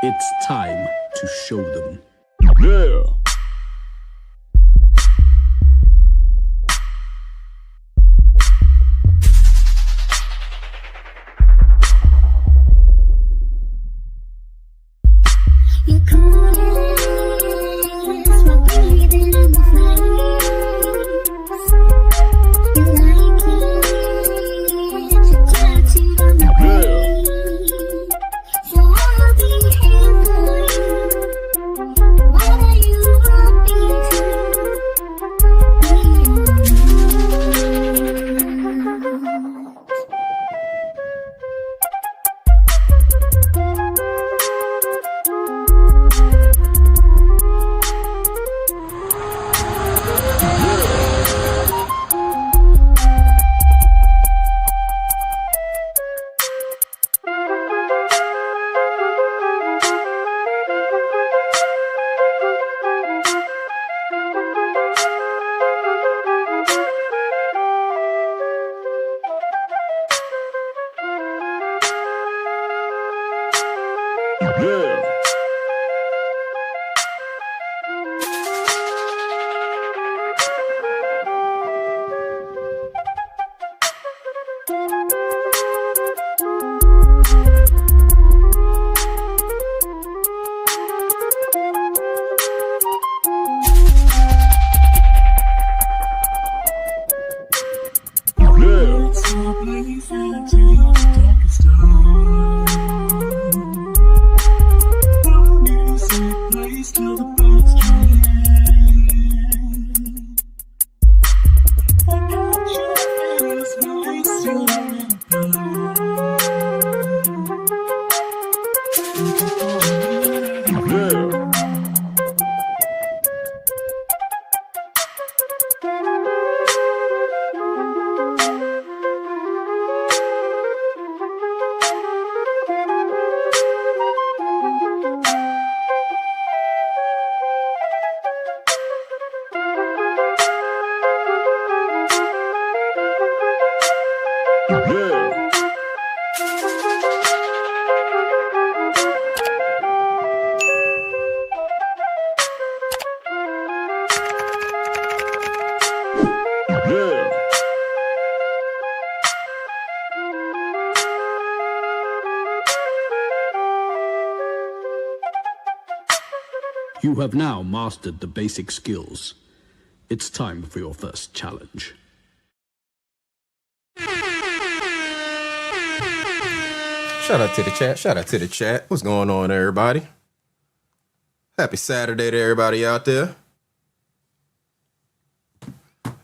It's time to show them. Yeah. You have now mastered the basic skills. It's time for your first challenge. Shout out to the chat. Shout out to the chat. What's going on, everybody? Happy Saturday to everybody out there.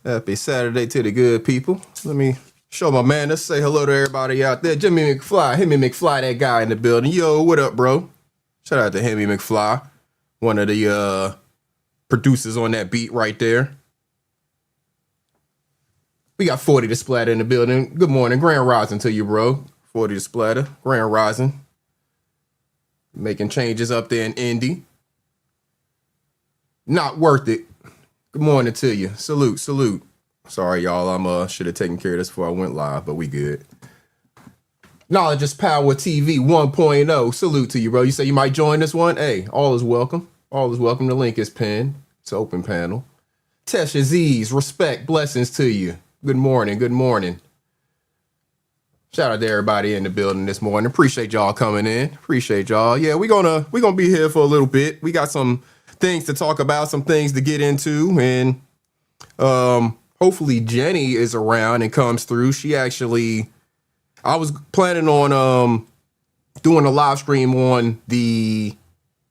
Happy Saturday to the good people. Let me show my man. Let's say hello to everybody out there. Jimmy McFly. Hemi McFly, that guy in the building. Yo, what up, bro? Shout out to Hemi McFly. One of the producers on that beat right there. We got 40 to Splatter in the building. Good morning. Grand Rising to you, bro. 40 to Splatter. Grand Rising. Making changes up there in Indy. Not worth it. Good morning to you. Salute, salute. Sorry, y'all. I'm should have taken care of this before I went live, but we good. Knowledge is Power TV 1.0. Salute to you, bro. You say you might join this one? Hey, all is welcome. All is welcome. The link is pinned. It's an open panel. Tesha Z's, respect, blessings to you. Good morning. Good morning. Shout out to everybody in the building this morning. Appreciate y'all coming in. Appreciate y'all. Yeah, we're gonna be here for a little bit. We got some things to talk about, some things to get into, and hopefully Jenny is around and comes through. I was planning on doing a live stream on the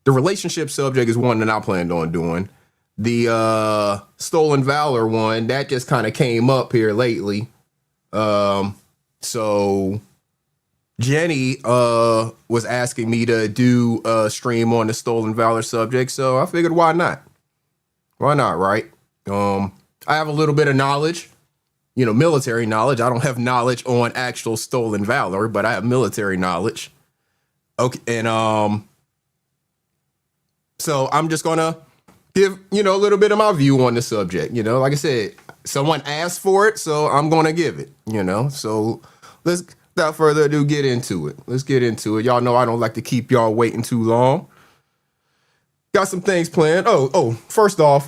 relationship subject is one that I planned on doing. The Stolen Valor one, that just kind of came up here lately. So Jenny was asking me to do a stream on the Stolen Valor subject, so I figured why not? Why not, right? I have a little bit of knowledge, military knowledge. I don't have knowledge on actual Stolen Valor, but I have military knowledge. Okay, and so I'm just gonna give, a little bit of my view on the subject. Like I said, someone asked for it, so I'm gonna give it, So without further ado, get into it. Let's get into it. Y'all know I don't like to keep y'all waiting too long. Got some things planned. First off,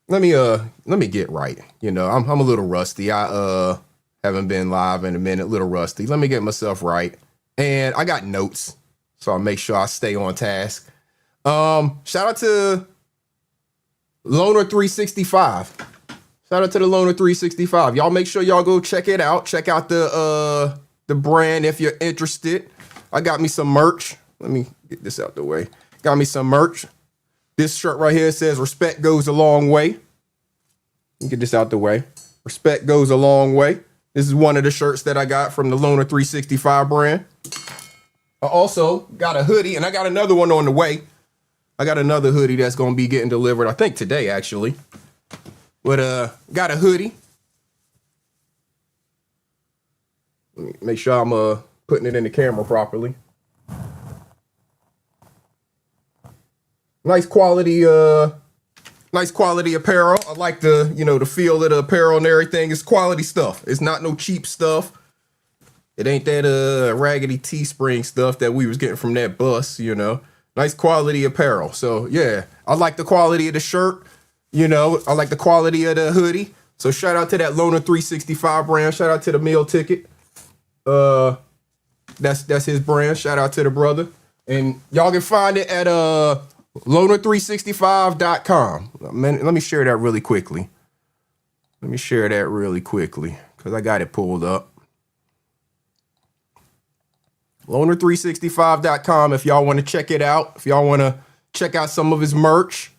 let me get right. You know, I'm a little rusty. I haven't been live in a minute, little rusty. Let me get myself right. And I got notes, so I'll make sure I stay on task. Shout out to Loner 365. Shout out to the Loner 365. Y'all make sure y'all go check it out. Check out the brand if you're interested. I got me some merch. Let me get this out the way. Got me some merch. This shirt right here says respect goes a long way. Let me get this out the way. Respect goes a long way. This is one of the shirts that I got from the Loner 365 brand. I also got a hoodie, and I got another one on the way. I got another hoodie that's going to be getting delivered, I think today, actually. But got a hoodie. Let me make sure I'm putting it in the camera properly. Nice quality apparel. I like the feel of the apparel and everything. It's quality stuff. It's not no cheap stuff. It ain't that raggedy Teespring stuff that we was getting from that bus, you know. Nice quality apparel. So yeah, I like the quality of the shirt. You know, I like the quality of the hoodie. So shout out to that Loner 365 brand. Shout out to the meal ticket. That's his brand. Shout out to the brother. And y'all can find it at loner365.com. Man, let me share that really quickly. Because I got it pulled up. Loner365.com if y'all want to check it out. If y'all want to check out some of his merch.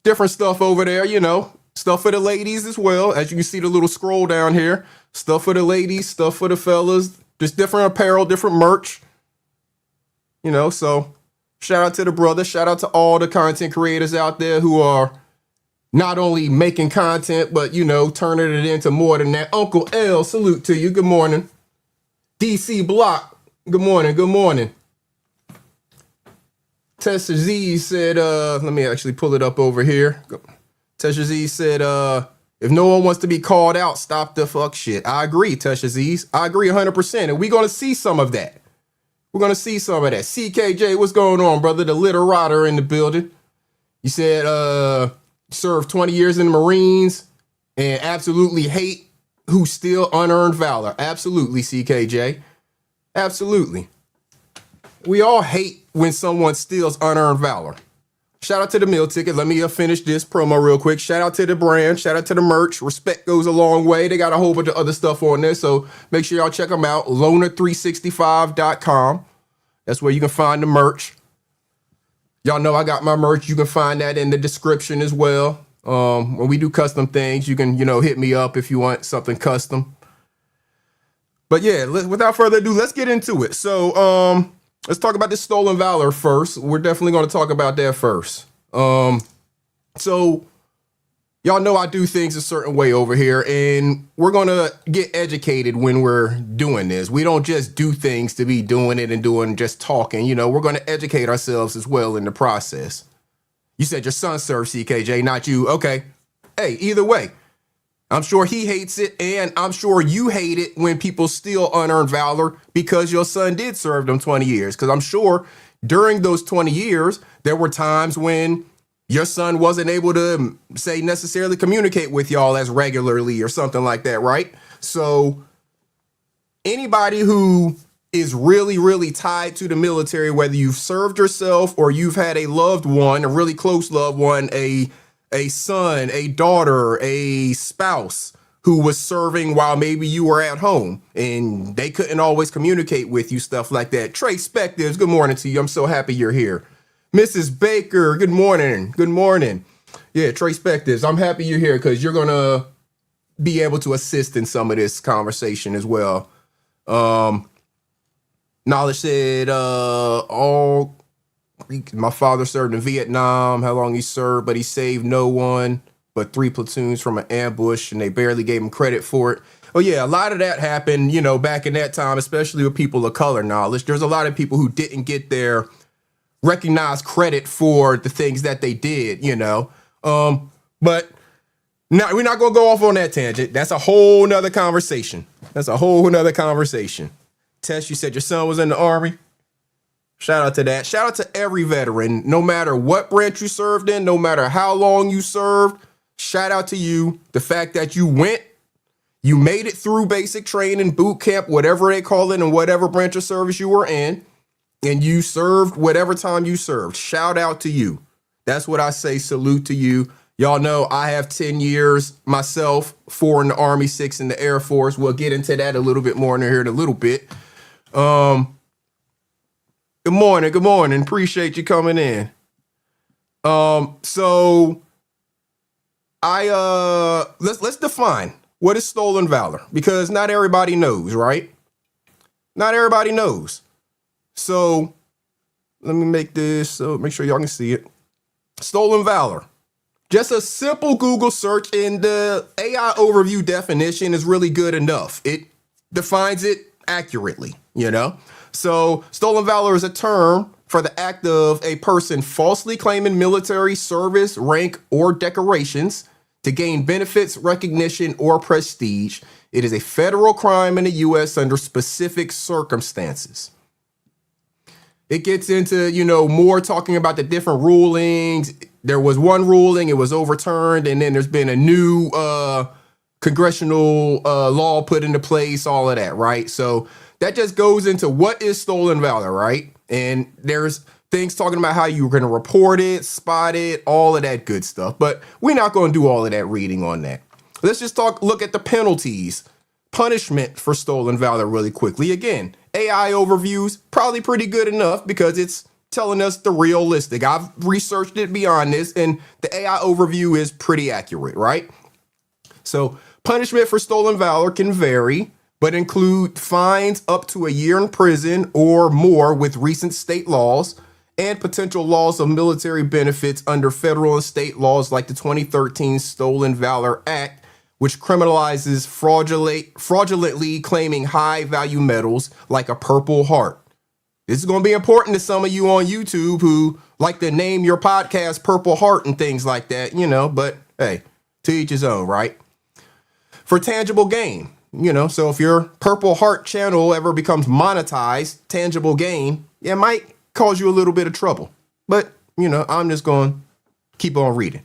Different stuff over there, you know. Stuff for the ladies as well. As you can see the little scroll down here. Stuff for the ladies, stuff for the fellas. Just different apparel, different merch. You know, so shout out to the brother. Shout out to all the content creators out there who are not only making content, but, you know, turning it into more than that. Uncle L, salute to you. Good morning. DC Block, good morning. Good morning. Tessa Z said, let me actually pull it up over here. Tessa Z said, if no one wants to be called out, stop the fuck shit. I agree, Tessa Z. I agree 100%. And we're going to see some of that. We're going to see some of that. CKJ, what's going on, brother? The literator in the building. You said, served 20 years in the Marines and absolutely hate who steal unearned valor. Absolutely, CKJ. Absolutely. We all hate when someone steals unearned valor. Shout out to the meal ticket. Let me finish this promo real quick. Shout out to the brand. Shout out to the merch. Respect goes a long way. They got a whole bunch of other stuff on there, so make sure y'all check them out. Loner365.com. That's where you can find the merch. Y'all know I got my merch. You can find that in the description as well. When we do custom things, you can, hit me up if you want something custom. But yeah, without further ado, let's get into it. So, let's talk about this Stolen Valor first. We're definitely going to talk about that first. So y'all know I do things a certain way over here, and we're going to get educated when we're doing this. We don't just do things to be doing it and doing just talking. We're going to educate ourselves as well in the process. You said your son served, CKJ, not you. Okay. Hey, either way, I'm sure he hates it, and I'm sure you hate it when people steal unearned valor because your son did serve them 20 years. Because I'm sure during those 20 years, there were times when your son wasn't able to, say, necessarily communicate with y'all as regularly or something like that, right? So anybody who is really, really tied to the military, whether you've served yourself or you've had a loved one, a really close loved one, a son, a daughter, a spouse who was serving while maybe you were at home and they couldn't always communicate with you, stuff like that. Trey Spectives, good morning to you. I'm so happy you're here. Mrs. Baker, good morning. Good morning. Yeah, Trey Spectives, I'm happy you're here because you're going to be able to assist in some of this conversation as well. Knowledge said, my father served in Vietnam, how long he served, but he saved no one but 3 platoons from an ambush, and they barely gave him credit for it. Oh, yeah, a lot of that happened, back in that time, especially with people of color. Knowledge. There's a lot of people who didn't get their recognized credit for the things that they did, But Now, we're not going to go off on that tangent. That's a whole nother conversation. Tess, you said your son was in the Army. Shout out to that. Shout out to every veteran, no matter what branch you served in, no matter how long you served. Shout out to you. The fact that you made it through basic training, boot camp, whatever they call it, and whatever branch of service you were in, and you served whatever time you served. Shout out to you. That's what I say. Salute to you. Y'all know I have 10 years myself, 4 in the Army, 6 in the Air Force. We'll get into that a little bit more in here in a little bit. Good morning. Appreciate you coming in. So let's define what is stolen valor, because not everybody knows, right? Not everybody knows. So let me make this so make sure y'all can see it. Stolen valor. Just a simple Google search in the AI overview definition is really good enough. It defines it accurately, So stolen valor is a term for the act of a person falsely claiming military service, rank, or decorations to gain benefits, recognition, or prestige. It is a federal crime in the U.S. under specific circumstances. It gets into, more talking about the different rulings. There was one ruling, it was overturned, and then there's been a new congressional law put into place, all of that, right? So that just goes into what is stolen valor, right? And there's things talking about how you're going to report it, spot it, all of that good stuff. But we're not going to do all of that reading on that. Let's just look at the penalties, punishment for stolen valor really quickly. Again, AI overviews, probably pretty good enough because it's telling us the realistic. I've researched it beyond this, and the AI overview is pretty accurate, right? So punishment for stolen valor can vary, but include fines up to a year in prison or more with recent state laws, and potential loss of military benefits under federal and state laws like the 2013 Stolen Valor Act, which criminalizes fraudulently claiming high-value metals like a Purple Heart. This is going to be important to some of you on YouTube who like to name your podcast Purple Heart and things like that, but hey, to each his own, right? For tangible gain, so if your Purple Heart channel ever becomes monetized, tangible gain, it might cause you a little bit of trouble. But, I'm just going to keep on reading.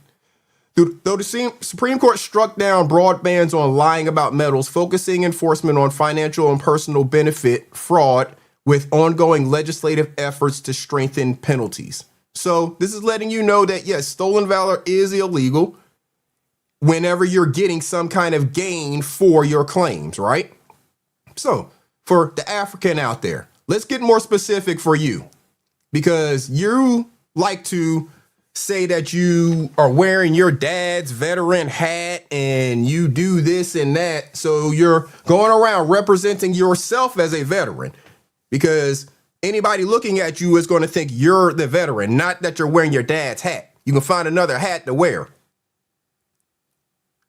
Though the Supreme Court struck down broad bans on lying about metals, focusing enforcement on financial and personal benefit fraud with ongoing legislative efforts to strengthen penalties. So this is letting you know that, yes, stolen valor is illegal whenever you're getting some kind of gain for your claims, right? So for the African out there, let's get more specific for you, because you like to say that you are wearing your dad's veteran hat and you do this and that. So you're going around representing yourself as a veteran, because anybody looking at you is going to think you're the veteran, not that you're wearing your dad's hat. You can find another hat to wear.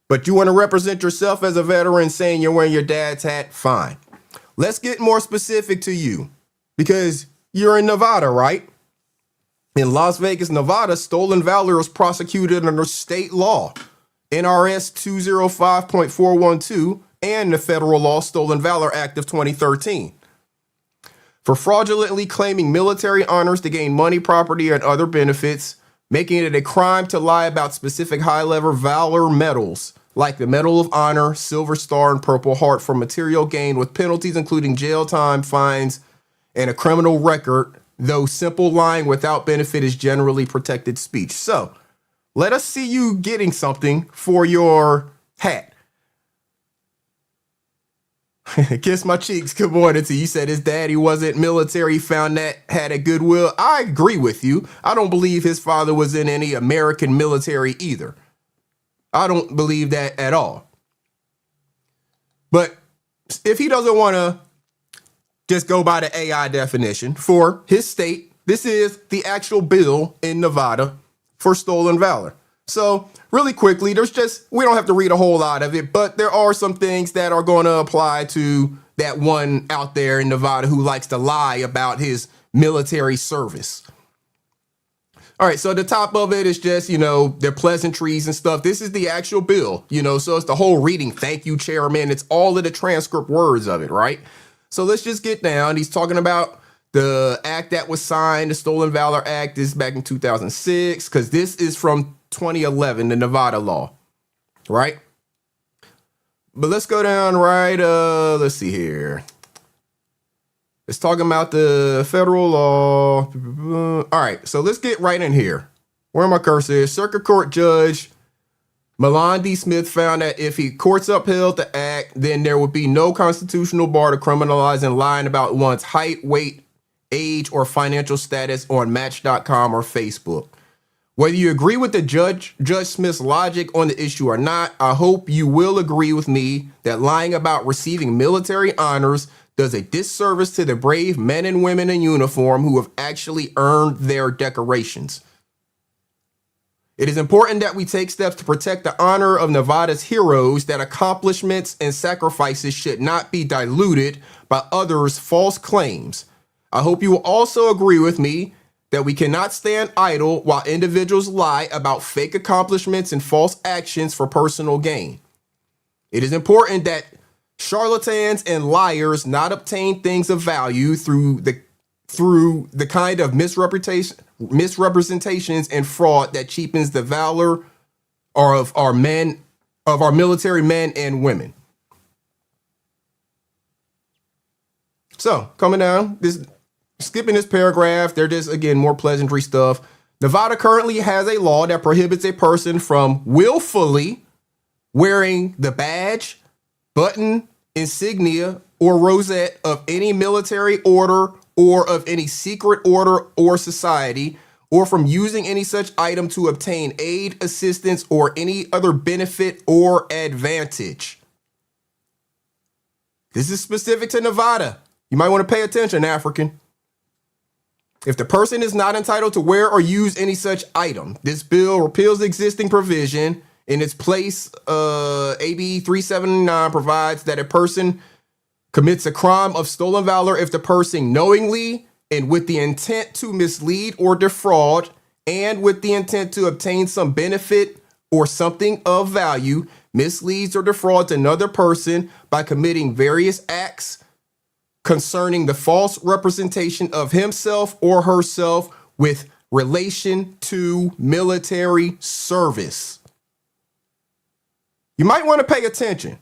But you want to represent yourself as a veteran saying you're wearing your dad's hat? Fine. Let's get more specific to you, because you're in Nevada, right? In Las Vegas, Nevada, stolen valor is prosecuted under state law, NRS 205.412, and the federal law Stolen Valor Act of 2013. For fraudulently claiming military honors to gain money, property, and other benefits, making it a crime to lie about specific high-level valor medals, like the Medal of Honor, Silver Star, and Purple Heart, for material gain with penalties including jail time, fines, and a criminal record, though simple lying without benefit is generally protected speech. So let us see you getting something for your hat. Kiss my cheeks. Good morning to you. He said his daddy wasn't military, found that hat at Goodwill. I agree with you. I don't believe his father was in any American military either. I don't believe that at all. But if he doesn't want to just go by the AI definition for his state, this is the actual bill in Nevada for stolen valor. So really quickly, we don't have to read a whole lot of it, but there are some things that are going to apply to that one out there in Nevada who likes to lie about his military service. All right, so the top of it is just, their pleasantries and stuff. This is the actual bill, so it's the whole reading. Thank you, Chairman. It's all of the transcript words of it, right? So let's just get down. He's talking about the act that was signed, the Stolen Valor Act. This is back in 2006, because this is from 2011, the Nevada law, right? But let's go down right, let's see here. It's talking about the federal law. All right, so let's get right in here. Where my cursor is, Circuit Court Judge Milan D. Smith found that if he courts upheld the act, then there would be no constitutional bar to criminalizing lying about one's height, weight, age, or financial status on Match.com or Facebook. Whether you agree with the Judge Smith's logic on the issue or not, I hope you will agree with me that lying about receiving military honors does a disservice to the brave men and women in uniform who have actually earned their decorations. It is important that we take steps to protect the honor of Nevada's heroes, that accomplishments and sacrifices should not be diluted by others' false claims. I hope you will also agree with me that we cannot stand idle while individuals lie about fake accomplishments and false actions for personal gain. It is important that charlatans and liars not obtain things of value through the kind of misrepresentations and fraud that cheapens the valor of our military men and women. So coming down, skipping this paragraph, they're just, again, more pleasantry stuff. Nevada currently has a law that prohibits a person from willfully wearing the badge, button, insignia, or rosette of any military order or of any secret order or society, or from using any such item to obtain aid, assistance, or any other benefit or advantage. This is specific to Nevada. You might want to pay attention, African. If the person is not entitled to wear or use any such item, this bill repeals the existing provision. In its place, AB 379 provides that a person commits a crime of stolen valor if the person knowingly and with the intent to mislead or defraud and with the intent to obtain some benefit or something of value misleads or defrauds another person by committing various acts concerning the false representation of himself or herself with relation to military service. You might want to pay attention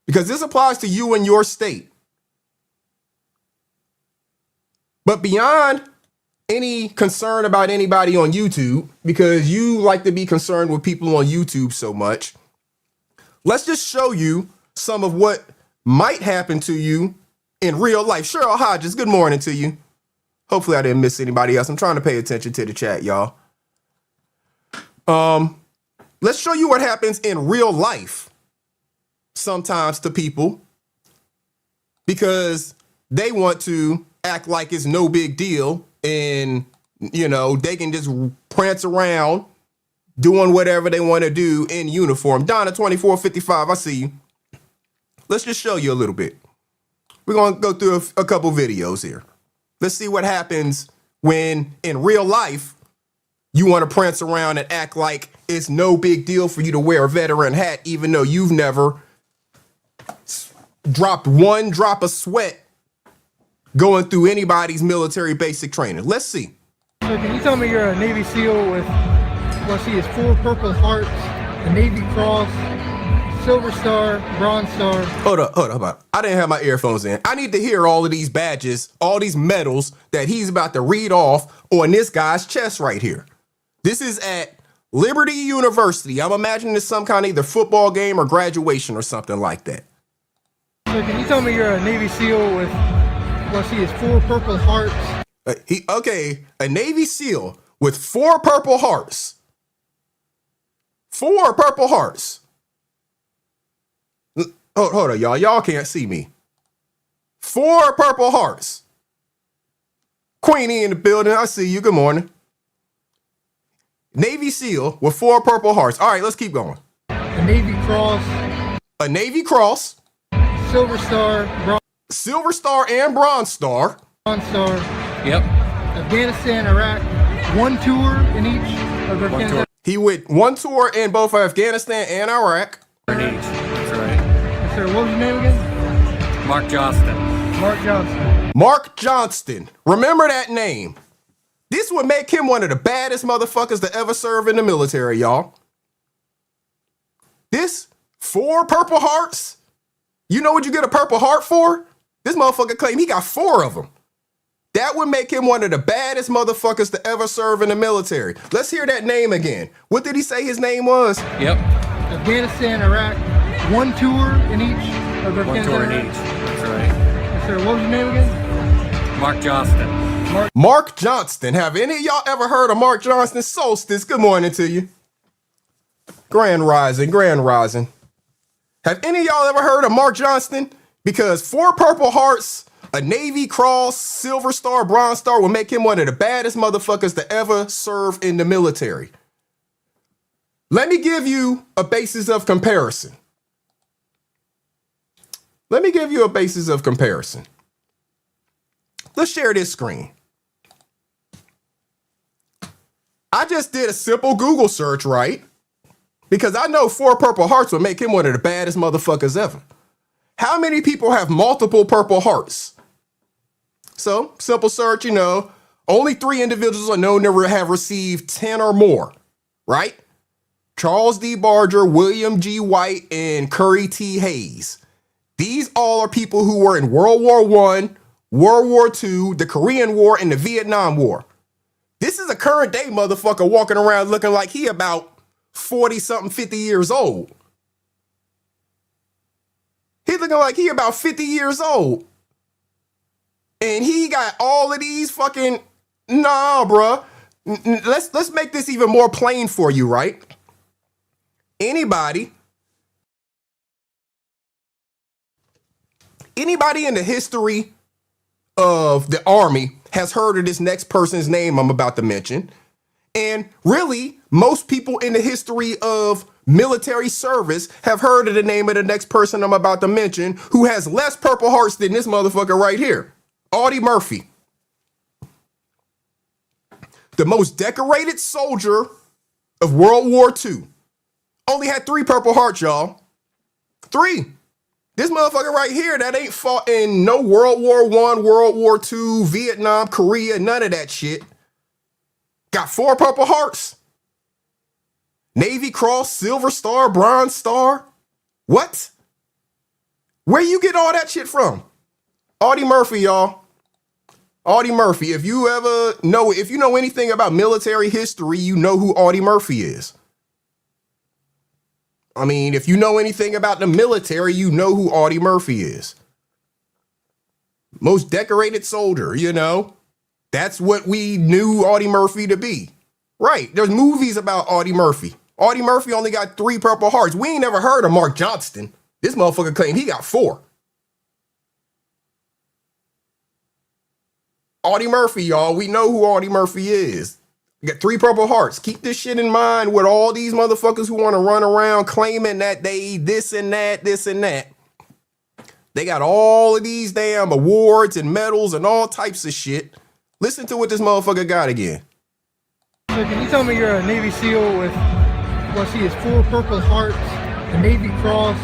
because this applies to you and your state. But beyond any concern about anybody on YouTube, because you like to be concerned with people on YouTube so much, let's just show you some of what might happen to you in real life. Cheryl Hodges, good morning to you. Hopefully I didn't miss anybody else. I'm trying to pay attention to the chat, y'all. Let's show you what happens in real life sometimes to people because they want to act like it's no big deal and, they can just prance around doing whatever they want to do in uniform. Donna 2455, I see you. Let's just show you a little bit. We're going to go through a couple videos here. Let's see what happens when in real life you want to prance around and act like it's no big deal for you to wear a veteran hat, even though you've never dropped one drop of sweat going through anybody's military basic training. Let's see. So can you tell me you're a Navy SEAL with, what I see is 4 Purple Hearts, a Navy Cross, Silver Star, Bronze Star. Hold up. I didn't have my earphones in. I need to hear all of these badges, all these medals that he's about to read off on this guy's chest right here. This is at Liberty University. I'm imagining it's some kind of either football game or graduation or something like that. So can you tell me you're a Navy SEAL with, what I see is 4 Purple Hearts. A Navy SEAL with 4 Purple Hearts. 4 Purple Hearts. Hold on, y'all. Y'all can't see me. 4 Purple Hearts. Queenie in the building. I see you. Good morning. Navy SEAL with 4 Purple Hearts. All right, let's keep going. A Navy Cross. A Navy Cross. Silver Star. Silver Star and Bronze Star. Bronze Star. Yep. Afghanistan, Iraq. one tour in each of Afghanistan. He went one tour in both Afghanistan and Iraq. In each. That's right. Yes, sir. What was your name again? Mark Johnston. Mark Johnson. Mark Johnston. Remember that name. This would make him one of the baddest motherfuckers to ever serve in the military, y'all. This 4 Purple Hearts. You know what you get a Purple Heart for? This motherfucker claimed he got 4 of them. That would make him one of the baddest motherfuckers to ever serve in the military. Let's hear that name again. What did he say his name was? Yep. Afghanistan, Iraq. One tour in each of Afghanistan. One tour in each. That's right. Yes, sir. What was your name again? Mark Johnston. Mark Johnston. Have any of y'all ever heard of Mark Johnston? Solstice, good morning to you. Grand Rising, Grand Rising. Have any of y'all ever heard of Mark Johnston? Because 4 Purple Hearts, a Navy Cross, Silver Star, Bronze Star will make him one of the baddest motherfuckers to ever serve in the military. Let me give you a basis of comparison. Let's share this screen. I just did a simple Google search, right? Because I know 4 Purple Hearts would make him one of the baddest motherfuckers ever. How many people have multiple Purple Hearts? So, simple search, you know, only 3 individuals are known to have received 10 or more, right? Charles D. Barger, William G. White, and Curry T. Hayes. These all are people who were in World War I, World War II, the Korean War, and the Vietnam War. This is a current day motherfucker walking around looking like he about 40-something, 50 years old. He's looking like he about 50 years old. And he got all of these fucking, nah, bruh. Let's make this even more plain for you, right? Anybody in the history of the Army has heard of this next person's name I'm about to mention. And really, most people in the history of military service have heard of the name of the next person I'm about to mention, who has less Purple Hearts than this motherfucker right here. Audie Murphy. The most decorated soldier of World War II. Only had 3 Purple Hearts, y'all. 3. This motherfucker right here that ain't fought in no World War I, World War II, Vietnam, Korea, none of that shit. Got 4 Purple Hearts. Navy Cross, Silver Star, Bronze Star. What? Where you get all that shit from? Audie Murphy, y'all. Audie Murphy. If you know anything about military history, you know who Audie Murphy is. I mean, if you know anything about the military, you know who Audie Murphy is. Most decorated soldier, you know. That's what we knew Audie Murphy to be. Right. There's movies about Audie Murphy. Audie Murphy only got 3 Purple Hearts. We ain't never heard of Mark Johnston. This motherfucker claimed he got 4. Audie Murphy, y'all. We know who Audie Murphy is. You got 3 Purple Hearts. Keep this shit in mind with all these motherfuckers who want to run around claiming that they this and that. They got all of these damn awards and medals and all types of shit. Listen to what this motherfucker got again. So can you tell me you're a Navy SEAL with, let's see, it's 4 Purple Hearts, a Navy Cross,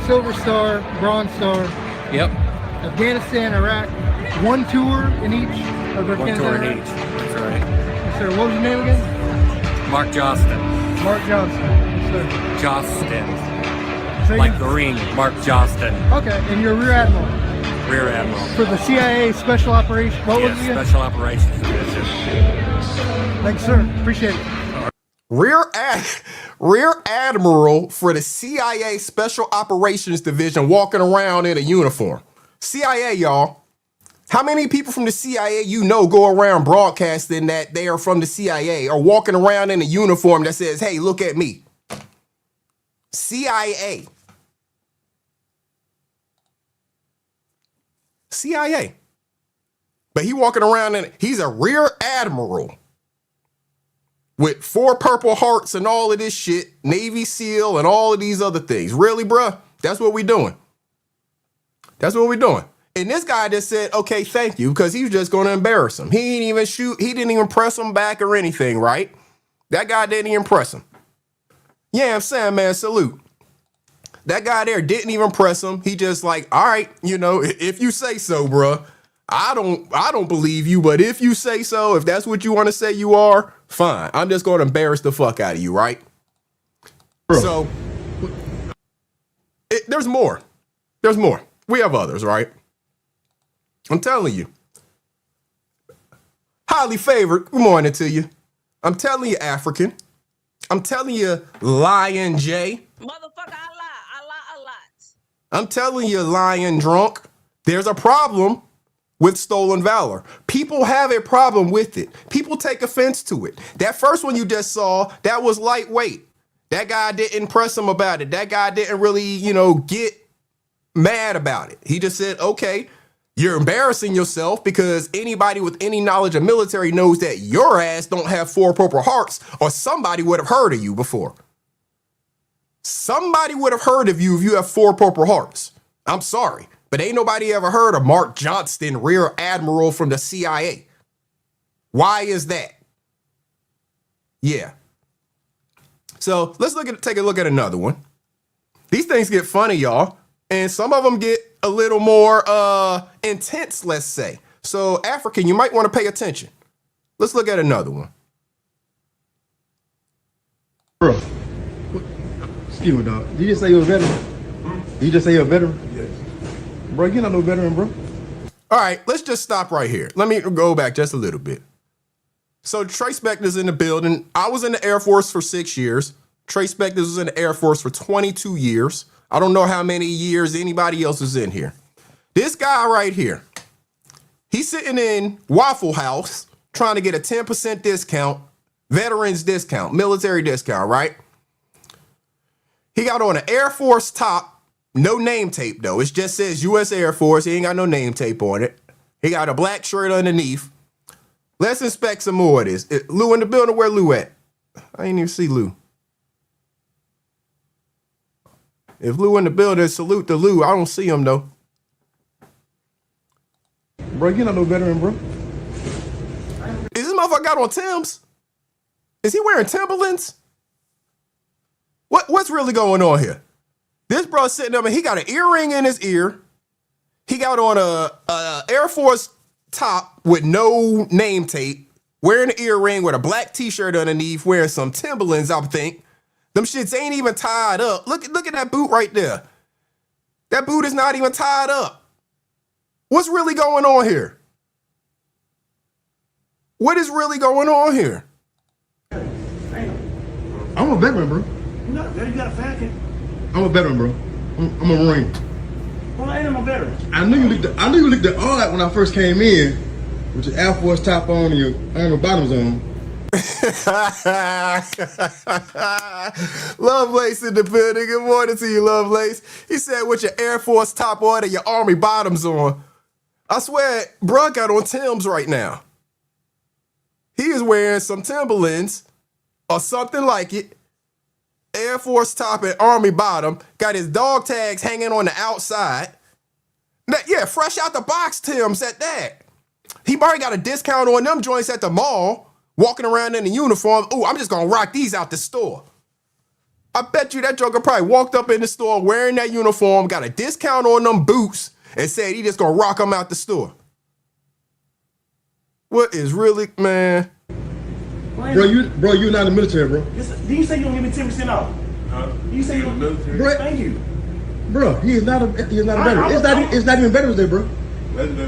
Silver Star, Bronze Star. Yep. Afghanistan, Iraq. 1 tour in each of Afghanistan. 1 tour in each. That's right. Yes, sir. What was your name again? Mark Johnston. Mark Johnson. Yes, sir. Johnston. So Like the ring, Mark Johnston. Okay, and you're a Rear Admiral. Rear Admiral. For the CIA Special Operations. What was it again? Special Operations Division. Thanks, sir. Appreciate it. Rear Admiral for the CIA Special Operations Division walking around in a uniform. CIA, y'all. How many people from the CIA you know go around broadcasting that they are from the CIA or walking around in a uniform that says, hey, look at me? CIA. CIA. But he walking around and he's a Rear Admiral with 4 Purple Hearts and all of this shit, Navy SEAL and all of these other things. Really, bruh? That's what we doing. That's what we doing. And this guy just said, okay, thank you, because he was just going to embarrass him. He didn't even shoot. He didn't even press him back or anything, right? That guy didn't even press him. Yeah, I'm saying, man, salute. That guy there didn't even press him. He just like, all right, you know, if you say so, bruh. I don't believe you, but if you say so, if that's what you want to say you are, fine. I'm just going to embarrass the fuck out of you, right? Bro. So, there's more. There's more. We have others, right? I'm telling you. Highly favored. Good morning to you. I'm telling you, African. I'm telling you, Lion J. Motherfucker, I lie a lot. I'm telling you, Lion Drunk. There's a problem with Stolen Valor. People have a problem with it. People take offense to it. That first one you just saw, that was lightweight. That guy didn't press him about it. That guy didn't really, you know, get mad about it. He just said, okay, you're embarrassing yourself because anybody with any knowledge of military knows that your ass don't have 4 Purple Hearts, or somebody would have heard of you before. Somebody would have heard of you if you have 4 Purple Hearts. I'm sorry. But ain't nobody ever heard of Mark Johnston, Rear Admiral from the CIA. Why is that? Yeah. So let's take a look at another one. These things get funny, y'all. And some of them get a little more intense, let's say. So African, you might want to pay attention. Let's look at another one. Bro, excuse me, dog. Did you just say you're a veteran? Did you just say you're a veteran? Yes. Bro, you're not no veteran, bro. All right, let's just stop right here. Let me go back just a little bit. So Trey Spector's in the building. I was in the Air Force for 6 years. Trey Spector was in the Air Force for 22 years. I don't know how many years anybody else is in here. This guy right here, he's sitting in Waffle House trying to get a 10% discount, veterans discount, military discount, right? He got on an Air Force top. No name tape, though. It just says U.S. Air Force. He ain't got no name tape on it. He got a black shirt underneath. Let's inspect some more of this. Lou in the building. Where Lou at? I ain't even see Lou. If Lou in the building, salute to Lou. I don't see him, though. Bro, you're not no veteran, bro. Is this motherfucker got on Timbs? Is he wearing Timberlands? What's really going on here? This bro sitting up and he got an earring in his ear. He got on a Air Force top with no name tape, wearing an earring with a black t-shirt underneath, wearing some Timberlands, I think. Them shits ain't even tied up. Look at that boot right there. That boot is not even tied up. What's really going on here? What is really going on here? I'm a veteran, bro. You got a fat. I'm a veteran, bro. I'm a Marine. Well, I ain't a veteran. I knew you looked at all that when I first came in, with your Air Force top on and your bottoms on. Lovelace in the building. Good morning to you, Lovelace. He said with your Air Force top on and your Army bottoms on. I swear, bruh got on Timbs right now. He is wearing some Timberlands or something like it. Air Force top and Army bottom. Got his dog tags hanging on the outside. Yeah, fresh out the box Timbs at that. He probably got a discount on them joints at the mall, walking around in the uniform. Ooh, I'm just going to rock these out the store. I bet you that joker probably walked up in the store wearing that uniform, got a discount on them boots, and said he just going to rock them out the store. What is really, man? Bro, you're not in the military, bro. Did you say you don't give me 10% off? You say you don't military? Bro, thank you. Bro, he's not a veteran. It's not even Veterans Day, bro. When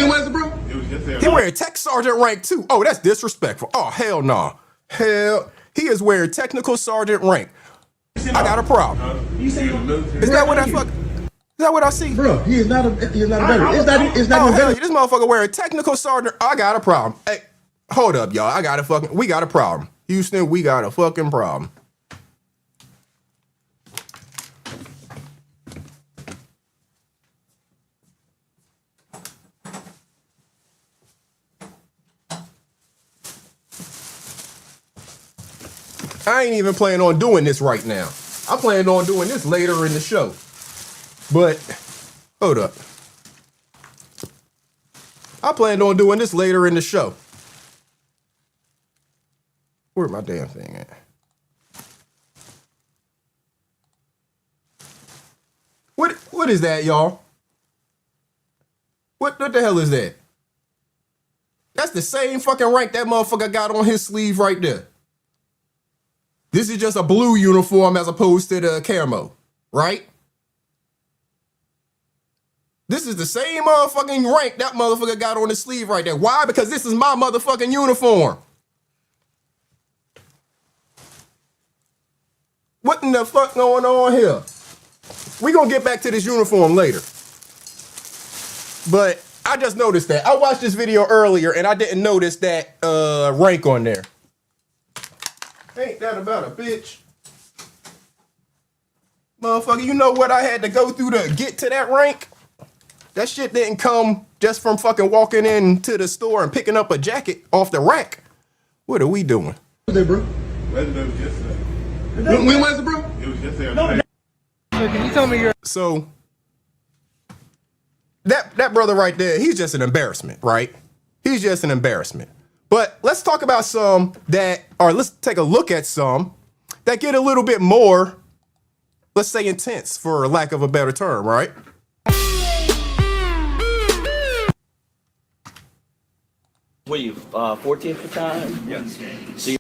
was it, bro? It was yesterday. He wearing tech sergeant rank too. Oh, that's disrespectful. Oh, hell no. Hell, he is wearing technical sergeant rank. I got a problem. You say you don't military? Is that what I fuck? Is that what I see? Bro, he's not a veteran. It's not Oh, even hell, veteran. this motherfucker wearing technical sergeant. I got a problem. Hey, hold up, y'all. We got a problem. Houston, we got a fucking problem. I ain't even planning on doing this right now. I plan on doing this later in the show. But, Hold up. I planned on doing this later in the show. Where's my damn thing at? What is that, y'all? What the hell is that? That's the same fucking rank that motherfucker got on his sleeve right there. This is just a blue uniform as opposed to the camo, right? This is the same motherfucking rank that motherfucker got on his sleeve right there. Why? Because this is my motherfucking uniform. What in the fuck going on here? We gonna get back to this uniform later. But I just noticed that. I watched this video earlier and I didn't notice that rank on there. Ain't that about a bitch? Motherfucker, you know what I had to go through to get to that rank? That shit didn't come just from fucking walking into the store and picking up a jacket off the rack. What are we doing? What was that, bro? It was yesterday. When was it, bro? It was yesterday. So can you tell me your So that brother right there, he's just an embarrassment, right? He's just an embarrassment. But let's talk about some that, or let's take a look at some that get a little bit more, let's say, intense, for lack of a better term, right? What are you, 14th battalion? Yes. So you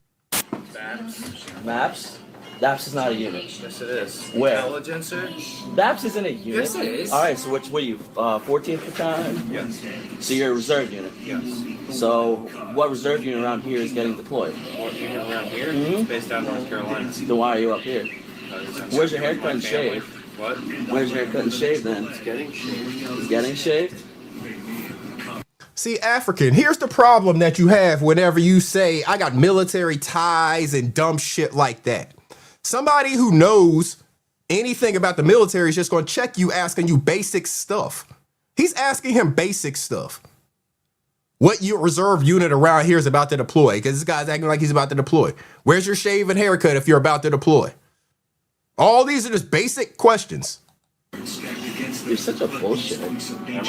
Maps? Maps is not a unit. Yes, it is. Where? Intelligencer? Maps isn't a unit. Yes, it is. All right, so what are you, 14th battalion? Yes. So you're a reserve unit. Yes. So what reserve unit around here is getting deployed? What unit around here? Mhm. It's based out of North Carolina. Then why are you up here? Where's your haircut and shave? What? Where's your haircut and shave then? It's getting shaved. It's getting shaved? See, African, here's the problem that you have whenever you say, I got military ties and dumb shit like that. Somebody who knows anything about the military is just going to check you asking you basic stuff. He's asking him basic stuff. What your reserve unit around here is about to deploy? Because this guy's acting like he's about to deploy. Where's your shave and haircut if you're about to deploy? All these are just basic questions. You're such a bullshit.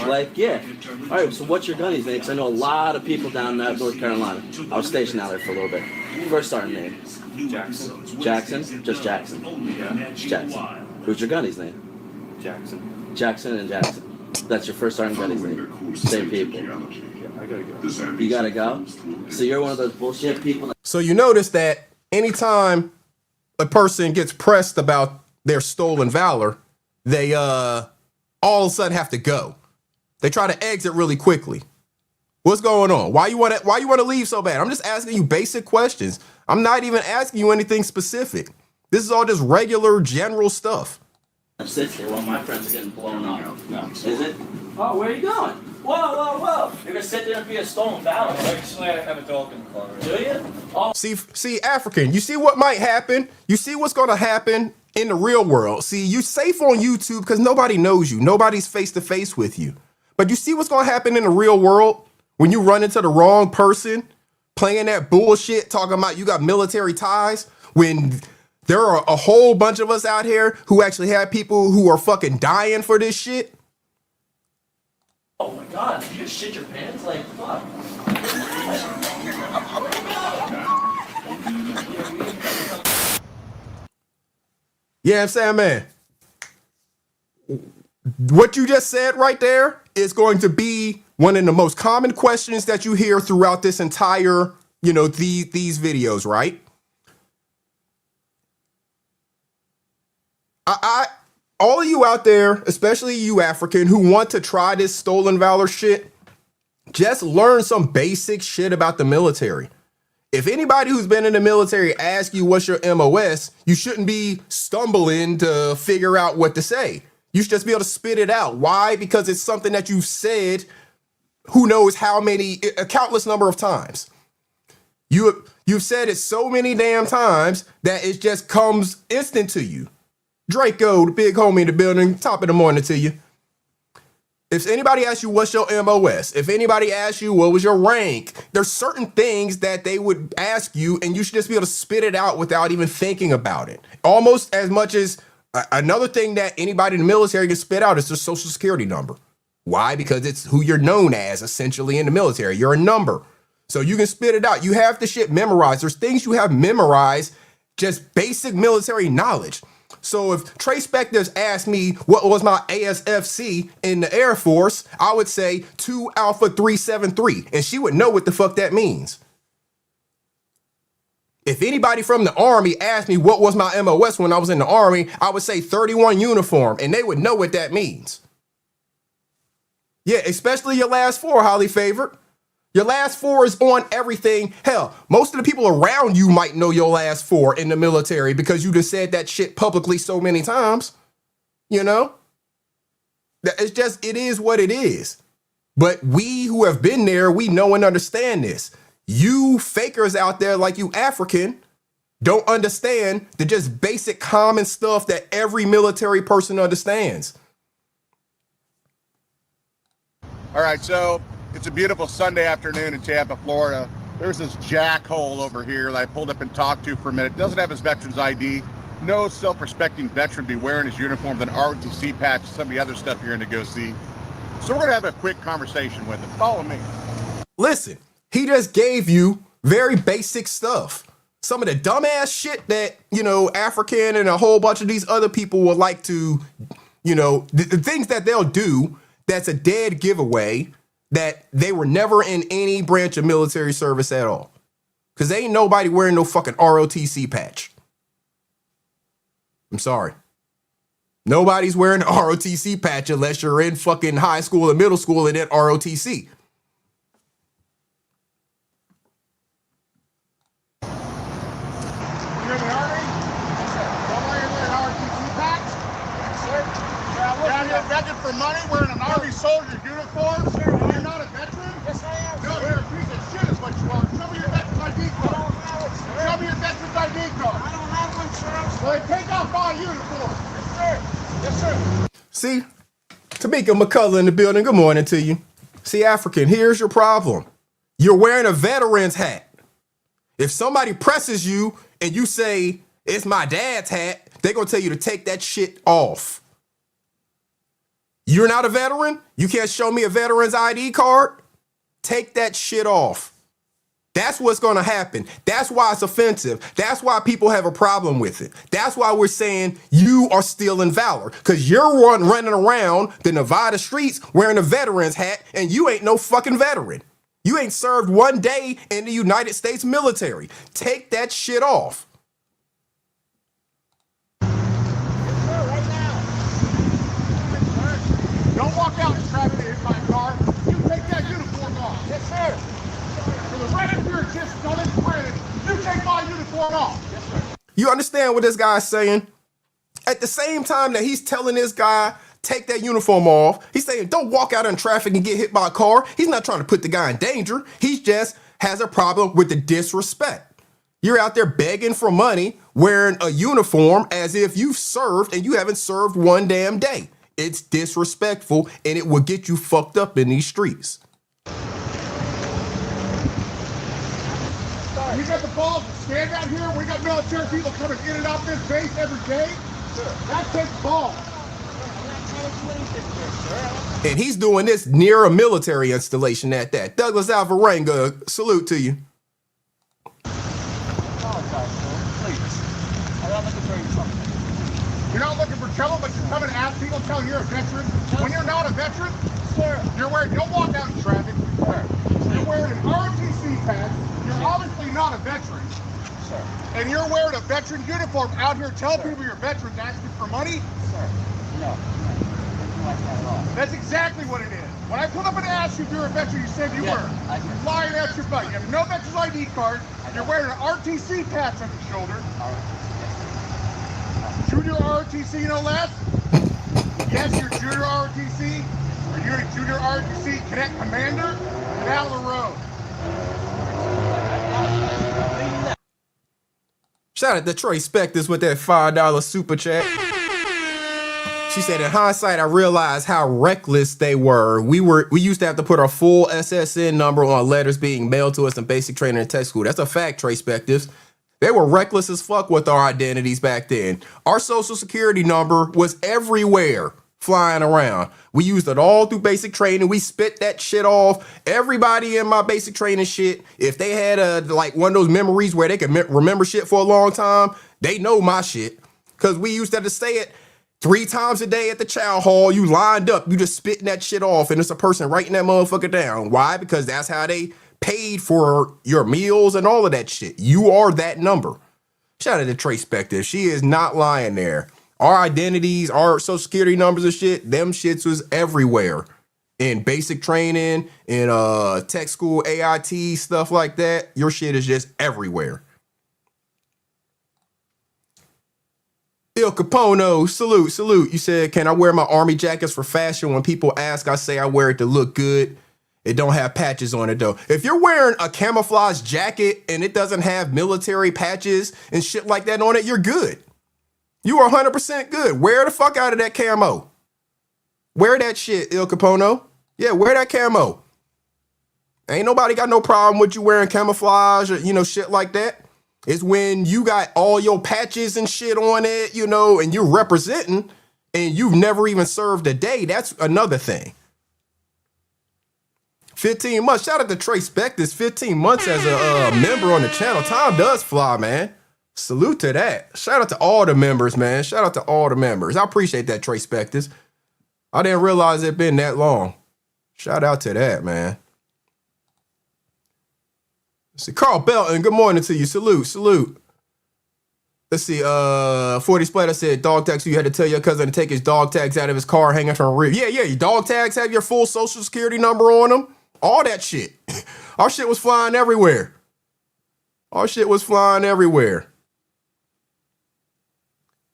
Like, yeah. All right, so what's your gunny's name? Because I know a lot of people down there in North Carolina. I was stationed out there for a little bit. First sergeant name? Jackson. Jackson? Just Jackson. Yeah. Jackson. Who's your gunny's name? Jackson. Jackson and Jackson. That's your first sergeant gunny's name. Same people. Yeah, I gotta go. You gotta go? So you're one of those bullshit people. So you notice that anytime a person gets pressed about their stolen valor, they all of a sudden have to go. They try to exit really quickly. What's going on? Why you want to leave so bad? I'm just asking you basic questions. I'm not even asking you anything specific. This is all just regular general stuff. I'm sitting here while my friends are getting blown up. No. Is it? Oh, where are you going? Whoa. You're gonna sit there and be a stolen valor. Actually, I have a dog in the car. Do you? Oh. See, African, you see what might happen? You see what's going to happen in the real world. See, you're safe on YouTube because nobody knows you. Nobody's face to face with you. But you see what's going to happen in the real world when you run into the wrong person playing that bullshit, talking about you got military ties, when there are a whole bunch of us out here who actually have people who are fucking dying for this shit. Oh my God! You just shit your pants like fuck. Yeah, I'm saying, man, what you just said right there is going to be one of the most common questions that you hear throughout this entire, these videos, right? All of you out there, especially you African who want to try this stolen valor shit, just learn some basic shit about the military. If anybody who's been in the military asks you what's your MOS, you shouldn't be stumbling to figure out what to say. You should just be able to spit it out. Why? Because it's something that you've said who knows how many, a countless number of times. You've said it so many damn times that it just comes instant to you. Draco, the big homie in the building, top of the morning to you. If anybody asks you what's your MOS, if anybody asks you what was your rank, there's certain things that they would ask you and you should just be able to spit it out without even thinking about it. Almost as much as Another thing that anybody in the military can spit out is their social security number. Why? Because it's who you're known as essentially in the military. You're a number. So you can spit it out. You have the shit memorized. There's things you have memorized, just basic military knowledge. So if Trey Spectors asked me what was my ASFC in the Air Force, I would say 2 Alpha 373, and she would know what the fuck that means. If anybody from the Army asked me what was my MOS when I was in the Army, I would say 31 uniform, and they would know what that means. Yeah, especially your last 4, highly favored. Your last 4 is on everything. Hell, most of the people around you might know your last 4 in the military because you just said that shit publicly so many times. You know? It's just, it is what it is. But we who have been there, we know and understand this. You fakers out there like you African don't understand the just basic common stuff that every military person understands. All right, so it's a beautiful Sunday afternoon in Tampa, Florida. There's this jackhole over here that I pulled up and talked to for a minute. Doesn't have his veteran's ID. No self-respecting veteran be wearing his uniform with an ROTC patch, some of the other stuff you're going to go see. So we're going to have a quick conversation with him. Follow me. Listen, he just gave you very basic stuff. Some of the dumbass shit that, you know, African and a whole bunch of these other people would like to, you know, the things that they'll do that's a dead giveaway that they were never in any branch of military service at all. Because ain't nobody wearing no fucking ROTC patch. I'm sorry. Nobody's wearing an ROTC patch unless you're in fucking high school and middle school and at ROTC. You're in the Army? Somebody wearing an ROTC patch? You're out here begging for money wearing an Army soldier uniform? You're not a veteran? Yes, I am. No, you're a piece of shit is what you are. Show me your veteran's ID card. Show me your veteran's ID card. I don't have one, sir. Well, then take off my uniform. Yes, sir. Yes, sir. See, Tamika McCullough in the building. Good morning to you. See, African, here's your problem. You're wearing a veteran's hat. If somebody presses you and you say, it's my dad's hat, they're going to tell you to take that shit off. You're not a veteran? You can't show me a veteran's ID card? Take that shit off. That's what's going to happen. That's why it's offensive. That's why people have a problem with it. That's why we're saying you are stealing valor, because you're running around the Nevada streets wearing a veteran's hat and you ain't no fucking veteran. You ain't served one day in the United States military. Take that shit off. Don't walk out and try to hit my car. You take that uniform off. Yes, sir. For the right of your existence on this planet, you take my uniform off. Yes, sir. You understand what this guy's saying? At the same time that he's telling this guy, take that uniform off, he's saying, don't walk out in traffic and get hit by a car. He's not trying to put the guy in danger. He just has a problem with the disrespect. You're out there begging for money, wearing a uniform as if you've served and you haven't served one damn day. It's disrespectful, and it will get you fucked up in these streets. You got the balls to stand out here? We got military people coming in and out this base every day? Sure. That takes balls. And he's doing this near a military installation at that. Douglas Alvarenga, salute to you. You're not looking for trouble, but you're coming to ask people, telling you're a veteran. When you're not a veteran, Sir. you're wearing, don't walk out in traffic. You're wearing an ROTC patch. You're obviously not a veteran. Sir. And you're wearing a veteran uniform out here telling people you're veterans asking for money? Sir. No. Nothing like that at all. That's exactly what it is. When I pulled up and asked you if you're a veteran, you said you Yes, were. I did. You're lying at your butt. You have no veteran's ID card. You're wearing an RTC patch on your shoulder. All right. Junior ROTC, no less? Yes, you're junior ROTC. Or you're a junior ROTC cadet commander? Get out of the road. Shout out to Troy Spectors with that $5 super chat. She said, in hindsight, I realized how reckless they were. We used to have to put our full SSN number on letters being mailed to us in basic training and tech school. That's a fact, Troy Spectors. They were reckless as fuck with our identities back then. Our social security number was everywhere flying around. We used it all through basic training. We spit that shit off. Everybody in my basic training shit, if they had like one of those memories where they could remember shit for a long time, they know my shit. Because we used to say it 3 times a day at the chow hall. You lined up, you just spitting that shit off, and it's a person writing that motherfucker down. Why? Because that's how they paid for your meals and all of that shit. You are that number. Shout out to Trace Spector. She is not lying there. Our identities, our social security numbers and shit, them shits was everywhere. In basic training, in tech school, AIT, stuff like that. Your shit is just everywhere. Il Capono, salute. You said, can I wear my army jackets for fashion? When people ask, I say I wear it to look good. It don't have patches on it though. If you're wearing a camouflage jacket and it doesn't have military patches and shit like that on it, you're good. You are 100% good. Wear the fuck out of that camo. Wear that shit, Il Capono. Yeah, wear that camo. Ain't nobody got no problem with you wearing camouflage or, shit like that. It's when you got all your patches and shit on it, and you're representing and you've never even served a day. That's another thing. 15 months. Shout out to Trey Spector. 15 months as a member on the channel. Time does fly, man. Salute to that. Shout out to all the members, man. Shout out to all the members. I appreciate that, Trey Spector. I didn't realize it'd been that long. Shout out to that, man. Let's see, Carl Belton, good morning to you. Salute. Let's see, 40 Splatter said dog tags. So you had to tell your cousin to take his dog tags out of his car hanging from a rear. Yeah, your dog tags have your full social security number on them. All that shit. Our shit was flying everywhere.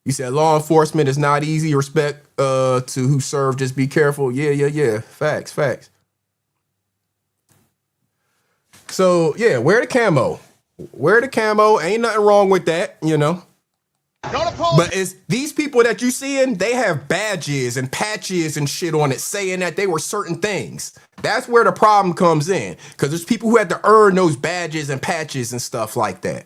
You said law enforcement is not easy. Respect to who served. Just be careful. Yeah. Facts. So, yeah, wear the camo. Ain't nothing wrong with that, But it's these people that you seeing, they have badges and patches and shit on it saying that they were certain things. That's where the problem comes in. Because there's people who had to earn those badges and patches and stuff like that.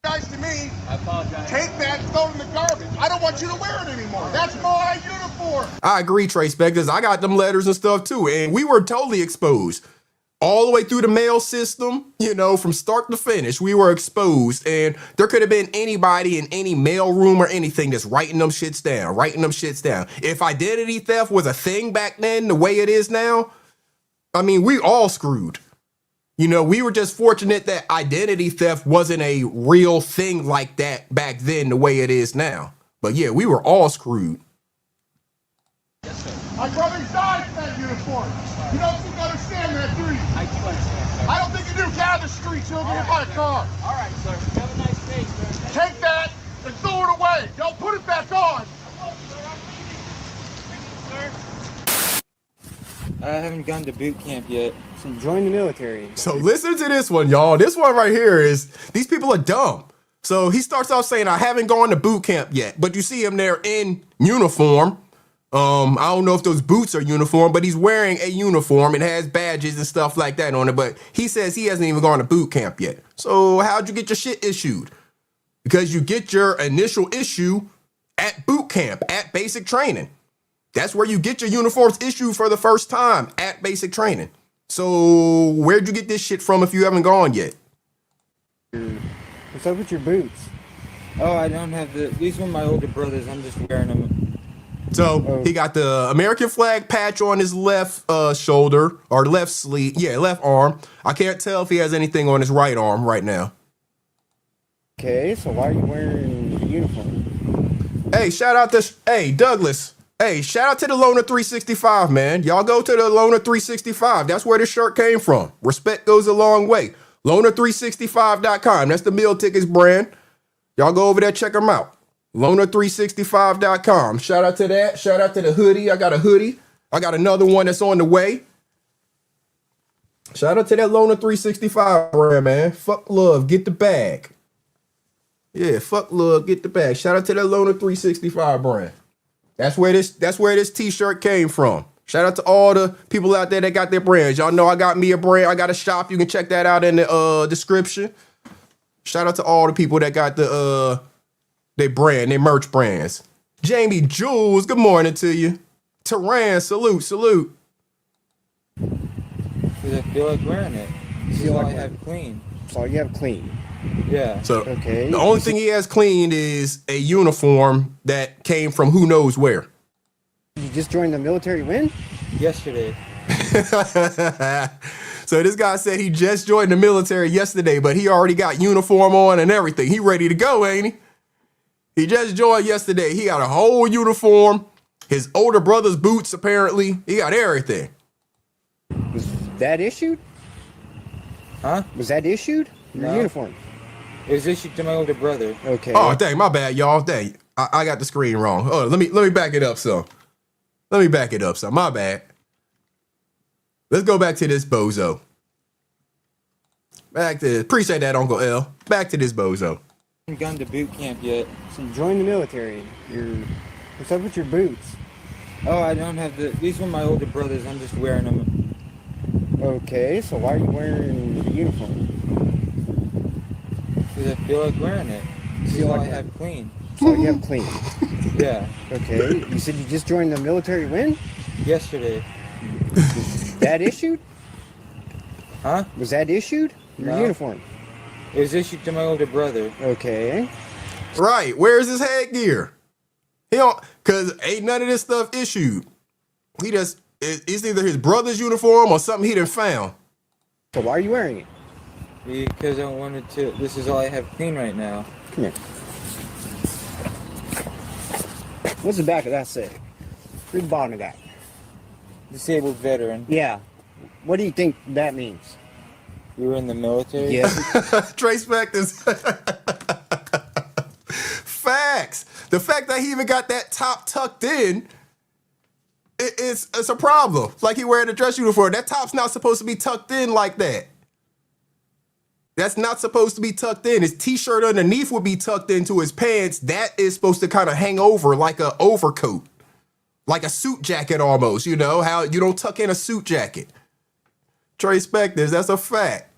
Guys, to me, I apologize. Take that and throw it in the garbage. I don't want you to wear it anymore. That's my uniform. I agree, Trace Spector. I got them letters and stuff too. And we were totally exposed. All the way through the mail system, from start to finish, we were exposed. And there could have been anybody in any mail room or anything that's writing them shits down. If identity theft was a thing back then, the way it is now, I mean, we all screwed. We were just fortunate that identity theft wasn't a real thing like that back then, the way it is now. But yeah, we were all screwed. Yes, sir. My brother died in that uniform. You don't think I understand that, do you? I do understand, sir. I don't think you do. Get out of the streets. You'll get hit by a car. All right, sir. Have a nice day, sir. Take that and throw it away. Don't put it back on. I haven't gone to boot camp yet. So join the military. So listen to this one, y'all. This one right here is, these people are dumb. So he starts off saying, I haven't gone to boot camp yet. But you see him there in uniform. I don't know if those boots are uniform, but he's wearing a uniform. It has badges and stuff like that on it. But he says he hasn't even gone to boot camp yet. So how'd you get your shit issued? Because you get your initial issue at boot camp, at basic training. That's where you get your uniforms issued for the first time, at basic training. So where'd you get this shit from if you haven't gone yet? What's up with your boots? Oh, I don't have these are my older brothers. I'm just wearing them. So he got the American flag patch on his left shoulder or left sleeve. Yeah, left arm. I can't tell if he has anything on his right arm right now. Okay, so why are you wearing the uniform? Hey, shout out to Douglas. Hey, shout out to the Loner 365, man. Y'all go to the Loner 365. That's where this shirt came from. Respect goes a long way. Loner365.com. That's the meal tickets brand. Y'all go over there, check them out. Loner365.com. Shout out to that. Shout out to the hoodie. I got a hoodie. I got another one that's on the way. Shout out to that Loner365 brand, man. Fuck love, get the bag. Yeah, fuck love, get the bag. Shout out to that Loner365 brand. That's where this t-shirt came from. Shout out to all the people out there that got their brands. Y'all know I got me a brand. I got a shop. You can check that out in the description. Shout out to all the people that got their merch brands. Jamie Jules, good morning to you. Teran, salute. Because I feel like wearing it. This is all I have clean. That's all you have clean. Yeah. So Okay. the only thing he has clean is a uniform that came from who knows where. You just joined the military when? Yesterday. So this guy said he just joined the military yesterday, but he already got uniform on and everything. He ready to go, ain't he? He just joined yesterday. He got a whole uniform. His older brother's boots, apparently. He got everything. Was that issued? Huh? Was that issued? Your No. uniform? It was issued to my older brother. Okay. Oh, dang, my bad, y'all. Dang, I got the screen wrong. Oh, let me back it up some. My bad. Let's go back to this bozo. Appreciate that, Uncle L. Back to this bozo. I haven't gone to boot camp yet. So you joined the military. What's up with your boots? Oh, I don't have these were my older brothers. I'm just wearing them. Okay, so why are you wearing the uniform? Because I feel like wearing it. This is all I have clean. That's all you have clean. Yeah. Okay. You said you just joined the military when? Yesterday. Was that issued? Huh? Was that issued? Your No. uniform? It was issued to my older brother. Okay. Right, where's his headgear? He don't, cause ain't none of this stuff issued. He just, it's either his brother's uniform or something he done found. So why are you wearing it? Because I wanted to. This is all I have clean right now. Come here. What's the back of that say? Read the bottom of that. Disabled veteran. Yeah. What do you think that means? You were in the military? Yes. Trace factors. Facts. The fact that he even got that top tucked in, it's a problem. Like he wearing a dress uniform. That top's not supposed to be tucked in like that. That's not supposed to be tucked in. His t-shirt underneath would be tucked into his pants. That is supposed to kind of hang over like an overcoat. Like a suit jacket almost, you know? How you don't tuck in a suit jacket. Trace factors, that's a fact.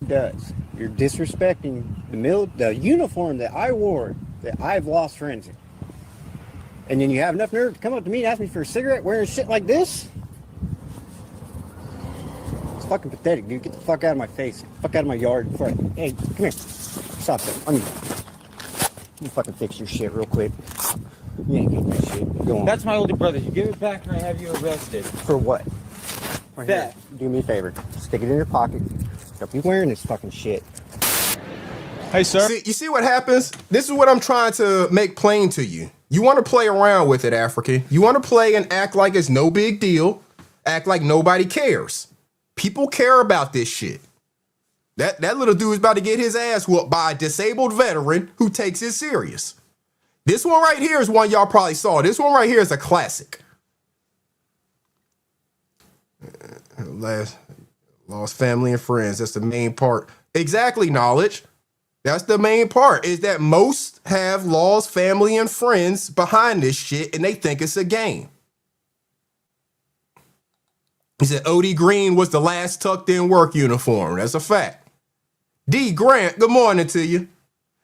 It does. You're disrespecting the uniform that I wore, that I've lost friends in. And then you have enough nerve to come up to me and ask me for a cigarette wearing shit like this? It's fucking pathetic, dude. Get the fuck out of my face. Get the fuck out of my yard before hey, come here. Stop that. Let me fucking fix your shit real quick. You ain't getting that shit. Go on. That's my older brother. You give it back and I have you arrested. For what? Right That. here. Do me a favor. Stick it in your pocket. Don't be wearing this fucking shit. Hey, sir. See, you see what happens? This is what I'm trying to make plain to you. You want to play around with it, African. You want to play and act like it's no big deal. Act like nobody cares. People care about this shit. That little dude is about to get his ass whooped by a disabled veteran who takes it serious. This one right here is one y'all probably saw. This one right here is a classic. Lost family and friends. That's the main part. Exactly, knowledge. That's the main part, is that most have lost family and friends behind this shit and they think it's a game. He said OD Green was the last tucked in work uniform. That's a fact. D Grant, good morning to you.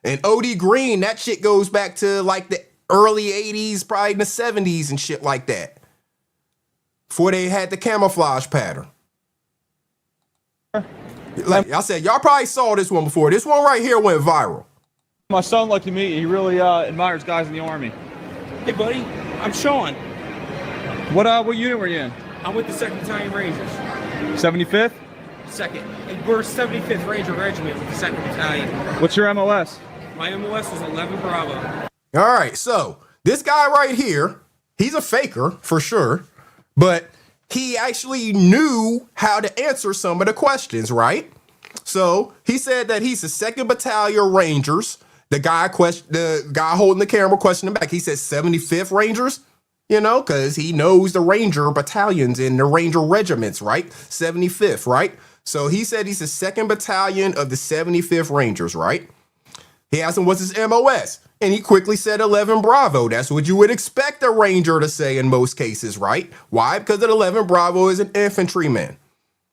And OD Green, that shit goes back to like the early 80s, probably in the 70s and shit like that. Before they had the camouflage pattern. Like I said, y'all probably saw this one before. This one right here went viral. My son like to meet you. He really admires guys in the Army. Hey, buddy. I'm Sean. What unit were you in? I'm with the 2nd Battalion Rangers. 75th? 2nd. And we're 75th Ranger Regiment with the 2nd Battalion. What's your MOS? My MOS was 11 Bravo. All right, so this guy right here, he's a faker for sure, but he actually knew how to answer some of the questions, right? So he said that he's the 2nd Battalion Rangers. The guy holding the camera questioned him back. He said 75th Rangers, you know, because he knows the Ranger battalions and the Ranger regiments, right? 75th, right? So he said he's the 2nd Battalion of the 75th Rangers, right? He asked him what's his MOS, and he quickly said 11 Bravo. That's what you would expect a Ranger to say in most cases, right? Why? Because an 11 Bravo is an infantryman.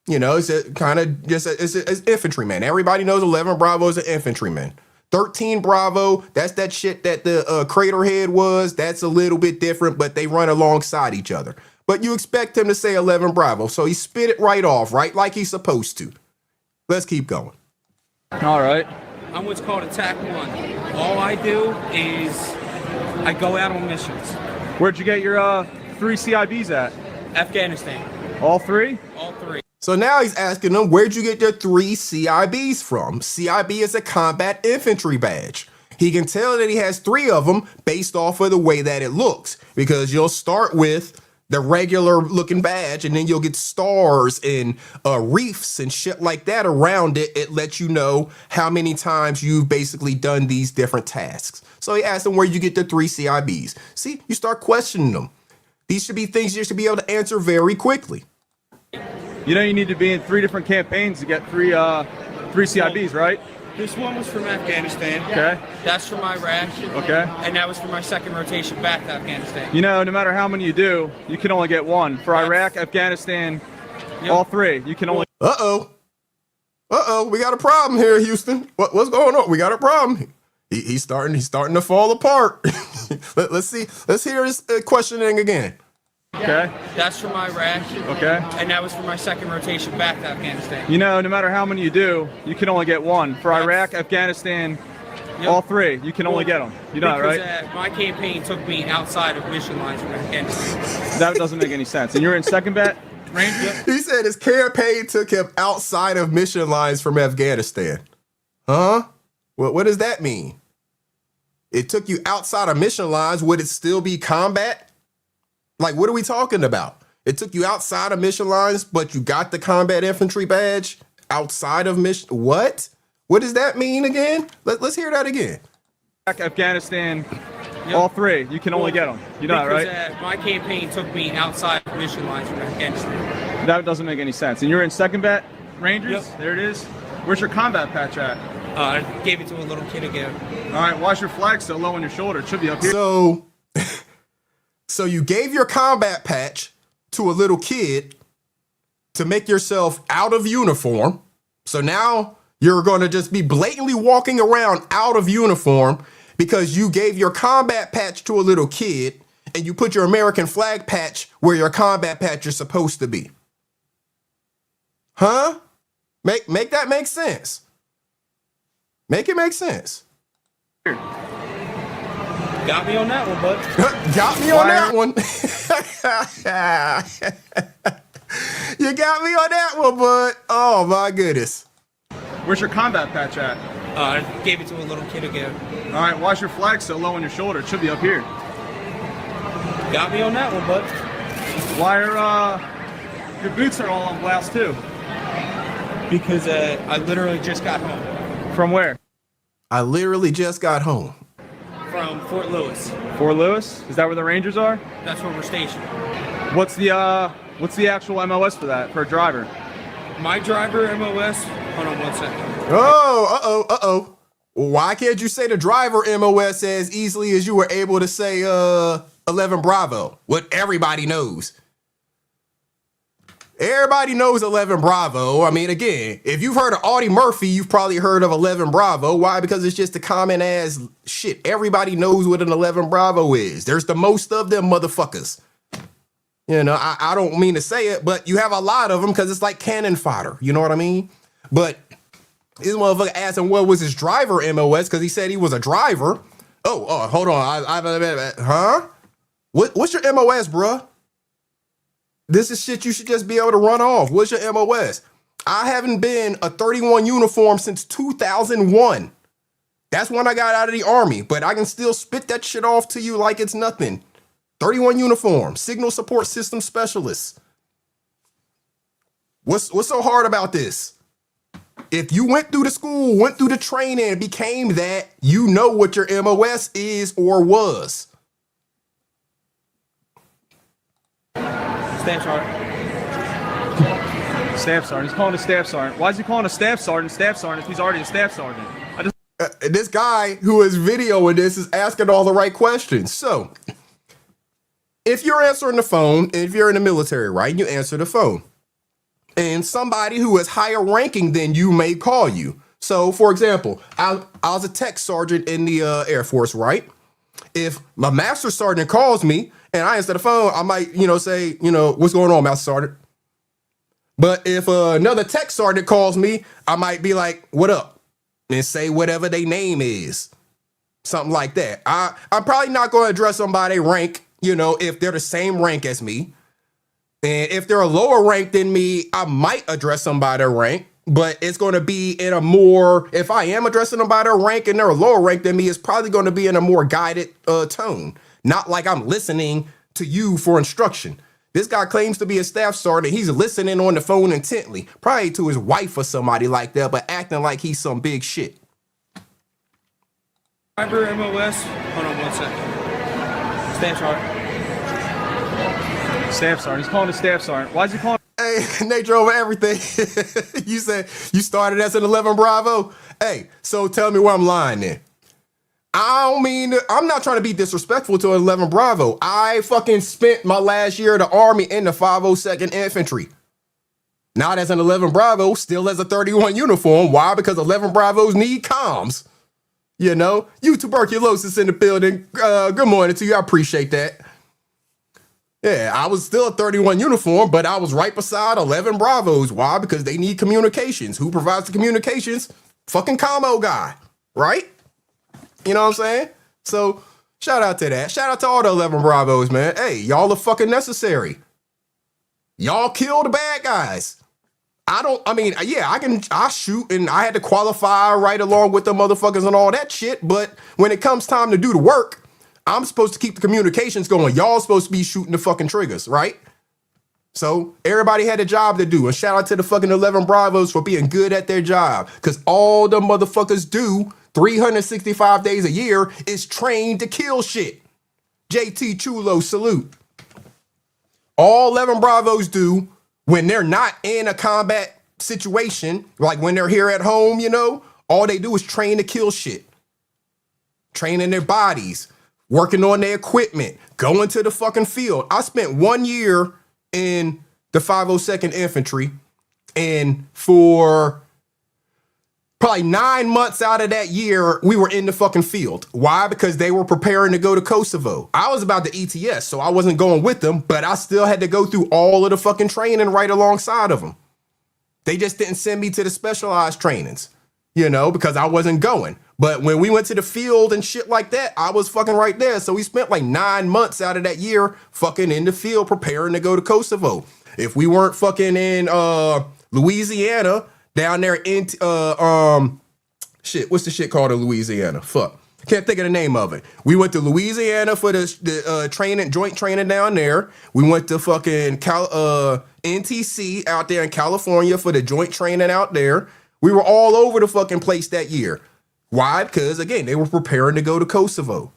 You know, it's it's infantryman. Everybody knows 11 Bravo is an infantryman. 13 Bravo, that's that shit that the Craterhead was. That's a little bit different, but they run alongside each other. But you expect him to say 11 Bravo, so he spit it right off, right like he's supposed to. Let's keep going. All right. I'm what's called Attack 1. All I do is I go out on missions. Where'd you get your 3 CIBs at? Afghanistan. All 3? All 3. So now he's asking them, where'd you get your 3 CIBs from? CIB is a combat infantry badge. He can tell that he has 3 of them based off of the way that it looks, because you'll start with the regular looking badge and then you'll get stars and reefs and shit like that around it. It lets you know how many times you've basically done these different tasks. So he asked him, where you get the 3 CIBs? See, you start questioning them. These should be things you should be able to answer very quickly. You know you need to be in 3 different campaigns to get 3 CIBs, right? This one was from Afghanistan. Okay. That's from Iraq. Okay. And that was for my second rotation back to Afghanistan. You know, no matter how many you do, you can only get 1. For Iraq, Afghanistan, all 3. You can only... Uh-oh, we got a problem here, Houston. What's going on? We got a problem. He's starting to fall apart. Let's hear his questioning again. Okay. That's from Iraq. Okay. And that was for my second rotation back to Afghanistan. You know, no matter how many you do, you can only get 1. For Iraq, Afghanistan, all 3. You can only get them. You know that, right? My campaign took me outside of mission lines from Afghanistan. That doesn't make any sense. And you're in second bat, Ranger? He said his campaign took him outside of mission lines from Afghanistan. Huh? What does that mean? It took you outside of mission lines. Would it still be combat? Like, what are we talking about? It took you outside of mission lines, but you got the combat infantry badge outside of mission. What? What does that mean again? Let's hear that again. Afghanistan, all 3. You can only get them. You know that, right? My campaign took me outside of mission lines from Afghanistan. That doesn't make any sense. And you're in second bat, Rangers? Yep. There it is. Where's your combat patch at? I gave it to a little kid again. All right, why's your flag so low on your shoulder? It should be up here. So you gave your combat patch to a little kid to make yourself out of uniform. So now you're going to just be blatantly walking around out of uniform because you gave your combat patch to a little kid and you put your American flag patch where your combat patch is supposed to be. Huh? Make that make sense. Make it make sense. Got me on that one, bud. Got me on that one. You got me on that one, bud. Oh, my goodness. Where's your combat patch at? I gave it to a little kid again. All right, why's your flag so low on your shoulder? It should be up here. Got me on that one, bud. Why are your boots are all on blast, too? Because I literally just got home. From where? I literally just got home. From Fort Lewis. Fort Lewis? Is that where the Rangers are? That's where we're stationed. What's the actual MOS for that, for a driver? My driver MOS? Hold on 1 second. Oh. Why can't you say the driver MOS as easily as you were able to say 11 Bravo? What everybody knows. Everybody knows 11 Bravo. I mean, again, if you've heard of Audie Murphy, you've probably heard of 11 Bravo. Why? Because it's just a common ass shit. Everybody knows what an 11 Bravo is. There's the most of them motherfuckers. You know, I don't mean to say it, but you have a lot of them because it's like cannon fodder. You know what I mean? But this motherfucker asked him what was his driver MOS because he said he was a driver. Oh, hold on. Huh? What's your MOS, bruh? This is shit you should just be able to run off. What's your MOS? I haven't been a 31 uniform since 2001. That's when I got out of the Army, but I can still spit that shit off to you like it's nothing. 31 uniform, signal support system specialist. What's so hard about this? If you went through the school, went through the training, and became that, you know what your MOS is or was. Staff sergeant. Staff sergeant. He's calling a staff sergeant. Why is he calling a staff sergeant if he's already a staff sergeant? This guy who is videoing this is asking all the right questions. So, if you're answering the phone, if you're in the military, right, you answer the phone. and somebody who is higher ranking than you may call you. So, for example, I was a tech sergeant in the Air Force, right? If my master sergeant calls me and I answer the phone, I might, say, what's going on, master sergeant? But if another tech sergeant calls me, I might be like, what up? And say whatever their name is. Something like that. I'm probably not going to address somebody rank, if they're the same rank as me. And if they're a lower rank than me, I might address somebody rank. But it's going to be in a more, if I am addressing them by their rank and they're a lower rank than me, it's probably going to be in a more guided tone. Not like I'm listening to you for instruction. This guy claims to be a staff sergeant. He's listening on the phone intently, probably to his wife or somebody like that, but acting like he's some big shit. Cyber MOS. Hold on 1 second. Staff sergeant. Staff sergeant. He's calling a staff sergeant. Why is he calling? Hey, they drove everything. You said you started as an 11 Bravo. Hey, so tell me where I'm lying then. I'm not trying to be disrespectful to 11 Bravo. I fucking spent my last year of the Army in the 502nd Infantry. Not as an 11 Bravo, still as a 31 uniform. Why? Because 11 Bravos need comms. You tuberculosis in the building. Good morning to you. I appreciate that. Yeah, I was still a 31 uniform, but I was right beside 11 Bravos. Why? Because they need communications. Who provides the communications? Fucking commo guy, right? You know what I'm saying? So shout out to that. Shout out to all the 11 Bravos, man. Hey, y'all are fucking necessary. Y'all kill the bad guys. I shoot and I had to qualify right along with the motherfuckers and all that shit. But when it comes time to do the work, I'm supposed to keep the communications going. Y'all supposed to be shooting the fucking triggers, right? So everybody had a job to do. And shout out to the fucking 11 Bravos for being good at their job. Because all the motherfuckers do 365 days a year is trained to kill shit. JT Chulo, salute. All 11 Bravos do when they're not in a combat situation, like when they're here at home, all they do is train to kill shit. Training their bodies. Working on their equipment, going to the fucking field. I spent 1 year in the 502nd Infantry, and for probably 9 months out of that year, we were in the fucking field. Why? Because they were preparing to go to Kosovo. I was about to ETS, so I wasn't going with them, but I still had to go through all of the fucking training right alongside of them. They just didn't send me to the specialized trainings, because I wasn't going. But when we went to the field and shit like that, I was fucking right there. So we spent like 9 months out of that year fucking in the field preparing to go to Kosovo. If we weren't fucking in Louisiana, down there in what's the shit called in Louisiana? Fuck. Can't think of the name of it. We went to Louisiana for the training, joint training down there. We went to fucking NTC out there in California for the joint training out there. We were all over the fucking place that year. Why? Because, again, they were preparing to go to Kosovo.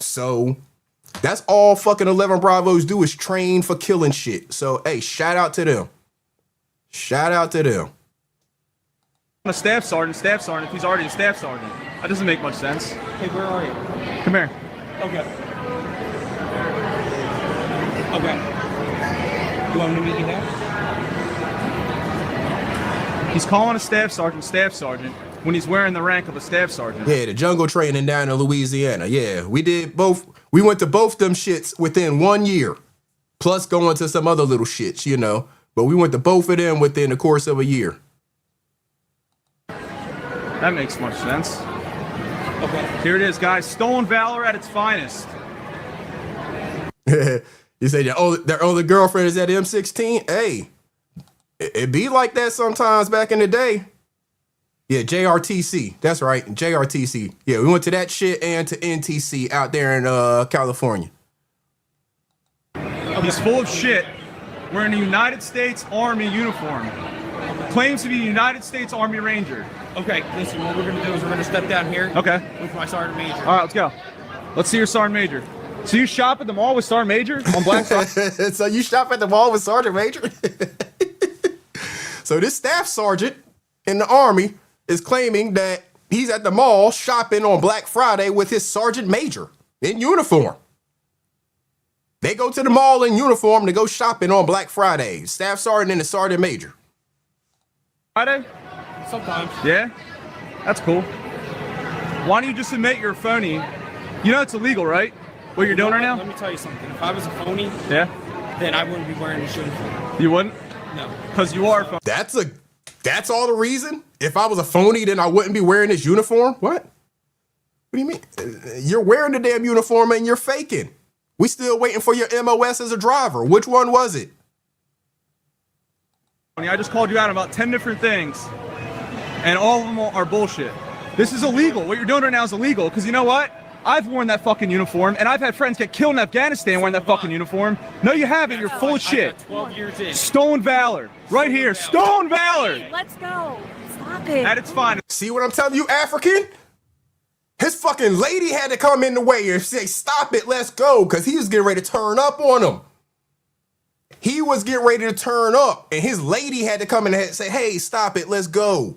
So that's all fucking 11 Bravos do is train for killing shit. So, hey, shout out to them. Shout out to them. A staff sergeant, if he's already a staff sergeant. That doesn't make much sense. Hey, where are you? Come here. Okay. You want me to meet you now? He's calling a staff sergeant, when he's wearing the rank of a staff sergeant. Yeah, the jungle training down in Louisiana. Yeah, we did both. We went to both them shits within 1 year. Plus going to some other little shits, But we went to both of them within the course of a year. That makes much sense. Okay. Here it is, guys. Stolen Valor at its finest. You say their only girlfriend is at M16? Hey, it be like that sometimes back in the day. Yeah, JRTC. That's right, JRTC. Yeah, we went to that shit and to NTC out there in California. He's full of shit. Wearing a United States Army uniform. Claims to be a United States Army Ranger. Okay, listen, what we're going to do is we're going to step down here. Okay. With my Sergeant Major. All right, let's go. Let's see your Sergeant Major. So you shop at the mall with Sergeant Major on Black Friday? So you shop at the mall with Sergeant Major? So this staff sergeant in the Army is claiming that he's at the mall shopping on Black Friday with his Sergeant Major in uniform. They go to the mall in uniform to go shopping on Black Friday. Staff sergeant and the Sergeant Major. Friday? Sometimes. Yeah? That's cool. Why don't you just admit you're a phony? You know it's illegal, right? What you're doing right now? Let me tell you something. If I was a phony, Yeah? then I wouldn't be wearing this uniform. You wouldn't? No. Because you are a phony. That's all the reason? If I was a phony, then I wouldn't be wearing this uniform? What? What do you mean? You're wearing the damn uniform and you're faking. We still waiting for your MOS as a driver. Which one was it? I just called you out on about 10 different things, and all of them are bullshit. This is illegal. What you're doing right now is illegal, because you know what? I've worn that fucking uniform, and I've had friends get killed in Afghanistan wearing that fucking uniform. No, you haven't. You're full of shit. 12 years in. Stolen Valor. Right here. Stolen Valor. Let's go. Stop it. At its finest. See what I'm telling you, African? His fucking lady had to come in the way and say, stop it, let's go, because he was getting ready to turn up on him. He was getting ready to turn up, and his lady had to come in and say, hey, stop it, let's go.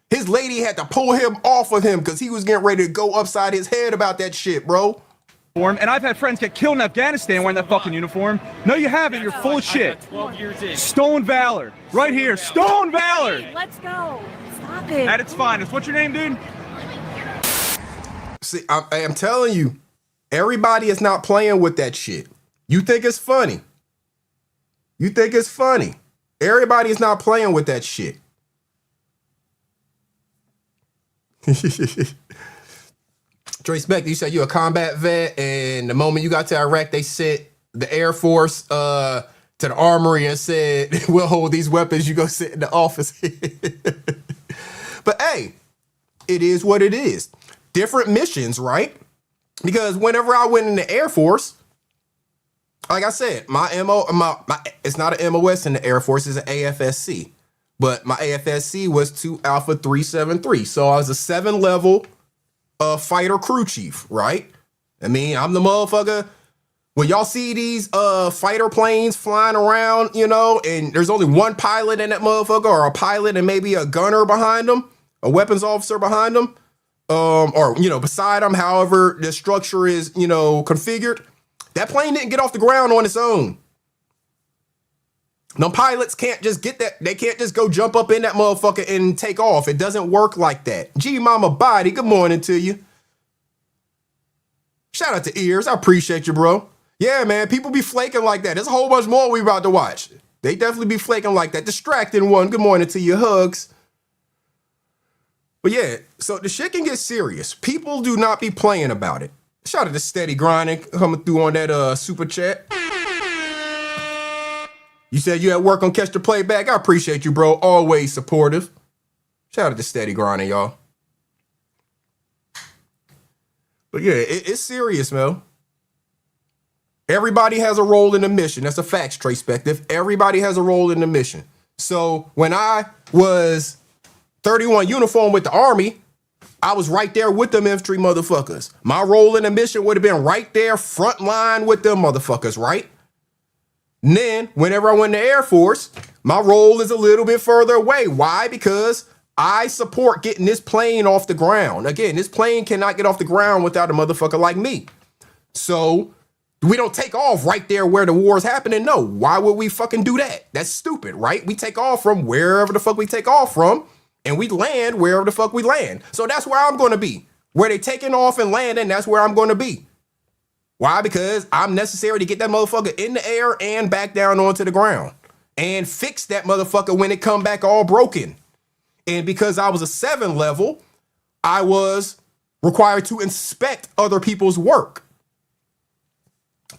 His lady had to pull him off of him because he was getting ready to go upside his head about that shit, bro. And I've had friends get killed in Afghanistan wearing that fucking uniform. No, you haven't. You're full of shit. 12 years in. Stolen Valor. Right here. Stolen Valor. Let's go. Stop it. At its finest. What's your name, dude? See, I'm telling you, everybody is not playing with that shit. You think it's funny. You think it's funny. Everybody is not playing with that shit. Trace Beck, you said you're a combat vet, and the moment you got to Iraq, they sent the Air Force to the armory and said, we'll hold these weapons, you go sit in the office. But hey, it is what it is. Different missions, right? Because whenever I went in the Air Force, like I said, my it's not an MOS in the Air Force, it's an AFSC. But my AFSC was 2 Alpha 373. So I was a 7-level fighter crew chief, right? I mean, I'm the motherfucker. When y'all see these fighter planes flying around, you know, and there's only one pilot in that motherfucker, or a pilot and maybe a gunner behind them, a weapons officer behind them, or, you know, beside them, however the structure is, you know, configured. That plane didn't get off the ground on its own. No, pilots can't just get that. They can't just go jump up in that motherfucker and take off. It doesn't work like that. G Mama Body, good morning to you. Shout out to Ears. I appreciate you, bro. Yeah, man, people be flaking like that. There's a whole bunch more we about to watch. They definitely be flaking like that. Distracting one. Good morning to you. Hugs. But yeah, so the shit can get serious. People do not be playing about it. Shout out to Steady Grinding coming through on that super chat. You said you at work on Catch the Playback. I appreciate you, bro. Always supportive. Shout out to Steady Grinding, y'all. But yeah, it's serious, man. Everybody has a role in the mission. That's a fact, Tracepective. Everybody has a role in the mission. So when I was 31 uniform with the Army, I was right there with them infantry motherfuckers. My role in the mission would have been right there, front line with them motherfuckers, right? And then, whenever I went to Air Force, my role is a little bit further away. Why? Because I support getting this plane off the ground. Again, this plane cannot get off the ground without a motherfucker like me. So, we don't take off right there where the war is happening. No, why would we fucking do that? That's stupid, right? We take off from wherever the fuck we take off from, and we land wherever the fuck we land. So that's where I'm going to be. Where they taking off and landing, that's where I'm going to be. Why? Because I'm necessary to get that motherfucker in the air and back down onto the ground and fix that motherfucker when it come back all broken. And because I was a 7 level, I was required to inspect other people's work.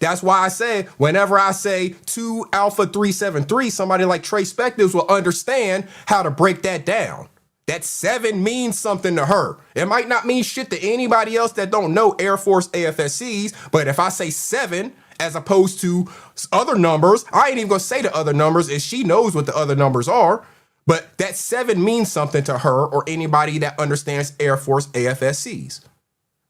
That's why I say, whenever I say 2 Alpha 373, somebody like Trace Spectives will understand how to break that down. That 7 means something to her. It might not mean shit to anybody else that don't know Air Force AFSCs, but if I say 7 as opposed to other numbers, I ain't even gonna say the other numbers, and she knows what the other numbers are, but that 7 means something to her or anybody that understands Air Force AFSCs.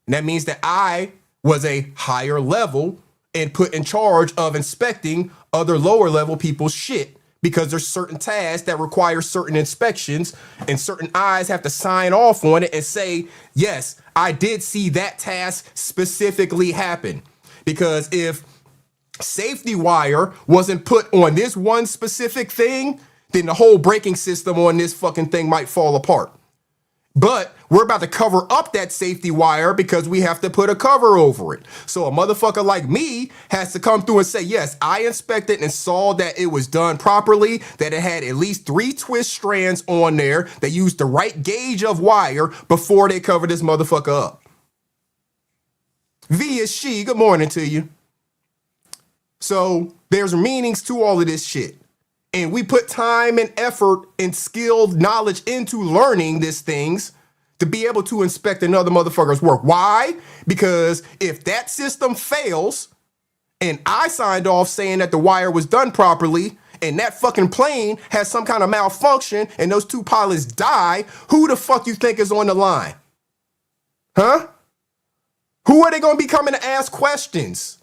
And that means that I was a higher level and put in charge of inspecting other lower level people's shit, because there's certain tasks that require certain inspections and certain eyes have to sign off on it and say, yes, I did see that task specifically happen. Because if safety wire wasn't put on this one specific thing, then the whole braking system on this fucking thing might fall apart. But we're about to cover up that safety wire because we have to put a cover over it. So a motherfucker like me has to come through and say, yes, I inspected and saw that it was done properly, that it had at least 3 twist strands on there. They used the right gauge of wire before they cover this motherfucker up. V is she. Good morning to you. So there's meanings to all of this shit. And we put time and effort and skilled knowledge into learning these things to be able to inspect another motherfucker's work. Why? Because if that system fails and I signed off saying that the wire was done properly and that fucking plane has some kind of malfunction and those 2 pilots die, who the fuck you think is on the line? Huh? Who are they going to be coming to ask questions?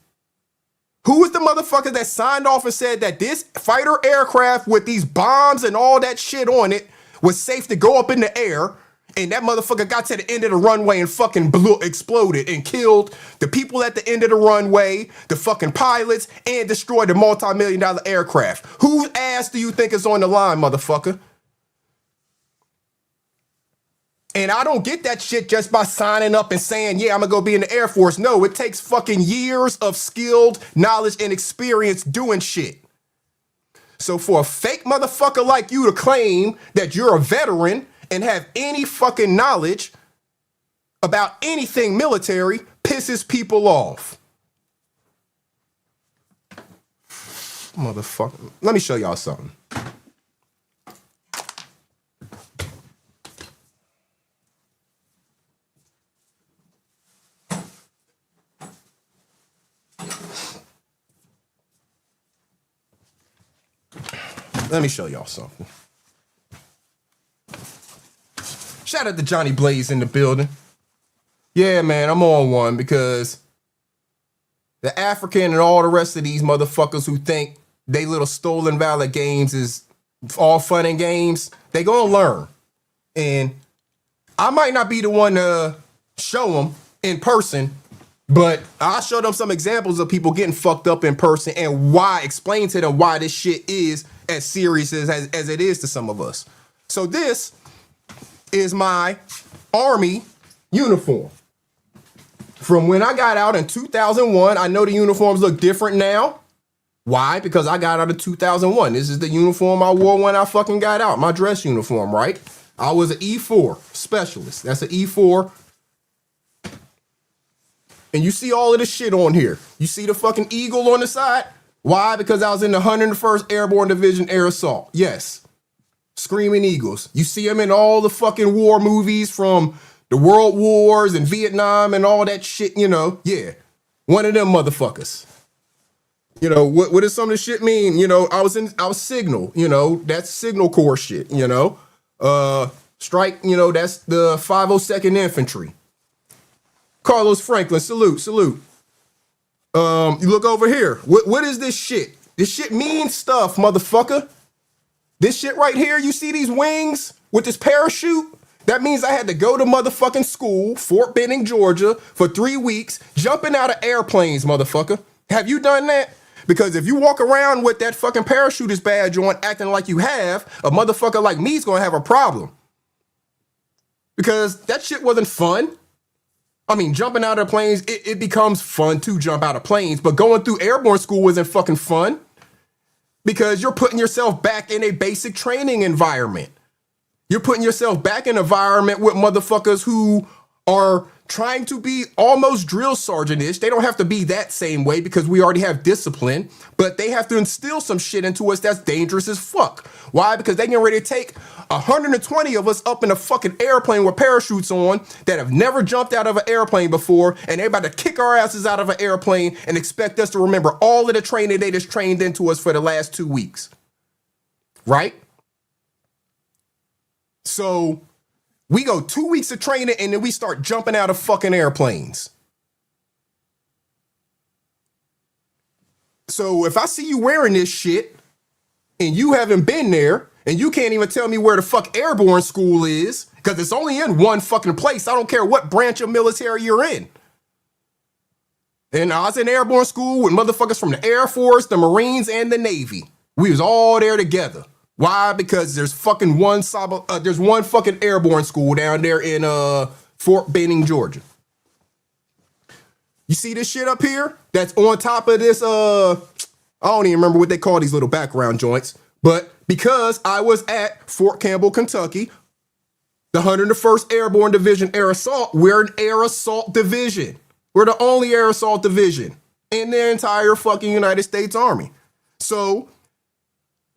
Who is the motherfucker that signed off and said that this fighter aircraft with these bombs and all that shit on it was safe to go up in the air, and that motherfucker got to the end of the runway and fucking exploded and killed the people at the end of the runway, the fucking pilots, and destroyed the multi-million-dollar aircraft? Whose ass do you think is on the line, motherfucker? And I don't get that shit just by signing up and saying, yeah, I'm gonna go be in the Air Force. No, it takes fucking years of skilled knowledge and experience doing shit. So for a fake motherfucker like you to claim that you're a veteran and have any fucking knowledge about anything military pisses people off. Motherfucker. Let me show y'all something. Let me show y'all something. Shout out to Johnny Blaze in the building. Yeah, man, I'm on one because the African and all the rest of these motherfuckers who think they little Stolen Valor games is all fun and games, they gonna learn. And I might not be the one to show them in person, but I'll show them some examples of people getting fucked up in person and why, explain to them why this shit is as serious as it is to some of us. So this is my Army uniform. From when I got out in 2001, I know the uniforms look different now. Why? Because I got out in 2001. This is the uniform I wore when I fucking got out, my dress uniform, right? I was an E4 specialist. That's an E4. And you see all of this shit on here. You see the fucking eagle on the side? Why? Because I was in the 101st Airborne Division Air Assault. Yes. Screaming Eagles. You see them in all the fucking war movies from the World Wars and Vietnam and all that shit, you know. Yeah. One of them motherfuckers. You know, what does some of this shit mean? You know, I was Signal, you know, that's Signal Corps shit, you know. Strike, you know, that's the 502nd Infantry. Carlos Franklin, salute. You look over here. What is this shit? This shit means stuff, motherfucker. This shit right here, you see these wings with this parachute? That means I had to go to motherfucking school, Fort Benning, Georgia, for 3 weeks, jumping out of airplanes, motherfucker. Have you done that? Because if you walk around with that fucking parachutist badge on, acting like you have, a motherfucker like me is gonna have a problem. Because that shit wasn't fun. I mean, jumping out of planes, it becomes fun to jump out of planes, but going through airborne school wasn't fucking fun because you're putting yourself back in a basic training environment. You're putting yourself back in an environment with motherfuckers who are trying to be almost drill sergeant-ish. They don't have to be that same way because we already have discipline, but they have to instill some shit into us that's dangerous as fuck. Why? Because they get ready to take 120 of us up in a fucking airplane with parachutes on that have never jumped out of an airplane before, and they're about to kick our asses out of an airplane and expect us to remember all of the training they just trained into us for the last 2 weeks. Right? So we go 2 weeks of training and then we start jumping out of fucking airplanes. So if I see you wearing this shit and you haven't been there and you can't even tell me where the fuck airborne school is, because it's only in one fucking place. I don't care what branch of military you're in. And I was in airborne school with motherfuckers from the Air Force, the Marines, and the Navy. We was all there together. Why? Because there's fucking one fucking airborne school down there in Fort Benning, Georgia. You see this shit up here? That's on top of this. I don't even remember what they call these little background joints. But because I was at Fort Campbell, Kentucky, the 101st Airborne Division Air Assault, we're an air assault division. We're the only air assault division in the entire fucking United States Army. So,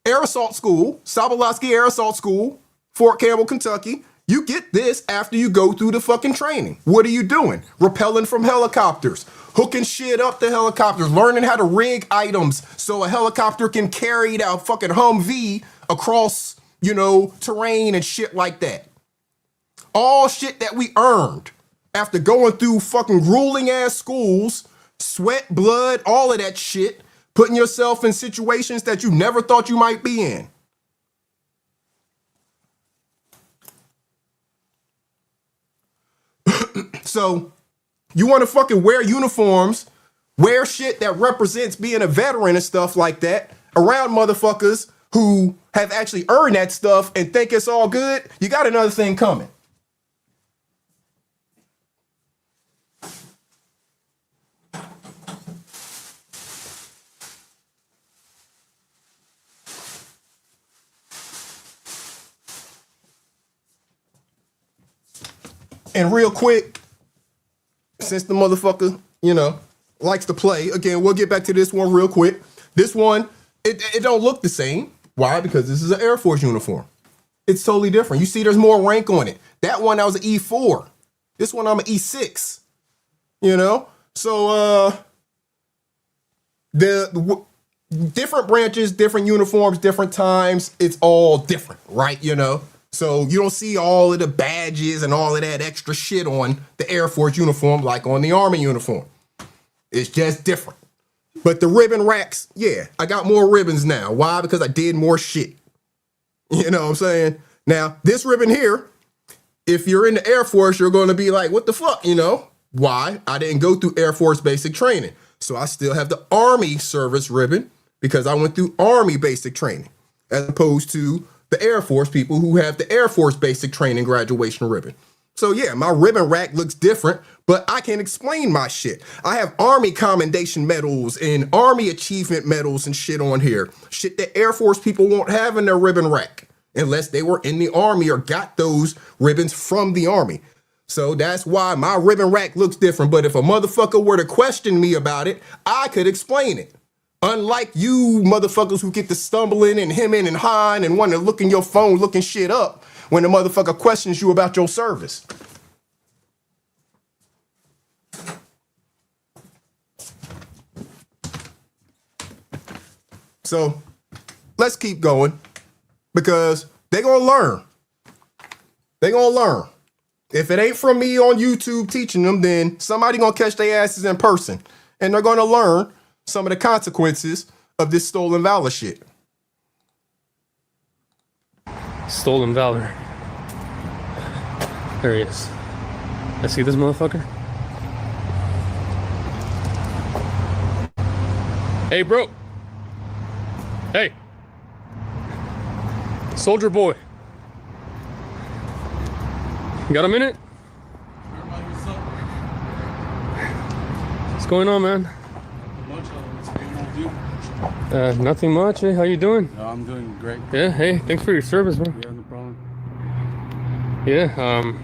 Air Assault School, Sobolowski Air Assault School, Fort Campbell, Kentucky. You get this after you go through the fucking training. What are you doing? Rappelling from helicopters, hooking shit up to helicopters, learning how to rig items so a helicopter can carry that fucking Humvee across, terrain and shit like that. All shit that we earned after going through fucking grueling ass schools, sweat, blood, all of that shit, putting yourself in situations that you never thought you might be in. So, you want to fucking wear uniforms, wear shit that represents being a veteran and stuff like that around motherfuckers who have actually earned that stuff and think it's all good, you got another thing coming. And real quick, since the motherfucker, likes to play, again, we'll get back to this one real quick. This one, it don't look the same. Why? Because this is an Air Force uniform. It's totally different. You see there's more rank on it. That one, I was an E4. This one, I'm an E6. So, the different branches, different uniforms, different times, it's all different, right? So you don't see all of the badges and all of that extra shit on the Air Force uniform like on the Army uniform. It's just different. But the ribbon racks, yeah, I got more ribbons now. Why? Because I did more shit. You know what I'm saying? Now, this ribbon here, if you're in the Air Force, you're going to be like, what the fuck, Why? I didn't go through Air Force basic training. So I still have the Army service ribbon because I went through Army basic training as opposed to the Air Force people who have the Air Force basic training graduation ribbon. So yeah, my ribbon rack looks different, but I can explain my shit. I have Army commendation medals and Army achievement medals and shit on here. Shit that Air Force people won't have in their ribbon rack unless they were in the Army or got those ribbons from the Army. So that's why my ribbon rack looks different. But if a motherfucker were to question me about it, I could explain it. Unlike you motherfuckers who get to stumbling and hemming and hawing and want to look in your phone looking shit up when the motherfucker questions you about your service. So let's keep going because they're going to learn. They're going to learn. If it ain't from me on YouTube teaching them, then somebody going to catch their asses in person and they're going to learn some of the consequences of this Stolen Valor shit. Stolen Valor. There he is. I see this motherfucker. Hey, bro. Hey. Soldier boy. You got a minute? What's going on, man? Nothing much. Hey, how you doing? I'm doing great. Yeah, hey, thanks for your service, man. Yeah, no problem. Yeah,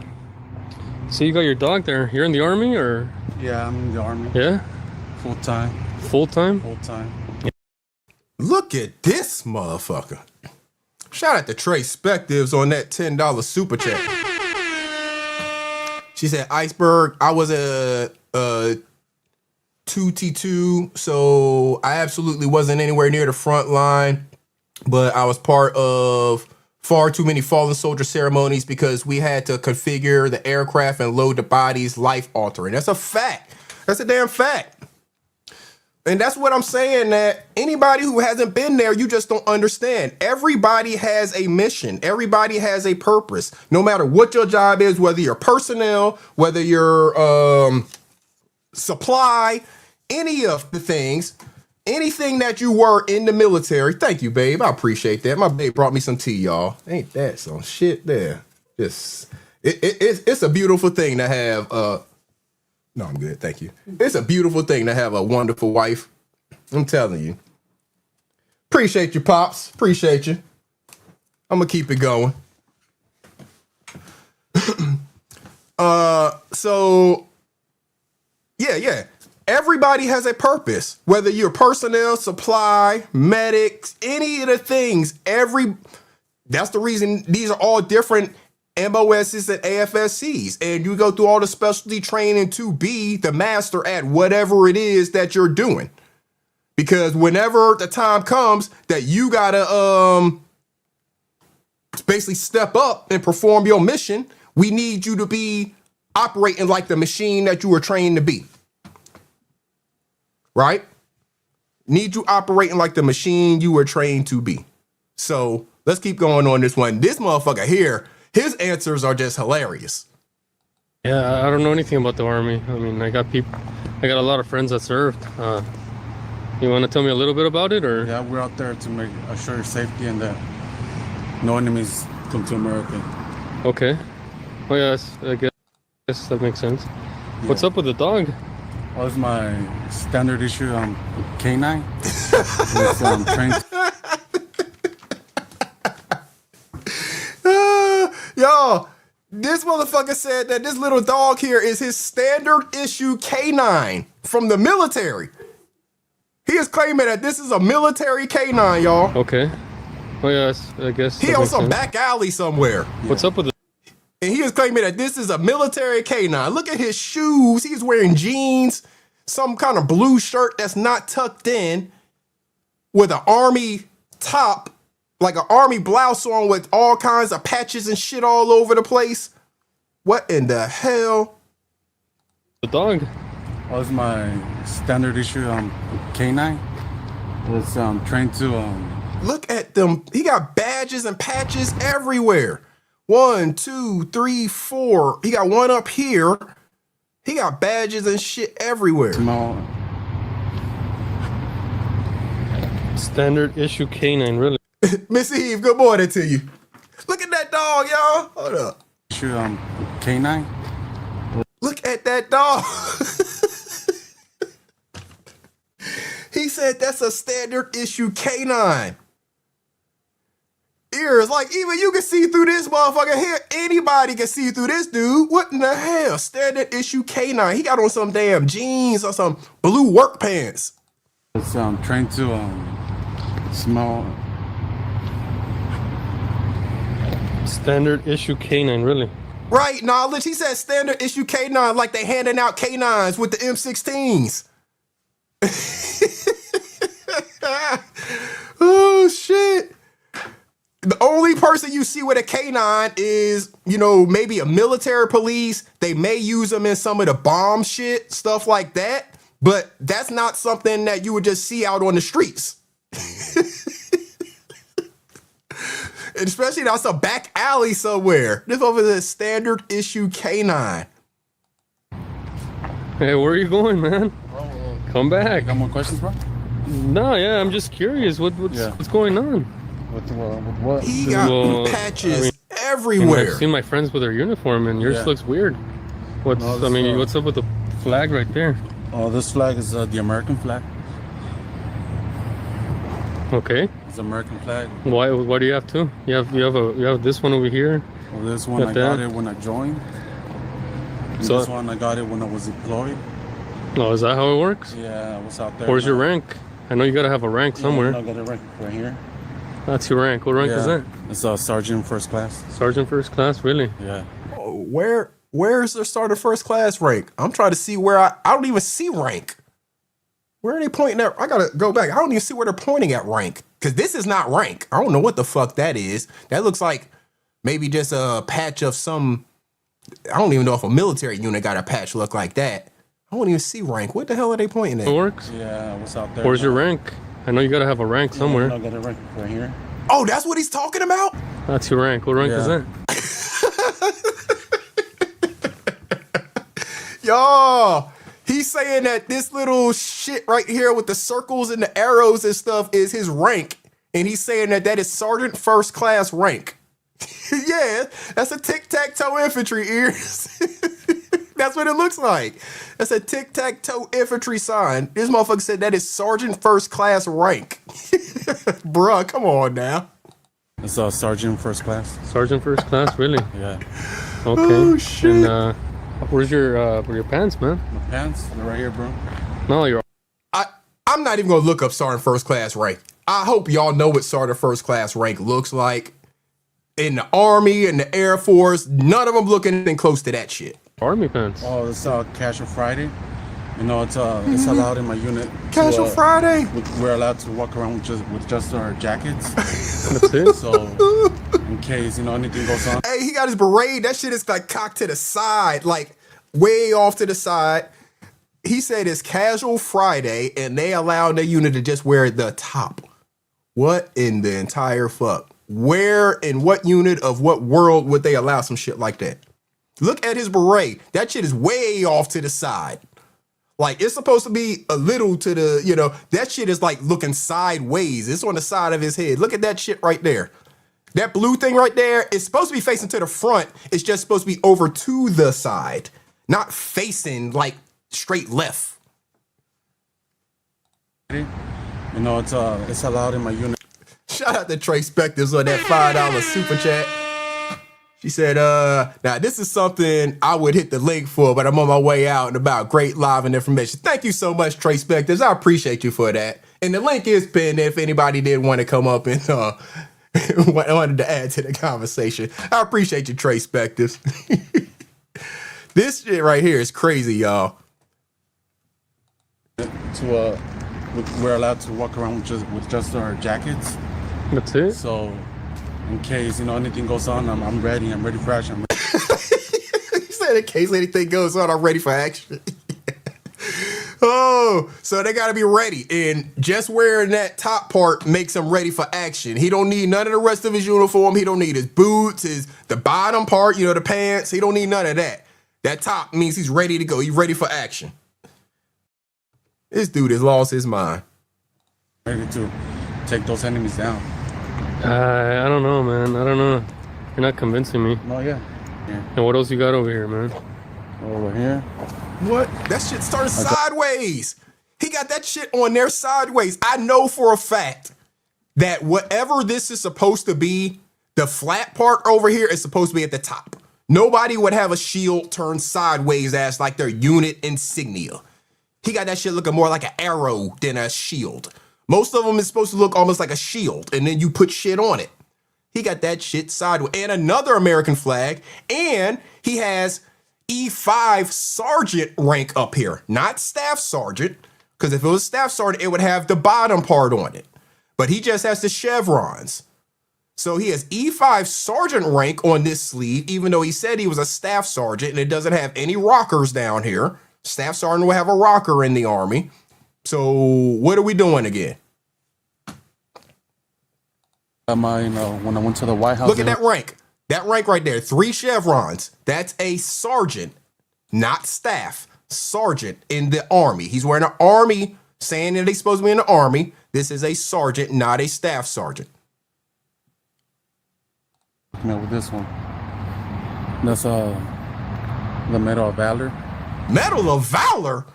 so you got your dog there. You're in the Army, or? Yeah, I'm in the Army. Yeah? Full time. Full time? Full time. Look at this motherfucker. Shout out to Trey Spectives on that $10 super chat. She said, Iceberg, I was a 2T2, so I absolutely wasn't anywhere near the front line, but I was part of far too many fallen soldier ceremonies because we had to configure the aircraft and load the bodies life-altering. That's a fact. That's a damn fact. And that's what I'm saying, that anybody who hasn't been there, you just don't understand. Everybody has a mission. Everybody has a purpose. No matter what your job is, whether you're personnel, whether you're supply, any of the things, anything that you were in the military. Thank you, babe. I appreciate that. My babe brought me some tea, y'all. Ain't that some shit there? It's a beautiful thing to have. No, I'm good. Thank you. It's a beautiful thing to have a wonderful wife. I'm telling you. Appreciate you, Pops. Appreciate you. I'm going to keep it going. So, yeah. Everybody has a purpose. Whether you're personnel, supply, medics, any of the things. That's the reason these are all different MOSs and AFSCs. And you go through all the specialty training to be the master at whatever it is that you're doing. Because whenever the time comes that you gotta basically step up and perform your mission, we need you to be operating like the machine that you were trained to be. Right? Need you operating like the machine you were trained to be. So let's keep going on this one. This motherfucker here, his answers are just hilarious. Yeah, I don't know anything about the Army. I mean, I got a lot of friends that served. You want to tell me a little bit about it, or? Yeah, we're out there to assure your safety and that no enemies come to America. Okay. Oh yeah, I guess that makes sense. Yeah. What's up with the dog? Well, it's my standard issue canine. It's trained. Y'all, this motherfucker said that this little dog here is his standard issue canine from the military. He is claiming that this is a military canine, y'all. Okay. Oh yeah, I guess he on some back alley somewhere. What's up with it? And he is claiming that this is a military canine. Look at his shoes. He's wearing jeans, some kind of blue shirt that's not tucked in, with an army top, like an army blouse on with all kinds of patches and shit all over the place. What in the hell? The dog. Well, it's my standard issue canine. It's trained to Look at them. He got badges and patches everywhere. 1, 2, 3, 4. He got one up here. He got badges and shit everywhere. Standard issue canine, really. Miss Eve, good morning to you. Look at that dog, y'all. Hold up. Issue canine. Look at that dog. He said that's a standard issue canine. Ears, like even you can see through this motherfucker here. Anybody can see through this dude. What in the hell? Standard issue canine. He got on some damn jeans or some blue work pants. It's trained to smell. Standard issue canine, really. Right, knowledge. He said standard issue canine like they handing out canines with the M16s. Oh, shit. The only person you see with a canine is, maybe a military police. They may use them in some of the bomb shit, stuff like that. But that's not something that you would just see out on the streets. And especially that's a back alley somewhere. This over the standard issue canine. Hey, where are you going, man? Come back. Got more questions, bro? No, yeah, I'm just curious. What's going on? What? He got patches everywhere. I've seen my friends with their uniform, and yours looks weird. What's up with the flag right there? Oh, this flag is the American flag. Okay. It's the American flag. Why do you have two? You have this one over here. Well, this one I got it when I joined. And So this one I got it when I was deployed. Oh, is that how it works? Yeah, I was out there. Where's your rank? I know you gotta have a rank somewhere. I got a rank right here. That's your rank. What rank is that? It's a sergeant first class. Sergeant first class, really? Yeah. Oh, where's the starter first class rank? I'm trying to see where I don't even see rank. Where are they pointing at? I gotta go back. I don't even see where they're pointing at rank. Because this is not rank. I don't know what the fuck that is. That looks like maybe just a patch of some. I don't even know if a military unit got a patch look like that. I don't even see rank. What the hell are they pointing at? It works? Yeah, I was out there. Where's your rank? I know you gotta have a rank somewhere. I got a rank right here. Oh, that's what he's talking about? That's your rank. What rank is that? Y'all, he He's saying that this little shit right here with the circles and the arrows and stuff is his rank. And he's saying that is Sergeant First Class rank. Yeah, that's a tic-tac-toe infantry ears. That's what it looks like. That's a tic-tac-toe infantry sign. This motherfucker said that is Sergeant First Class rank. Bruh, come on now. It's Sergeant First Class. Sergeant First Class, really? Yeah. Okay. Oh shit. And where's your pants, man? My pants? They're right here, bro. No, you're. I'm not even gonna look up Sergeant First Class rank. I hope y'all know what Sergeant First Class rank looks like. In the Army and the Air Force, none of them look anything close to that shit. Army pants. Oh, it's Cashapp Friday. You know, it's allowed in my unit. Casual Friday. We're allowed to walk around with just our jackets. That's it. So, in case anything goes on. Hey, he got his beret. That shit is like cocked to the side, like way off to the side. He said it's Casual Friday, and they allowed their unit to just wear the top. What in the entire fuck? Where in what unit of what world would they allow some shit like that? Look at his beret. That shit is way off to the side. Like, it's supposed to be a little to the, that shit is like looking sideways. It's on the side of his head. Look at that shit right there. That blue thing right there is supposed to be facing to the front. It's just supposed to be over to the side, not facing like straight left. You know, it's allowed in my unit. Shout out to Trey Spectors on that $5 super chat. She said, now this is something I would hit the link for, but I'm on my way out and about great live and information. Thank you so much, Trey Spectors. I appreciate you for that. And the link is pinned if anybody did want to come up and wanted to add to the conversation. I appreciate you, Trey Spectors. This shit right here is crazy, y'all. We're allowed to walk around with just our jackets. That's it. So, in case anything goes on, I'm ready. I'm ready for action. He said, in case anything goes on, I'm ready for action. Oh, so they gotta be ready. And just wearing that top part makes him ready for action. He don't need none of the rest of his uniform. He don't need his boots, the bottom part, the pants. He don't need none of that. That top means he's ready to go. He's ready for action. This dude has lost his mind. Ready to take those enemies down. I don't know, man. I don't know. You're not convincing me. Oh, yeah. And what else you got over here, man? Over here? What? That shit started sideways. He got that shit on there sideways. I know for a fact that whatever this is supposed to be, the flat part over here is supposed to be at the top. Nobody would have a shield turned sideways as like their unit insignia. He got that shit looking more like an arrow than a shield. Most of them is supposed to look almost like a shield, and then you put shit on it. He got that shit sideways. And another American flag, and he has E5 sergeant rank up here, not staff sergeant, because if it was staff sergeant, it would have the bottom part on it. But he just has the chevrons. So he has E5 sergeant rank on this sleeve, even though he said he was a staff sergeant, and it doesn't have any rockers down here. Staff sergeant will have a rocker in the Army. So what are we doing again? When I went to the White House. Look at that rank. That rank right there, 3 chevrons. That's a sergeant, not staff. Sergeant in the Army. He's wearing an Army, saying that he's supposed to be in the Army. This is a sergeant, not a staff sergeant. With this one. That's the Medal of Valor. Medal of Valor?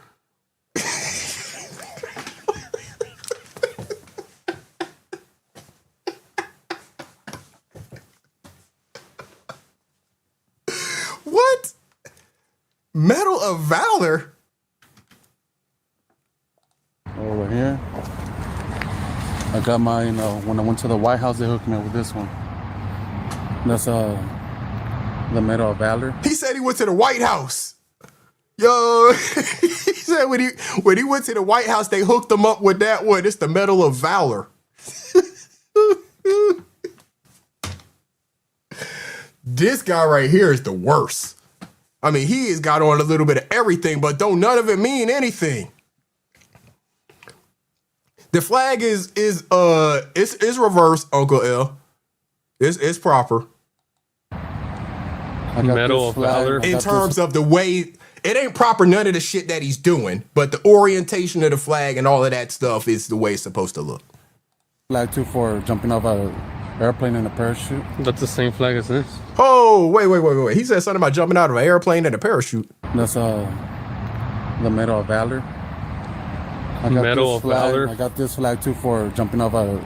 What? Medal of Valor? Over here. I got my, when I went to the White House, they hooked me up with this one. That's the Medal of Valor. He said he went to the White House. Yo, he said when he went to the White House, they hooked him up with that one. It's the Medal of Valor. This guy right here is the worst. I mean, he has got on a little bit of everything, but don't none of it mean anything. The flag is reversed, Uncle L. It's proper. Medal of Valor. In terms of the way It ain't proper none of the shit that he's doing, but the orientation of the flag and all of that stuff is the way it's supposed to look. Flag 2 for jumping off a airplane in a parachute. That's the same flag as this. Oh, wait. He said something about jumping out of an airplane in a parachute. That's the Medal of Valor. Medal of Valor. I got this flag 2 for jumping off a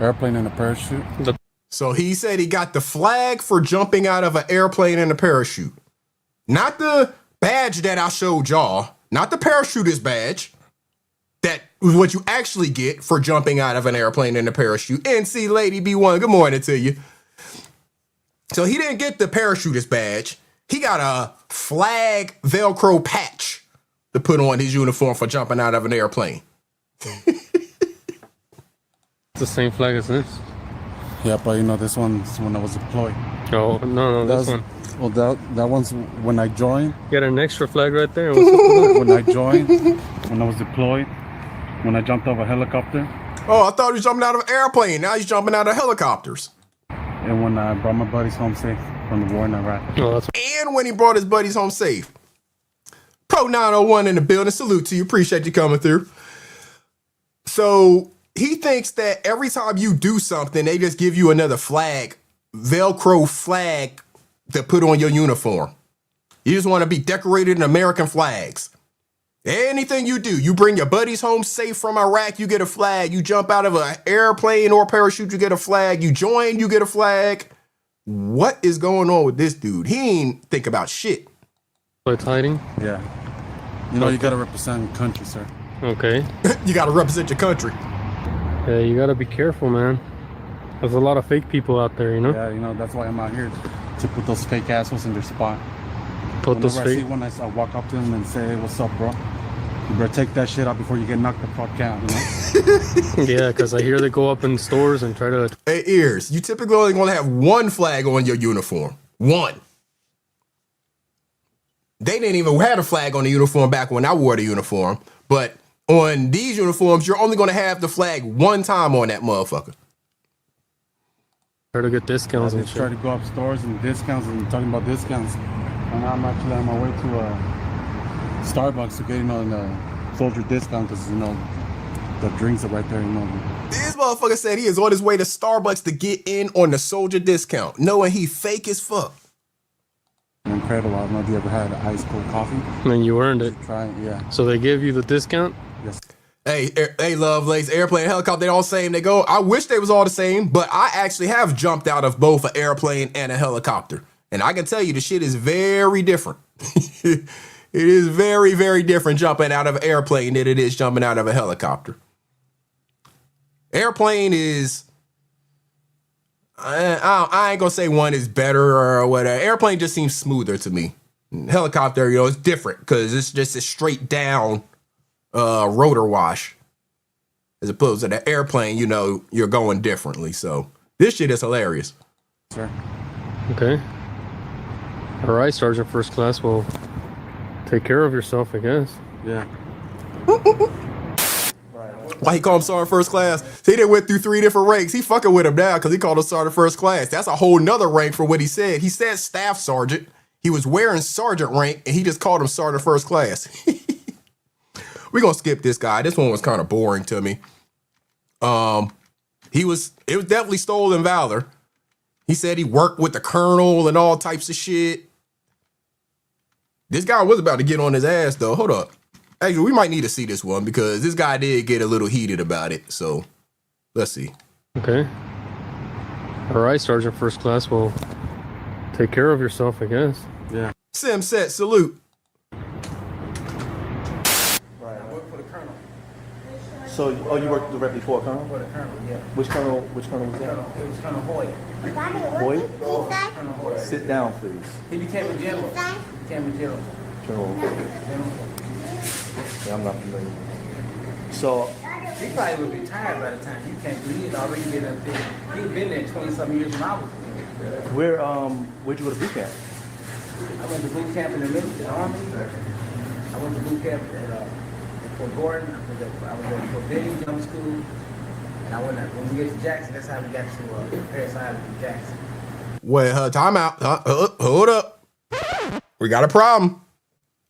airplane in a parachute. So he said he got the flag for jumping out of an airplane in a parachute. Not the badge that I showed y'all. Not the parachutist badge. That was what you actually get for jumping out of an airplane in a parachute. NC Lady B1, good morning to you. So he didn't get the parachutist badge. He got a flag Velcro patch to put on his uniform for jumping out of an airplane. It's the same flag as this. Yeah, but this one's when I was deployed. Oh, no, this one. Well, that one's when I joined. You got an extra flag right there. When I joined, when I was deployed, when I jumped off a helicopter. Oh, I thought he was jumping out of an airplane. Now he's jumping out of helicopters. And when I brought my buddies home safe from the war in Iraq. Oh, and when he brought his buddies home safe. Pro 901 in the building. Salute to you. Appreciate you coming through. So he thinks that every time you do something, they just give you another flag, Velcro flag to put on your uniform. You just want to be decorated in American flags. Anything you do, you bring your buddies home safe from Iraq, you get a flag. You jump out of an airplane or parachute, you get a flag. You join, you get a flag. What is going on with this dude? He ain't think about shit. It's hiding? Yeah. You got to represent your country, sir. Okay. You got to represent your country. Yeah, you got to be careful, man. There's a lot of fake people out there, Yeah, that's why I'm out here to put those fake assholes in their spot. Whenever I see one, I walk up to them and say, hey, what's up, bro? You better take that shit out before you get knocked the fuck out, Yeah, because I hear they go up in stores and try to... Hey, Ears, you typically only going to have one flag on your uniform. One. They didn't even have a flag on the uniform back when I wore the uniform. But on these uniforms, you're only going to have the flag one time on that motherfucker. Try to get discounts and shit. Try to go up stores and discounts and talking about discounts. And I'm actually on my way to Starbucks to get, a soldier discount because, the drinks are right there, This motherfucker said he is on his way to Starbucks to get in on the soldier discount, knowing he fake as fuck. Incredible. I don't know if you ever had ice cold coffee. And you earned it. Try it, yeah. So they give you the discount? Yes. Hey, Lovelace, airplane, helicopter, they all same. They go, I wish they was all the same, but I actually have jumped out of both an airplane and a helicopter. And I can tell you the shit is very different. It is very, very different jumping out of an airplane than it is jumping out of a helicopter. Airplane is, I ain't gonna say one is better or whatever. Airplane just seems smoother to me. Helicopter, it's different because it's just a straight down rotor wash. As opposed to the airplane, you're going differently. So this shit is hilarious. Sure. Okay. All right, Sergeant First Class. Well, take care of yourself, I guess. Yeah. Why he called him Sergeant First Class? He done went through 3 different ranks. He fucking with him now because he called him Sergeant First Class. That's a whole nother rank for what he said. He said Staff Sergeant. He was wearing Sergeant rank, and he just called him Sergeant First Class. We're going to skip this guy. This one was kind of boring to me. It was definitely Stolen Valor. He said he worked with the colonel and all types of shit. This guy was about to get on his ass, though. Hold up. Actually, we might need to see this one because this guy did get a little heated about it. So, let's see. Okay. All right, Sergeant First Class. Well, take care of yourself, I guess. Yeah. Sim set, salute. So, you worked directly for a colonel? For the colonel, yeah. Which colonel was that? It was Colonel Hoyt. Hoyt? Colonel Hoyt. Sit down, please. He became a general. General. General. Yeah, I'm not familiar. So, He probably would be retired by the time you came through. He had already been up there. He had been there 20-something years when I was there. where'd you go to boot camp? I went to boot camp in the military, Army. I went to boot camp at Fort Gordon. I was at Fort Benning Jump School. And when we get to Jackson, that's how we got to Paris Island in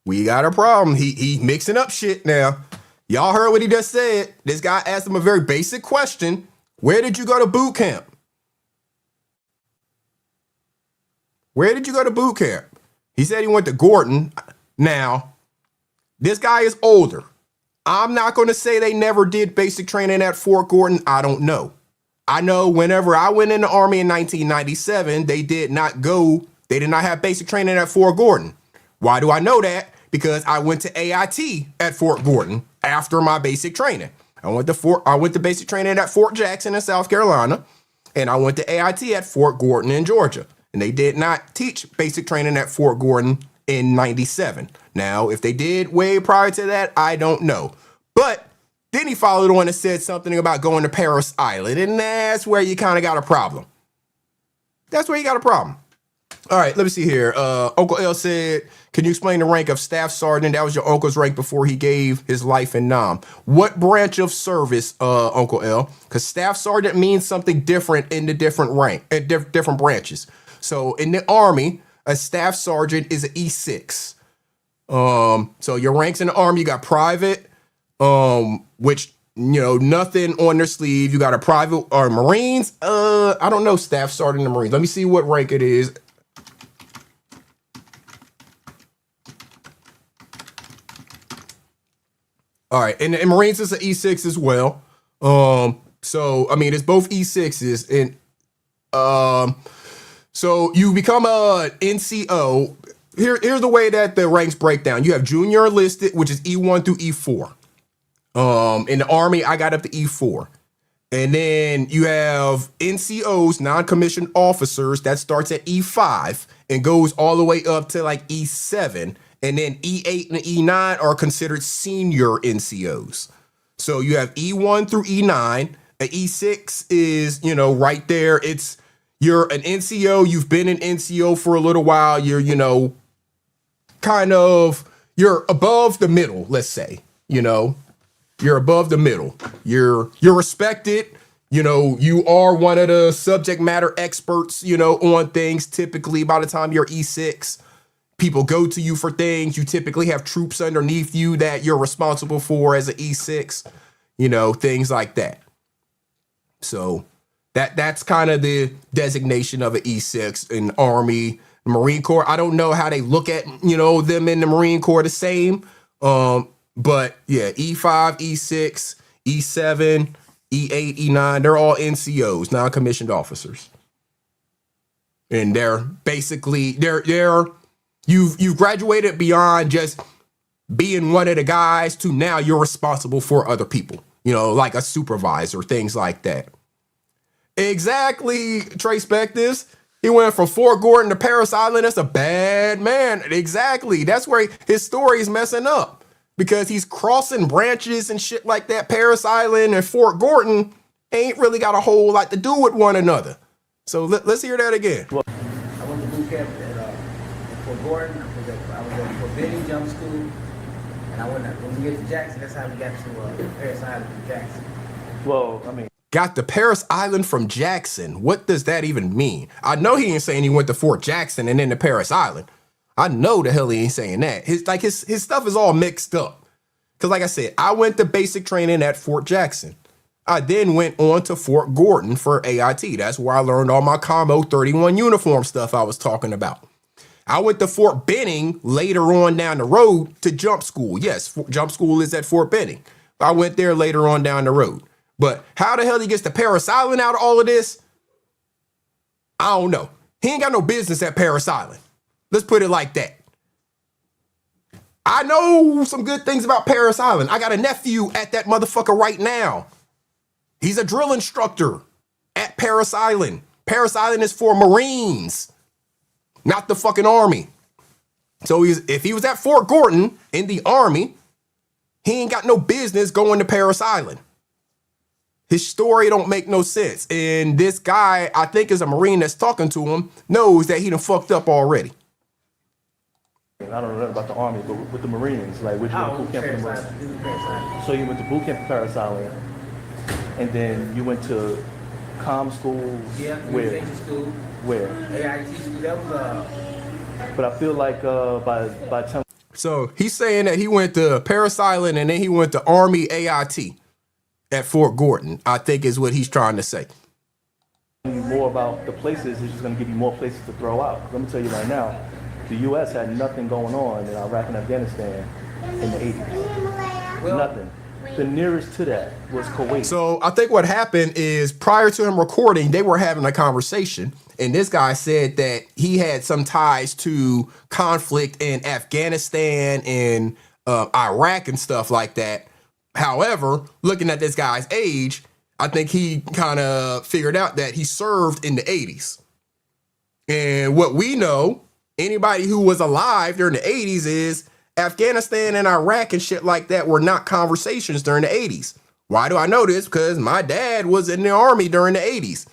We got a problem. He mixing up shit now. Y'all heard what he just said. This guy asked him a very basic question. Where did you go to boot camp? Where did you go to boot camp? He said he went to Gordon. Now, this guy is older. I'm not going to say they never did basic training at Fort Gordon. I don't know. I know whenever I went in the Army in 1997, they did not have basic training at Fort Gordon. Why do I know that? Because I went to AIT at Fort Gordon after my basic training. I went to basic training at Fort Jackson in South Carolina, and I went to AIT at Fort Gordon in Georgia. And they did not teach basic training at Fort Gordon in 97. Now, if they did way prior to that, I don't know. But then he followed on and said something about going to Parris Island, and that's where you kind of got a problem. That's where you got a problem. All right, let me see here. Uncle L said, can you explain the rank of staff sergeant? That was your uncle's rank before he gave his life in Nam. What branch of service, Uncle L? Because staff sergeant means something different in the different rank, different branches. So in the Army, a staff sergeant is an E6. So your ranks in the Army, you got private, which, you know, nothing on their sleeve. You got a private or Marines. I don't know staff sergeant in the Marines. Let me see what rank it is. All right, and Marines is an E6 as well. So I mean, it's both E6s, and so you become a NCO. Here's the way that the ranks break down. You have junior enlisted, which is E1 through E4. In the Army, I got up to E4. And then you have NCOs, non-commissioned officers, that starts at E5 and goes all the way up to like E7. And then E8 and E9 are considered senior NCOs. So you have E1 through E9. An E6 is, you know, right there. You're an NCO. You've been an NCO for a little while. You're, you know, you're above the middle, let's say, you know. You're above the middle. You're respected. You know, you are one of the subject matter experts, you know, on things. Typically, by the time you're E6, people go to you for things. You typically have troops underneath you that you're responsible for as an E6, you know, things like that. So that's kind of the designation of an E6 in Army, Marine Corps. I don't know how they look at, you know, them in the Marine Corps the same. But yeah, E5, E6, E7, E8, E9, they're all NCOs, non-commissioned officers. And they're basically, you've graduated beyond just being one of the guys to now you're responsible for other people, you know, like a supervisor, things like that. Exactly, Trace Spectis. He went from Fort Gordon to Parris Island. That's a bad man. Exactly. That's where his story is messing up. Because he's crossing branches and shit like that. Parris Island and Fort Gordon ain't really got a whole lot to do with one another. So let's hear that again. I went to boot camp at Fort Gordon. I was at Fort Benning Jump School. And when we get to Jackson, that's how we got to Parris Island from Jackson. Well, I mean, got to Parris Island from Jackson. What does that even mean? I know he ain't saying he went to Fort Jackson and then to Parris Island. I know the hell he ain't saying that. His stuff is all mixed up. Because like I said, I went to basic training at Fort Jackson. I then went on to Fort Gordon for AIT. That's where I learned all my Combo 31 uniform stuff I was talking about. I went to Fort Benning later on down the road to jump school. Yes, jump school is at Fort Benning. I went there later on down the road. But how the hell he gets to Parris Island out of all of this? I don't know. He ain't got no business at Parris Island. Let's put it like that. I know some good things about Parris Island. I got a nephew at that motherfucker right now. He's a drill instructor at Parris Island. Parris Island is for Marines, not the fucking Army. So if he was at Fort Gordon in the Army, he ain't got no business going to Parris Island. His story don't make no sense. And this guy, I think is a Marine that's talking to him, knows that he done fucked up already. I don't know nothing about the Army, but with the Marines, like which went to boot camp for the Marines. So you went to boot camp for Parris Island, and then you went to comm school. Yeah, where? School. Where? AIT school. That was But I feel like by the time. So he's saying that he went to Parris Island and then he went to Army AIT at Fort Gordon, I think is what he's trying to say. More about the places, it's just going to give you more places to throw out. Let me tell you right now, the U.S. had nothing going on in Iraq and Afghanistan in the 80s. Nothing. The nearest to that was Kuwait. So I think what happened is prior to him recording, they were having a conversation. And this guy said that he had some ties to conflict in Afghanistan and Iraq and stuff like that. However, looking at this guy's age, I think he kind of figured out that he served in the 80s. And what we know, anybody who was alive during the 80s is Afghanistan and Iraq and shit like that were not conversations during the 80s. Why do I know this? Because my dad was in the army during the 80s.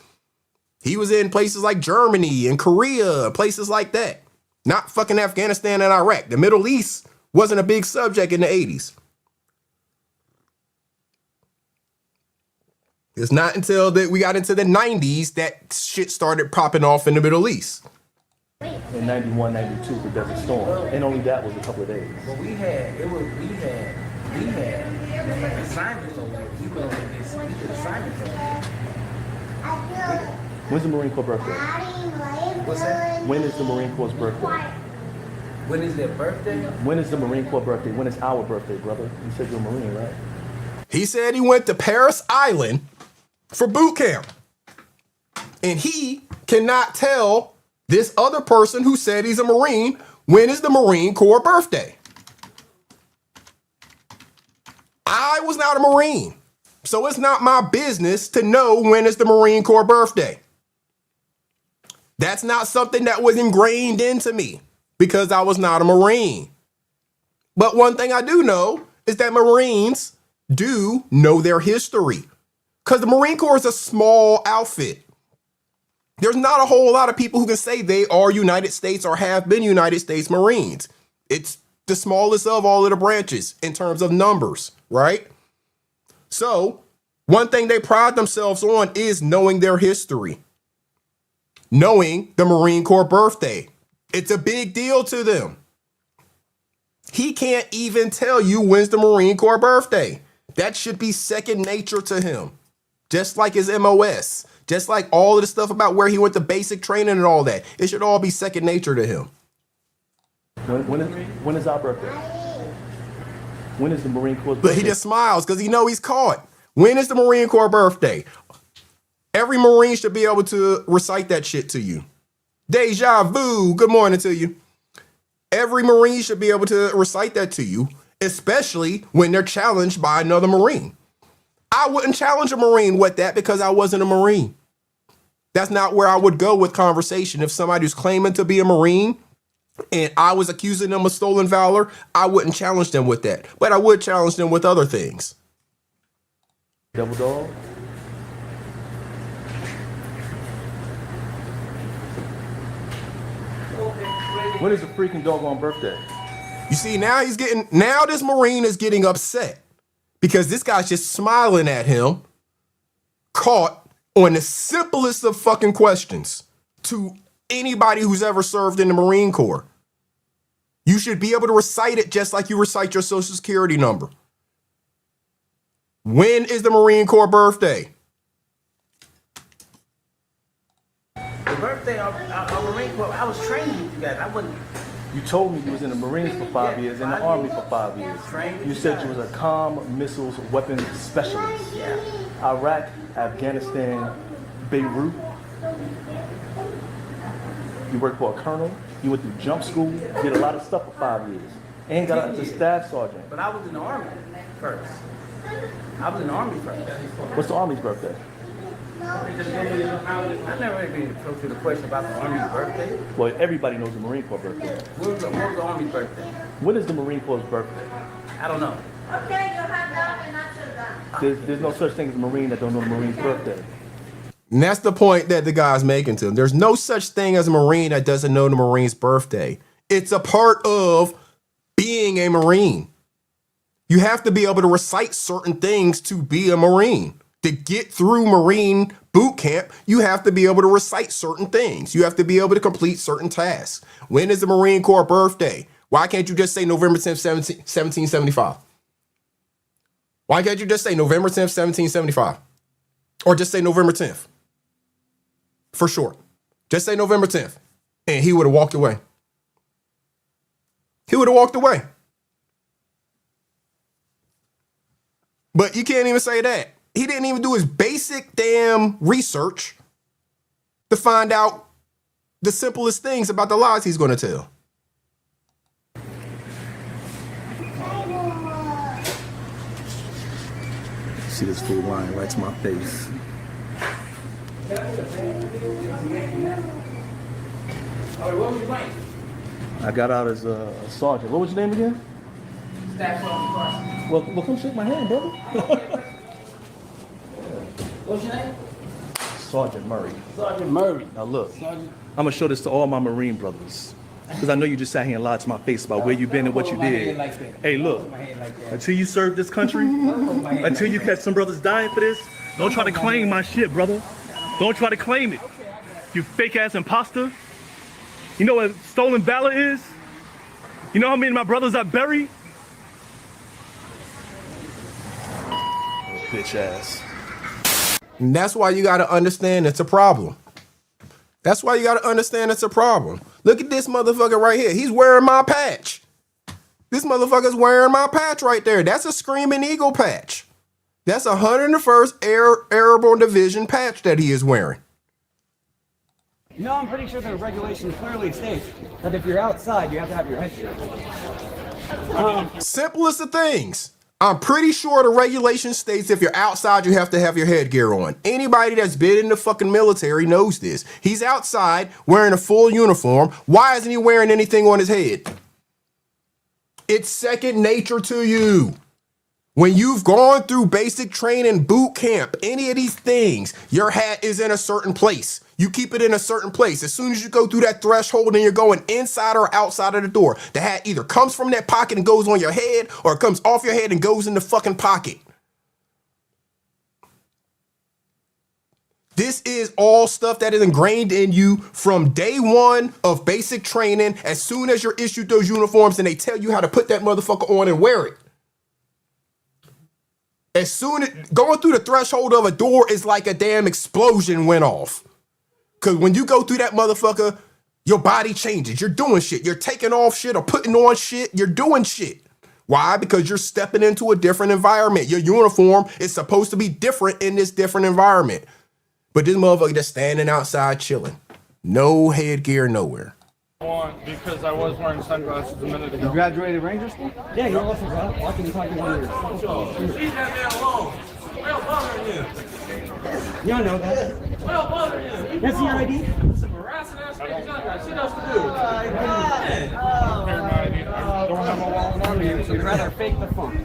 He was in places like Germany and Korea, places like that. Not fucking Afghanistan and Iraq. The Middle East wasn't a big subject in the 80s. It's not until that we got into the 90s that shit started popping off in the Middle East. In 91, 92, the Desert Storm. And only that was a couple of days. But we had assignments over there. We went over this, we did assignments over there. When's the Marine Corps birthday? What's that? When is the Marine Corps' birthday? When is their birthday? When is the Marine Corps birthday? When is our birthday, brother? You said you're a Marine, right? He said he went to Parris Island for boot camp. And he cannot tell this other person who said he's a Marine when is the Marine Corps birthday. I was not a Marine, so it's not my business to know when is the Marine Corps birthday. That's not something that was ingrained into me because I was not a Marine. But one thing I do know is that Marines do know their history because the Marine Corps is a small outfit. There's not a whole lot of people who can say they are United States or have been United States Marines. It's the smallest of all of the branches in terms of numbers, right? So one thing they pride themselves on is knowing their history, knowing the Marine Corps birthday. It's a big deal to them. He can't even tell you when's the Marine Corps birthday. That should be second nature to him, just like his MOS. Just like all of the stuff about where he went to basic training and all that. It should all be second nature to him. When is our birthday? When is the Marine Corps birthday? But he just smiles because he knows he's caught. When is the Marine Corps birthday? Every Marine should be able to recite that shit to you. Deja vu. Good morning to you. Every Marine should be able to recite that to you, especially when they're challenged by another Marine. I wouldn't challenge a Marine with that because I wasn't a Marine. That's not where I would go with conversation. If somebody who's claiming to be a Marine and I was accusing them of stolen valor, I wouldn't challenge them with that. But I would challenge them with other things. Double dog? When is the freaking doggone birthday? You see, now this Marine is getting upset because this guy's just smiling at him, caught on the simplest of fucking questions to anybody who's ever served in the Marine Corps. You should be able to recite it just like you recite your Social Security number. When is the Marine Corps birthday? The birthday of Marine Corps, I was training with you guys. I wasn't. You told me you was in the Marines for 5 years, in the Army for 5 years. You said you was a comm missiles weapons specialist. Yeah. Iraq, Afghanistan, Beirut. You worked for a colonel. You went through jump school. Did a lot of stuff for 5 years. And got out as a staff sergeant. But I was in the Army first. I was in the Army first. What's the Army's birthday? I never really been close to the question about the Army's birthday. Well, everybody knows the Marine Corps birthday. What was the Army's birthday? When is the Marine Corps' birthday? I don't know. There's no such thing as a Marine that don't know the Marine's birthday. And that's the point that the guy's making to him. There's no such thing as a Marine that doesn't know the Marine's birthday. It's a part of being a Marine. You have to be able to recite certain things to be a Marine. To get through Marine boot camp, you have to be able to recite certain things. You have to be able to complete certain tasks. When is the Marine Corps birthday? Why can't you just say November 10th, 1775? Why can't you just say November 10th, 1775? Or just say November 10th? For short. Just say November 10th. And he would have walked away. He would have walked away. But you can't even say that. He didn't even do his basic damn research to find out the simplest things about the lies he's going to tell. See this fool lying right to my face. I got out as a sergeant. What was your name again? Well, come shake my hand, brother. What's your name? Sergeant Murray. Sergeant Murray. Now look, I'm gonna show this to all my Marine brothers. Because I know you just sat here and lied to my face about where you've been and what you did. Hey, look, until you serve this country, until you catch some brothers dying for this, don't try to claim my shit, brother. Don't try to claim it. You fake ass imposter. You know what stolen valor is? You know how many of my brothers I buried? Bitch ass. And that's why you got to understand it's a problem. That's why you got to understand it's a problem. Look at this motherfucker right here. He's wearing my patch. This motherfucker's wearing my patch right there. That's a Screaming Eagle patch. That's a 101st Airborne Division patch that he is wearing. You know, I'm pretty sure the regulation clearly states that if you're outside, you have to have your headgear. Simplest of things. I'm pretty sure the regulation states if you're outside, you have to have your headgear on. Anybody that's been in the fucking military knows this. He's outside wearing a full uniform. Why isn't he wearing anything on his head? It's second nature to you. When you've gone through basic training, boot camp, any of these things, your hat is in a certain place. You keep it in a certain place. As soon as you go through that threshold and you're going inside or outside of the door, the hat either comes from that pocket and goes on your head, or it comes off your head and goes in the fucking pocket. This is all stuff that is ingrained in you from day one of basic training. As soon as you're issued those uniforms and they tell you how to put that motherfucker on and wear it. As soon as going through the threshold of a door is like a damn explosion went off. Because when you go through that motherfucker, your body changes. You're doing shit. You're taking off shit or putting on shit. You're doing shit. Why? Because you're stepping into a different environment. Your uniform is supposed to be different in this different environment. But this motherfucker just standing outside chilling. No headgear nowhere. Because I was wearing sunglasses a minute ago. You graduated Ranger School? Yeah, you're also walking and talking about your... Leave that man alone. Well bothering you. You don't know that. Well bothering you. That's your ID? Some harassing ass niggas. I got shit else to do. I don't have a wallet on me, so you'd rather fake the phone.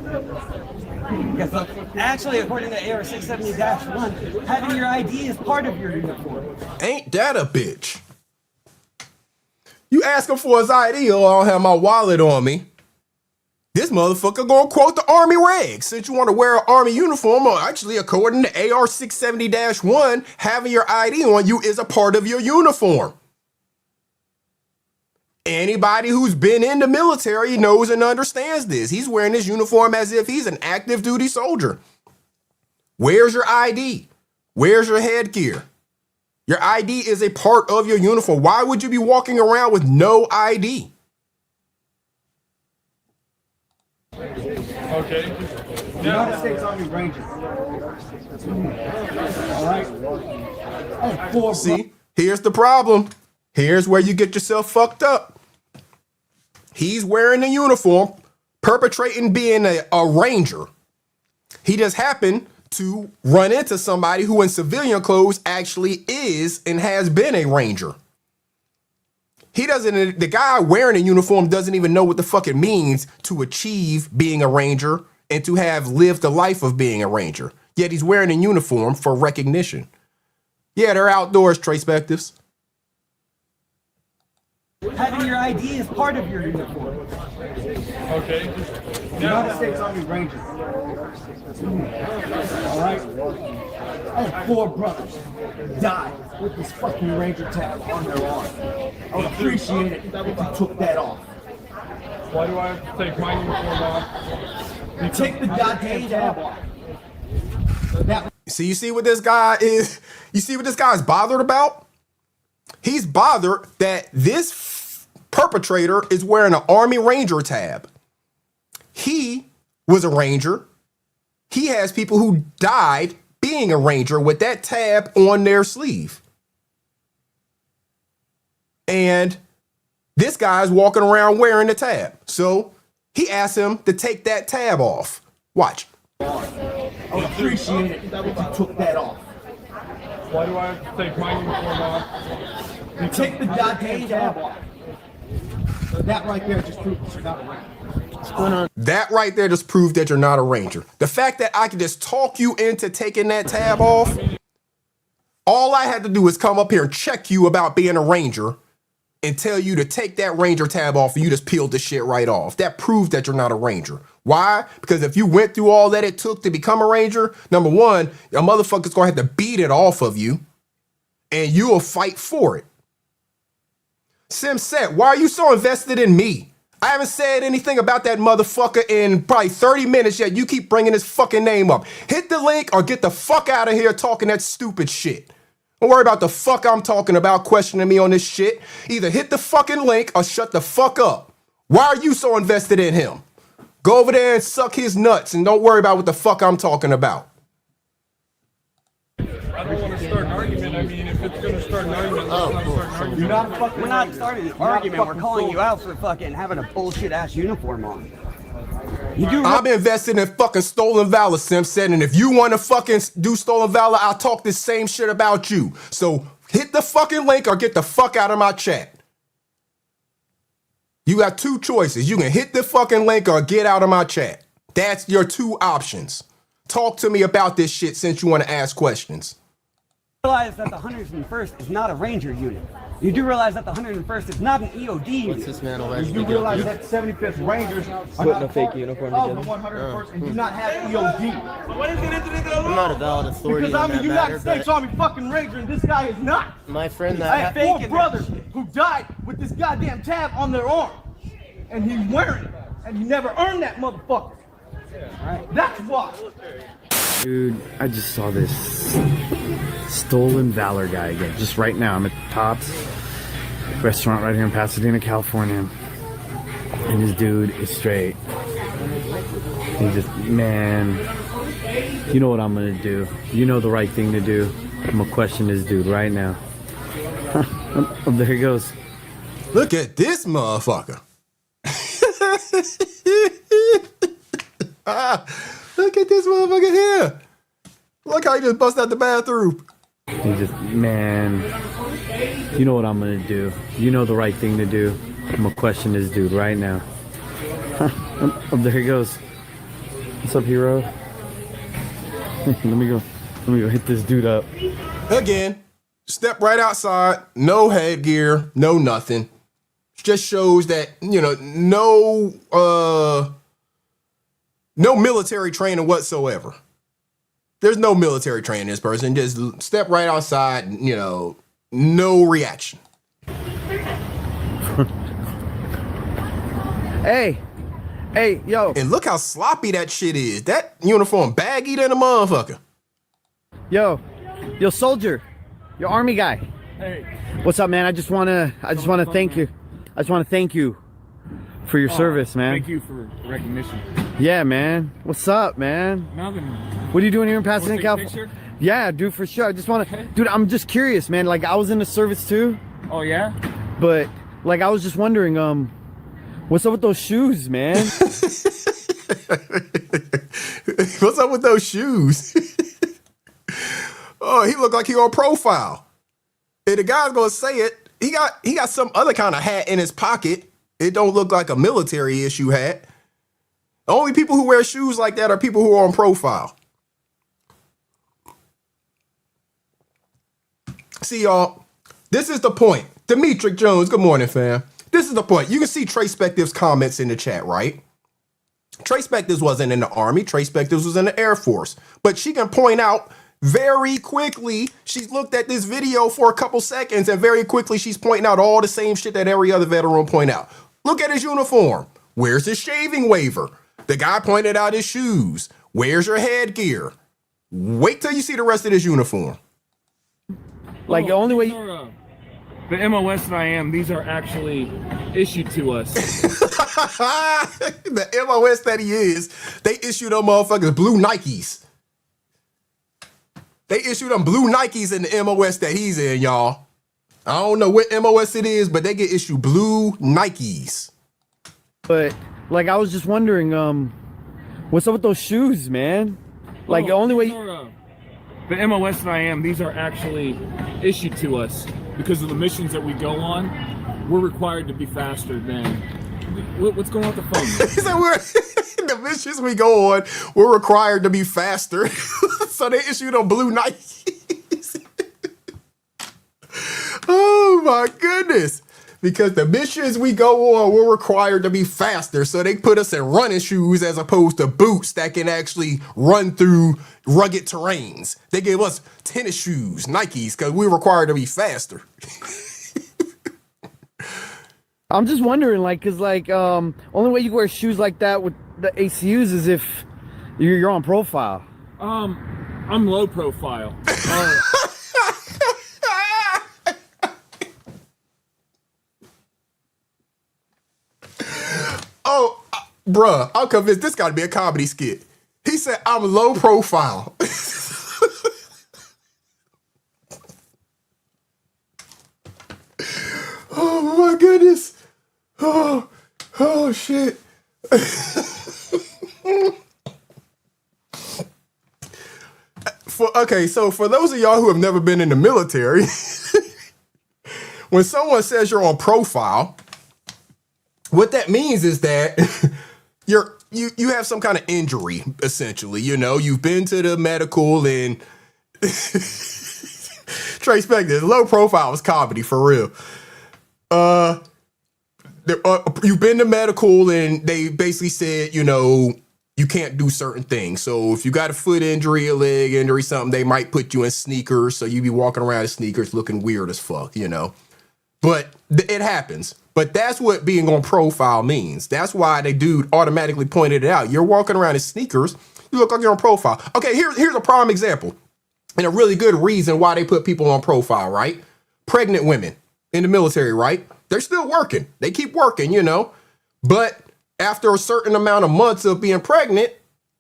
Because actually, according to AR 670-1, having your ID is part of your uniform. Ain't that a bitch? You ask him for his ID, or I don't have my wallet on me. This motherfucker gonna quote the Army regs. Since you want to wear an Army uniform, or actually according to AR 670-1, having your ID on you is a part of your uniform. Anybody who's been in the military knows and understands this. He's wearing this uniform as if he's an active duty soldier. Where's your ID? Where's your headgear? Your ID is a part of your uniform. Why would you be walking around with no ID? Okay. United States Army Rangers. All right. See, here's the problem. Here's where you get yourself fucked up. He's wearing a uniform, perpetrating being a ranger. He just happened to run into somebody who in civilian clothes actually is and has been a ranger. The guy wearing a uniform doesn't even know what the fuck it means to achieve being a ranger and to have lived the life of being a ranger. Yet he's wearing a uniform for recognition. Yeah, they're outdoors, Trace-spectives. Having your ID is part of your uniform. Okay. United States Army Rangers. All right. 4 brothers died with this fucking Ranger tag on their arm. I would appreciate it if you took that off. Why do I have to take my uniform off? Take the goddamn tab off. You see what this guy is? You see what this guy's bothered about? He's bothered that this perpetrator is wearing an Army Ranger tab. He was a Ranger. He has people who died being a Ranger with that tab on their sleeve. And this guy's walking around wearing the tab. So he asked him to take that tab off. Watch. I would appreciate it if you took that off. Why do I have to take my uniform off? Take the goddamn tab off. That right there just proves you're not a Ranger. What's going on? That right there just proved that you're not a Ranger. The fact that I could just talk you into taking that tab off, all I had to do is come up here and check you about being a Ranger and tell you to take that Ranger tab off, and you just peeled the shit right off. That proved that you're not a Ranger. Why? Because if you went through all that it took to become a Ranger, number one, a motherfucker's gonna have to beat it off of you, and you'll fight for it. Sim said, why are you so invested in me? I haven't said anything about that motherfucker in probably 30 minutes yet. You keep bringing his fucking name up. Hit the link or get the fuck out of here talking that stupid shit. Don't worry about the fuck I'm talking about questioning me on this shit. Either hit the fucking link or shut the fuck up. Why are you so invested in him? Go over there and suck his nuts and don't worry about what the fuck I'm talking about. I don't want to start an argument. I mean, if it's going to start an argument, let's not start an argument. You're not fucking. We're not starting an argument. We're calling you out for fucking having a bullshit ass uniform on. I'm invested in fucking Stolen Valor, Simpson, and if you want to fucking do Stolen Valor, I'll talk this same shit about you. So hit the fucking link or get the fuck out of my chat. You got two choices. You can hit the fucking link or get out of my chat. That's your two options. Talk to me about this shit since you want to ask questions. Realize that the 101st is not a Ranger unit. You do realize that the 101st is not an EOD unit. What's this man allegedly doing? You do realize that 75th Rangers are putting a fake uniform of together. the 101st and do not have EOD. What is it? I'm not a valid authority Because on I'm that the United matter, States but Army fucking Ranger and this guy is not. my friend I that have 4 brothers who died with this goddamn tab on their arm. And he's wearing it. And he never earned that motherfucker. Alright? That's why. Dude, I just saw this Stolen Valor guy again. Just right now, I'm at Tops restaurant right here in Pasadena, California. And this dude is straight. He just, man, you know what I'm gonna do. You know the right thing to do. I'm gonna question this dude right now. Oh, there he goes. Look at this motherfucker. Look at this motherfucker here. Look how he just bust out the bathroom. He just, man, you know what I'm gonna do. You know the right thing to do. I'm gonna question this dude right now. Oh, there he goes. What's up, hero? Let me go hit this dude up. Again, step right outside, no headgear, no nothing. Just shows that, you know, no military training whatsoever. There's no military training in this person. Just step right outside, you know, no reaction. Hey, yo. And look how sloppy that shit is. That uniform baggy than a motherfucker. Yo, soldier, your army guy. Hey. What's up, man? I just wanna thank you. I just wanna thank you for your service, man. Thank you for recognition. Yeah, man. What's up, man? Nothing. What are you doing here in Pasadena, Take a California? picture? Yeah, dude, for sure. I just want to, dude, I'm just curious, man. Like, I was in the service too. Oh, yeah? But, like, I was just wondering, what's up with those shoes, man? What's up with those shoes? Oh, he looked like he on profile. And the guy's gonna say it. He got some other kind of hat in his pocket. It don't look like a military issue hat. The only people who wear shoes like that are people who are on profile. See, y'all, this is the point. Demetric Jones, good morning, fam. This is the point. You can see Trey Spective's comments in the chat, right? Trey Spectives wasn't in the Army. Trey Spectives was in the Air Force. But she can point out very quickly, she's looked at this video for a couple seconds, and very quickly she's pointing out all the same shit that every other veteran will point out. Look at his uniform. Where's his shaving waiver? The guy pointed out his shoes. Where's your headgear? Wait till you see the rest of this uniform. Like the only way the MOS and I am, these are actually issued to us. The MOS that he is, they issue them motherfuckers blue Nikes. They issue them blue Nikes in the MOS that he's in, y'all. I don't know what MOS it is, but they get issued blue Nikes. But like I was just wondering, what's up with those shoes, man? Like the only way the MOS and I am, these are actually issued to us because of the missions that we go on. We're required to be faster than what's going on with the phone? So the missions we go on, we're required to be faster. So they issued on blue Nikes. Oh my goodness. Because the missions we go on, we're required to be faster. So they put us in running shoes as opposed to boots that can actually run through rugged terrains. They gave us tennis shoes, Nikes, because we're required to be faster. I'm just wondering, like, cause like only way you wear shoes like that with the ACUs is if you're on profile. I'm low profile. Oh, bruh, I'm convinced this got to be a comedy skit. He said, I'm low profile. Oh my goodness. Oh shit. So for those of y'all who have never been in the military, when someone says you're on profile, what that means is that you have some kind of injury, essentially. You know, you've been to the medical and Trey Spector, low profile is comedy for real. You've been to medical and they basically said, you know, you can't do certain things. So if you got a foot injury, a leg injury, something, they might put you in sneakers. So you be walking around in sneakers looking weird as fuck, you know. But it happens. But that's what being on profile means. That's why the dude automatically pointed it out. You're walking around in sneakers. You look like you're on profile. Okay, here's a prime example. And a really good reason why they put people on profile, right? Pregnant women in the military, right? They're still working. They keep working, you know. But after a certain amount of months of being pregnant,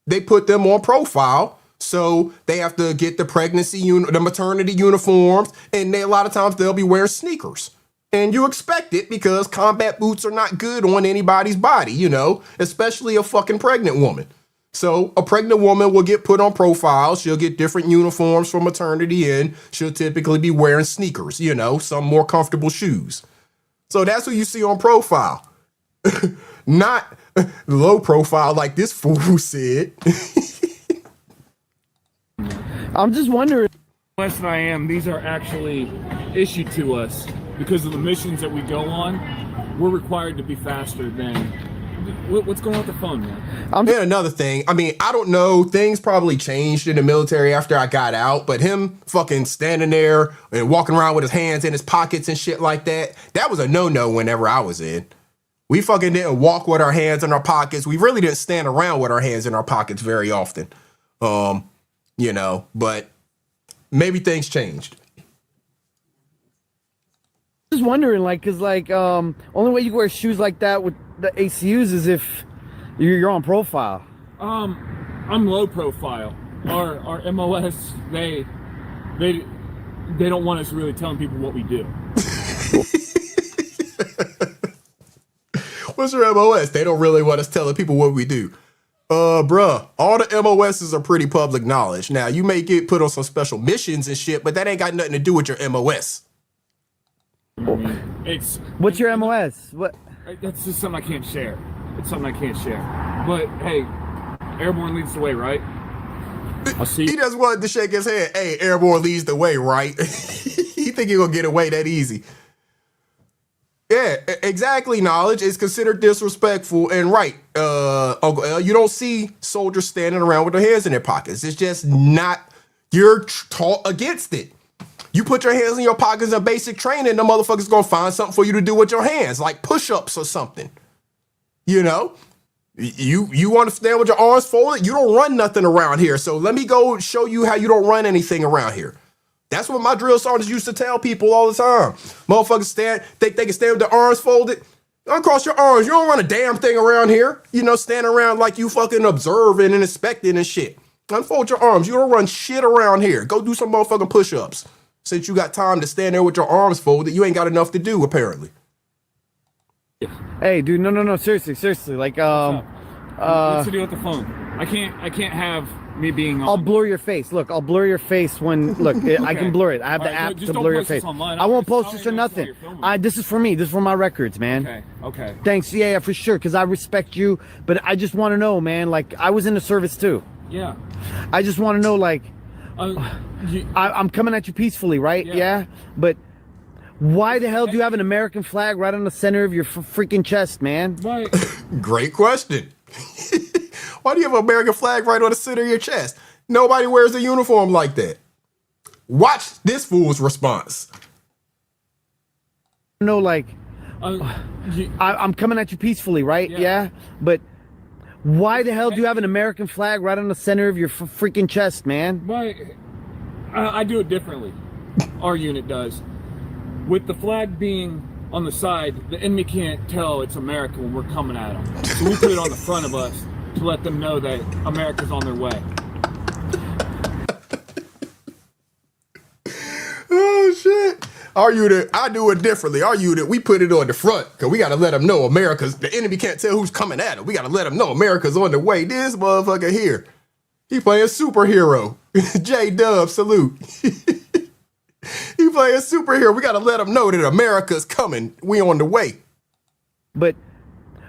they put them on profile. So they have to get the the maternity uniforms. And a lot of times they'll be wearing sneakers. And you expect it because combat boots are not good on anybody's body, you know, especially a fucking pregnant woman. So a pregnant woman will get put on profile. She'll get different uniforms for maternity and she'll typically be wearing sneakers, you know, some more comfortable shoes. So that's what you see on profile. Not low profile like this fool who said. I'm just wondering. MOS and I am, these are actually issued to us because of the missions that we go on. We're required to be faster than what's going on with the phone, man? And another thing, I mean, I don't know, things probably changed in the military after I got out, but him fucking standing there and walking around with his hands in his pockets and shit like that, that was a no-no whenever I was in. We fucking didn't walk with our hands in our pockets. We really didn't stand around with our hands in our pockets very often. You know, but maybe things changed. Just wondering, like, cause like only way you wear shoes like that with the ACUs is if you're on profile. I'm low profile. Our MOS, they don't want us really telling people what we do. What's your MOS? They don't really want us telling people what we do. Bruh, all the MOSs are pretty public knowledge. Now, you may get put on some special missions and shit, but that ain't got nothing to do with your MOS. What's your MOS? What? That's just something I can't share. It's something I can't share. But hey, airborne leads the way, right? I'll see you. He just wanted to shake his head. Hey, airborne leads the way, right? He think he gonna get away that easy. Yeah, exactly. Knowledge is considered disrespectful and right. Uncle L, you don't see soldiers standing around with their hands in their pockets. It's just not, you're taught against it. You put your hands in your pockets in basic training, the motherfucker's gonna find something for you to do with your hands, like push-ups or something. You know, you understand with your arms folded? You don't run nothing around here. So let me go show you how you don't run anything around here. That's what my drill sergeants used to tell people all the time. Motherfuckers think they can stand with their arms folded. Uncross your arms. You don't run a damn thing around here. You know, standing around like you fucking observing and inspecting and shit. Unfold your arms. You don't run shit around here. Go do some motherfucking push-ups. Since you got time to stand there with your arms folded, you ain't got enough to do, apparently. Hey, dude, no, seriously. Like, what's the deal with the phone? I can't have me being on. I'll blur your face. Look, I'll blur your face when, look, I can blur it. I have the app to blur your face. I won't post this or nothing. This is for me. This is for my records, man. Okay. Thanks, yeah, for sure, because I respect you, but I just want to know, man, like, I was in the service too. Yeah. I just want to know, like, I'm coming at you peacefully, right? Yeah. But why the hell do you have an American flag right on the center of your freaking chest, man? Right. Great question. Why do you have an American flag right on the center of your chest? Nobody wears a uniform like that. Watch this fool's response. No, like, I'm coming at you peacefully, right? Yeah. But why the hell do you have an American flag right on the center of your freaking chest, man? Right. I do it differently. Our unit does. With the flag being on the side, the enemy can't tell it's America when we're coming at them. So we put it on the front of us to let them know that America's on their way. Oh, shit. Our unit, I do it differently. Our unit, we put it on the front because we got to let them know the enemy can't tell who's coming at them. We got to let them know America's on the way. This motherfucker here, he playing superhero. J-Dub, salute. He playing superhero. We got to let them know that America's coming. We on the way. But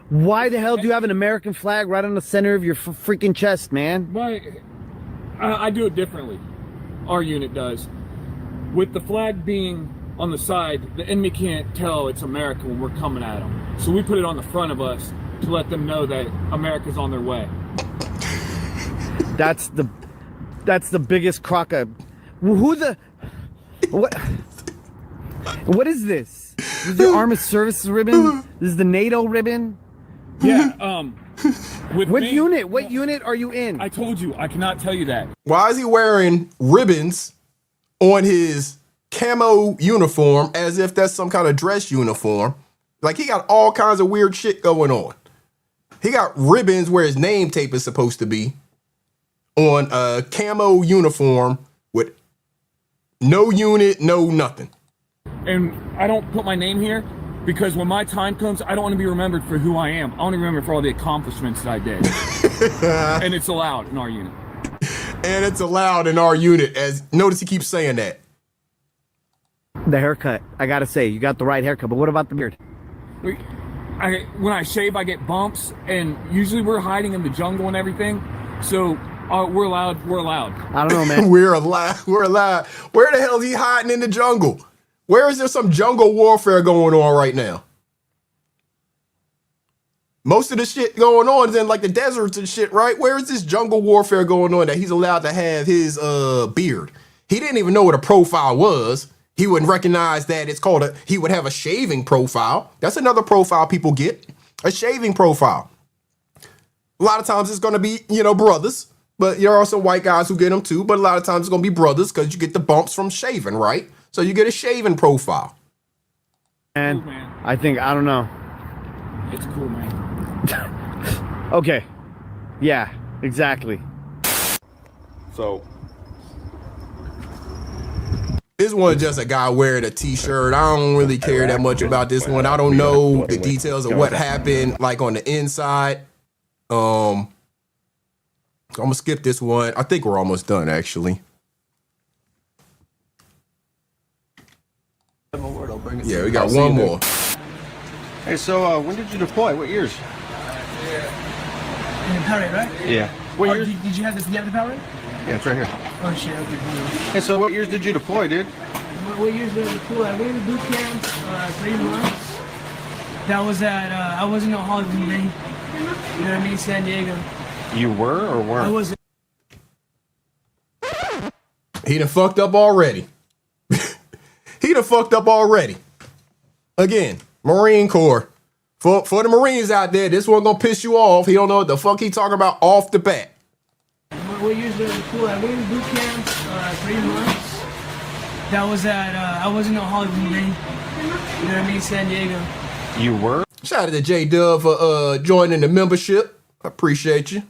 why the hell do you have an American flag right on the center of your freaking chest, man? Right. I do it differently. Our unit does. With the flag being on the side, the enemy can't tell it's America when we're coming at them. So we put it on the front of us to let them know that America's on their way. That's the biggest crock of... What is this? This is your Armed Services ribbon? This is the NATO ribbon? Yeah, What unit are you in? I told you, I cannot tell you that. Why is he wearing ribbons on his camo uniform as if that's some kind of dress uniform? Like, he got all kinds of weird shit going on. He got ribbons where his name tape is supposed to be on a camo uniform with no unit, no nothing. And I don't put my name here because when my time comes, I don't want to be remembered for who I am. I want to be remembered for all the accomplishments that I did. And it's allowed in our unit. And it's allowed in our unit. As notice he keeps saying that. The haircut. I gotta say, you got the right haircut, but what about the beard? When I shave, I get bumps, and usually we're hiding in the jungle and everything. So we're allowed. I don't know, man. We're allowed. Where the hell is he hiding in the jungle? Where is there some jungle warfare going on right now? Most of the shit going on is in like the deserts and shit, right? Where is this jungle warfare going on that he's allowed to have his beard? He didn't even know what a profile was. He wouldn't recognize that it's called he would have a shaving profile. That's another profile people get, a shaving profile. A lot of times it's going to be, brothers, but there are some white guys who get them too. But a lot of times it's going to be brothers because you get the bumps from shaving, right? So you get a shaving profile. And I don't know. It's cool, man. Okay. Yeah, exactly. So this one's just a guy wearing a t-shirt. I don't really care that much about this one. I don't know the details of what happened, like on the inside. I'm gonna skip this one. I think we're almost done, actually. Yeah, we got one more. Hey, so when did you deploy? What years? In the power rate, right? Yeah. What years? Did you have the power rate? Yeah, it's right here. Oh shit, okay. Hey, so what years did you deploy, dude? What years did I deploy? I went to boot camp 3 months. That was at, I wasn't on Hollywood, you know what I mean? San Diego. You were or weren't? I was. He done fucked up already. He done fucked up already. Again, Marine Corps, For the Marines out there, this one gonna piss you off. He don't know what the fuck he talking about off the bat. What years were in school? I went in boot camp 3 months. That was at, I wasn't in Hollywood, Marine. You know what I mean? San Diego. You were? Shout out to J Dub for joining the membership. I appreciate you.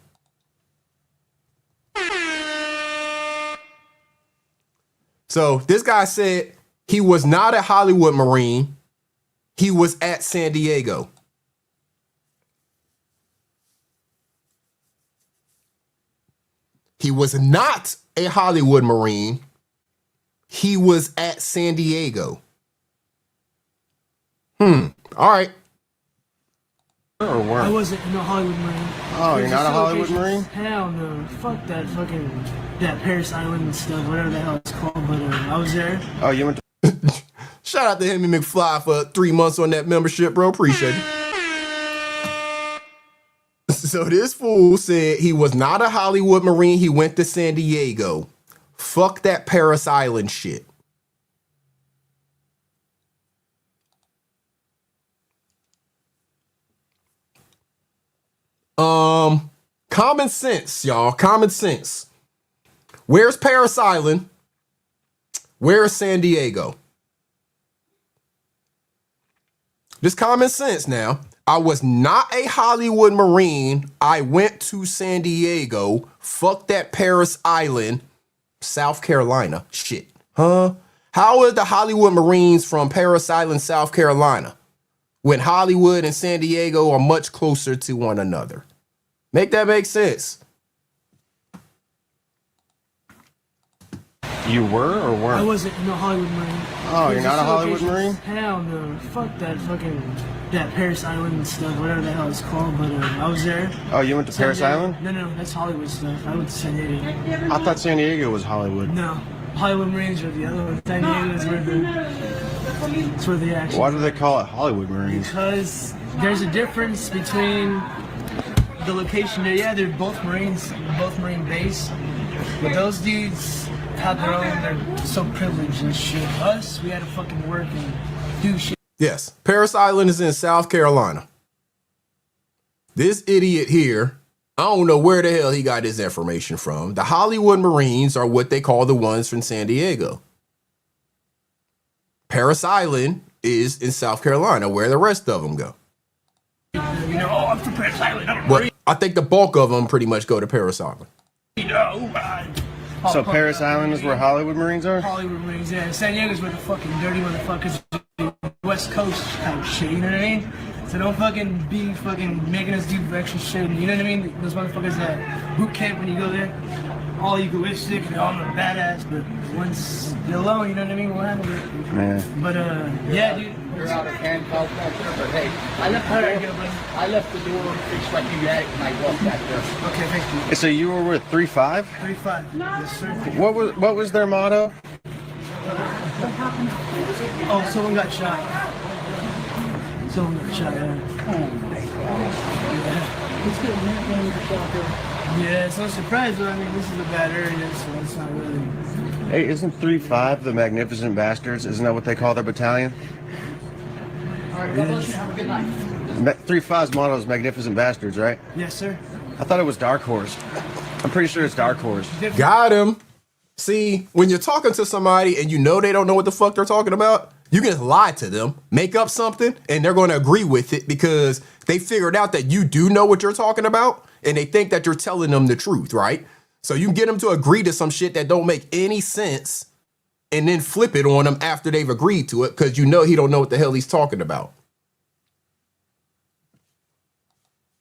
So this guy said he was not a Hollywood Marine. He was at San Diego. He was not a Hollywood Marine. He was at San Diego. All right. Or were? I wasn't in a Hollywood Marine. Oh, you're not a Hollywood Marine? Hell no. Fuck that fucking, that Paris Island and stuff, whatever the hell it's called. But I was there. Oh, you went to... Shout out to Hemi McFly for 3 months on that membership, bro. Appreciate it. So this fool said he was not a Hollywood Marine. He went to San Diego. Fuck that Paris Island shit. Common sense, y'all. Common sense. Where's Paris Island? Where's San Diego? Just common sense now. I was not a Hollywood Marine. I went to San Diego. Fuck that Paris Island. South Carolina. Shit. Huh? How are the Hollywood Marines from Paris Island, South Carolina, when Hollywood and San Diego are much closer to one another? Make that make sense. You were or weren't? I wasn't in a Hollywood Marine. Oh, you're not a Hollywood Marine? Hell no. Fuck that fucking, that Paris Island and stuff, whatever the hell it's called. But I was there. Oh, you went to Paris Island? No, that's Hollywood stuff. I went to San Diego. I thought San Diego was Hollywood. No, Hollywood Marines are the other one. San Diego is where the action. Why do they call it Hollywood Marines? Because there's a difference between the location there. Yeah, they're both Marines, both Marine base. But those dudes have their own, they're so privileged and shit. Us, we had to fucking work and do shit. Yes, Paris Island is in South Carolina. This idiot here, I don't know where the hell he got his information from. The Hollywood Marines are what they call the ones from San Diego. Paris Island is in South Carolina, where the rest of them go. You know, oh, I'm from Paris Island, I'm a But Marine. I think the bulk of them pretty much go to Paris Island. So Paris Island is where Hollywood Marines are? Hollywood Marines, yeah. San Diego's where the fucking dirty motherfuckers do West Coast type of shit, you know what I mean? So don't fucking be fucking making us do extra shit, you know what I mean? Those motherfuckers that boot camp when you go there, all egoistic and all badass, but once you're alone, you know what I mean? We'll handle it. Yeah. But yeah, dude. You're out of handcuffs, but hey, I left the door fixed like you had it when I walked back there. Okay, thank you. So you were with 3-5? 3-5. Yes, sir. What was their motto? Oh, someone got shot. Someone got shot, yeah. Yeah, it's no surprise, but I mean, this is a bad area, so it's not really. Hey, isn't 3-5 the Magnificent Bastards? Isn't that what they call their battalion? All right, God bless you. Have a good night. 3-5's motto is Magnificent Bastards, right? Yes, sir. I thought it was Dark Horse. I'm pretty sure it's Dark Horse. Got him. See, when you're talking to somebody and you know they don't know what the fuck they're talking about, you can just lie to them, make up something, and they're going to agree with it because they figured out that you do know what you're talking about, and they think that you're telling them the truth, right? So you can get them to agree to some shit that don't make any sense and then flip it on them after they've agreed to it because you know he don't know what the hell he's talking about.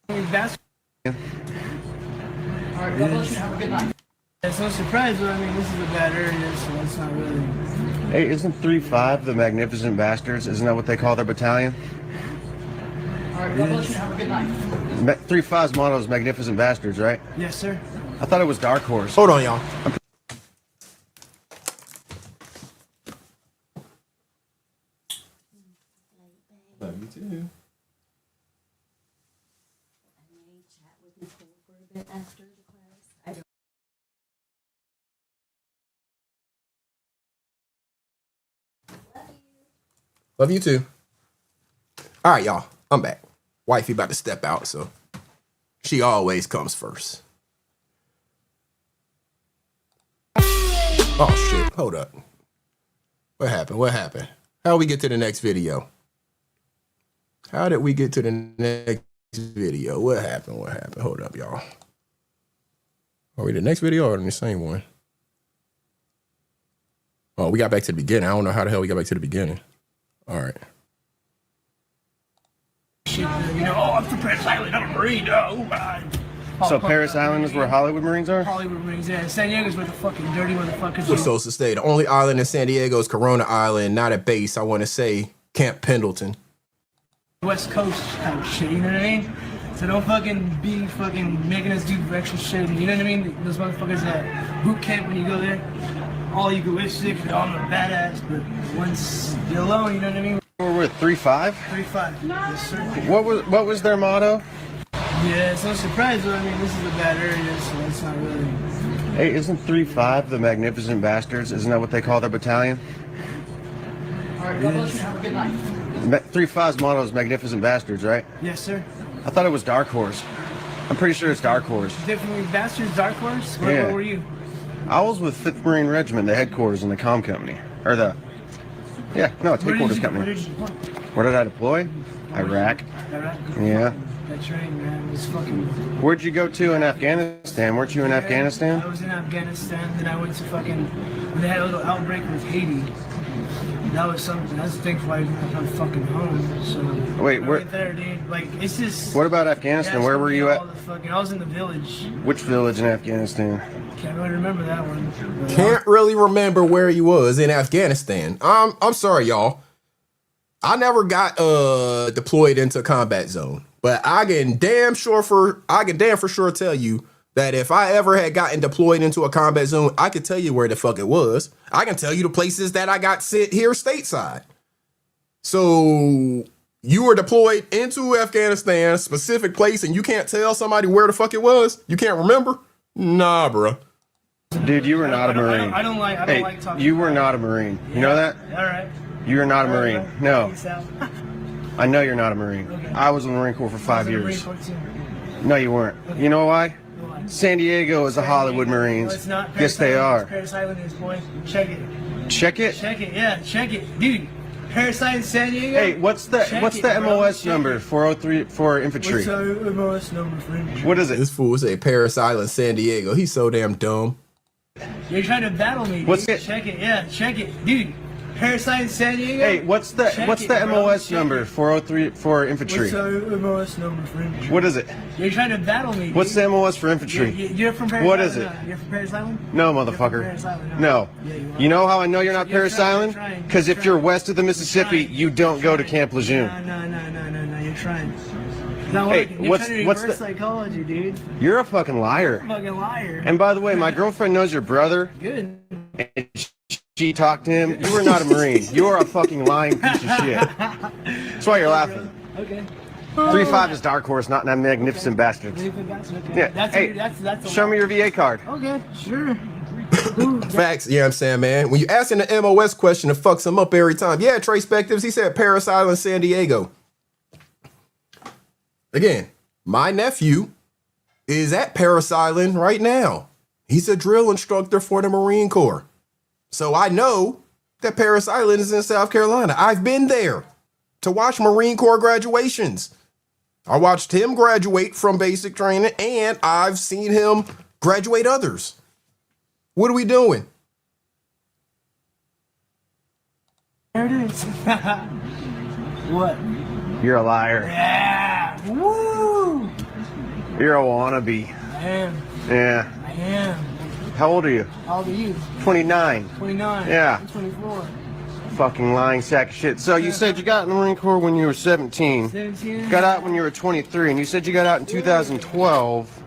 That's. All right, God bless you. Have a good night. It's no surprise, but I mean, this is a bad area, so it's not really. Hey, isn't 3-5 the Magnificent Bastards? Isn't that what they call their battalion? All right, God bless you. Have a good night. 3-5's motto is Magnificent Bastards, right? Yes, sir. I thought it was Dark Horse. Hold on, y'all. Love you too. Love you too. All right, y'all. I'm back. Wifey about to step out, so she always comes first. Oh shit, hold up. What happened? What happened? How did we get to the next video? How did we get to the next video? What happened? What happened? Hold up, y'all. Are we the next video or the same one? Oh, we got back to the beginning. I don't know how the hell we got back to the beginning. All right. You know, oh, I'm from Paris Island. I'm a Marine. Oh, my. So Paris Island is where Hollywood Marines are? Hollywood Marines, yeah. San Diego's where the fucking dirty motherfuckers What's are. supposed to stay? The only island in San Diego is Corona Island, not a base. I want to say Camp Pendleton. West Coast kind of shit, you know what I mean? So don't fucking be fucking making us do extra shit, you know what I mean? Those motherfuckers at boot camp when you go there, all egoistic, I'm a badass, but once you're alone, you know what I mean? We're with 3-5? 3-5, yes sir. What was their motto? Yeah, it's no surprise, but I mean, this is a bad area, so it's not really... Hey, isn't 3-5 the Magnificent Bastards? Isn't that what they call their battalion? Alright, God bless you, have a good night. 3-5's motto is Magnificent Bastards, right? Yes sir. I thought it was Dark Horse. I'm pretty sure it's Dark Horse. Definitely Bastards, Dark Horse? Where were you? I was with 5th Marine Regiment, the headquarters in the comm company. Or the... Yeah, no, it's headquarters company. Where did I deploy? Iraq. Iraq? Yeah. That's right, man. It's fucking... Where'd you go to in Afghanistan? Weren't you in Afghanistan? I was in Afghanistan, then I went to fucking... When they had a little outbreak with Haiti. That was something. That's thankful I come fucking home. So... Wait, where... Right there, dude. Like, it's just... What about Afghanistan? Yeah, Where were you at? I was in the village. Which village in Afghanistan? Can't really remember that one. But Can't really remember where he was in Afghanistan. I'm sorry, y'all. I never got deployed into a combat zone, but I can damn for sure tell you that if I ever had gotten deployed into a combat zone, I could tell you where the fuck it was. I can tell you the places that I got sent here stateside. So you were deployed into Afghanistan, a specific place, and you can't tell somebody where the fuck it was? You can't remember? Nah, bro. Dude, you were not a Marine. I don't like talking. You were not a Marine. You know that? All right. You are not a Marine. No. Peace out. I know you're not a Marine. Okay. I was in the Marine Corps for 5 I was in the years. Marine Corps too. No, you weren't. Okay. You know why? San Diego is the Hollywood Marines. No, it's not. Yes, they are. Paris Island is, boy. Check it. Check it? Check it, yeah, check it. Dude, Paris Island, San Diego. Hey, what's the MOS number? 403 for infantry. What's the MOS number for infantry? What is it? This fool say Paris Island, San Diego. He's so damn dumb. You're trying to battle me, dude. What's it? Check it, yeah, check it. Dude, Paris Island, San Diego. Hey, what's the MOS number? 403 for infantry. What's the MOS number for infantry? What is it? You're trying to battle me, dude. What's the MOS for infantry? You're from Paris What Island? is it? You're from Paris Island? No, You're from motherfucker. Paris Island, No. Yeah, You know how I know you're not Paris trying, Island? you're trying, Because if you're west of the Mississippi, you don't go to Camp Lejeune. No, you're trying. It's not Hey, working. You're trying to reverse psychology, dude. You're a fucking liar. Fucking liar. And by the way, my girlfriend knows your brother. Good. And she talked to him. You were not a Marine. You are a fucking lying piece of shit. That's why you're laughing. Okay. 3-5 is Dark Horse, not Magnificent Bastards. Yeah. Hey, show me your VA card. Okay, sure. Facts, you know what I'm saying, man? When you asking the MOS question, it fucks him up every time. Yeah, Trace Spectives, he said Paris Island, San Diego. Again, my nephew is at Paris Island right now. He's a drill instructor for the Marine Corps. So I know that Paris Island is in South Carolina. I've been there to watch Marine Corps graduations. I watched him graduate from basic training, and I've seen him graduate others. What are we doing? There it is. What? You're a liar. Yeah. Woo! You're a wannabe. I am. Yeah. I am. How old are you? How old are you? 29. 29. Yeah. I'm 24. Fucking lying sack of shit. So you said you got in the Marine Corps when you were 17. 17. Got out when you were 23, and you said you got out in 2012.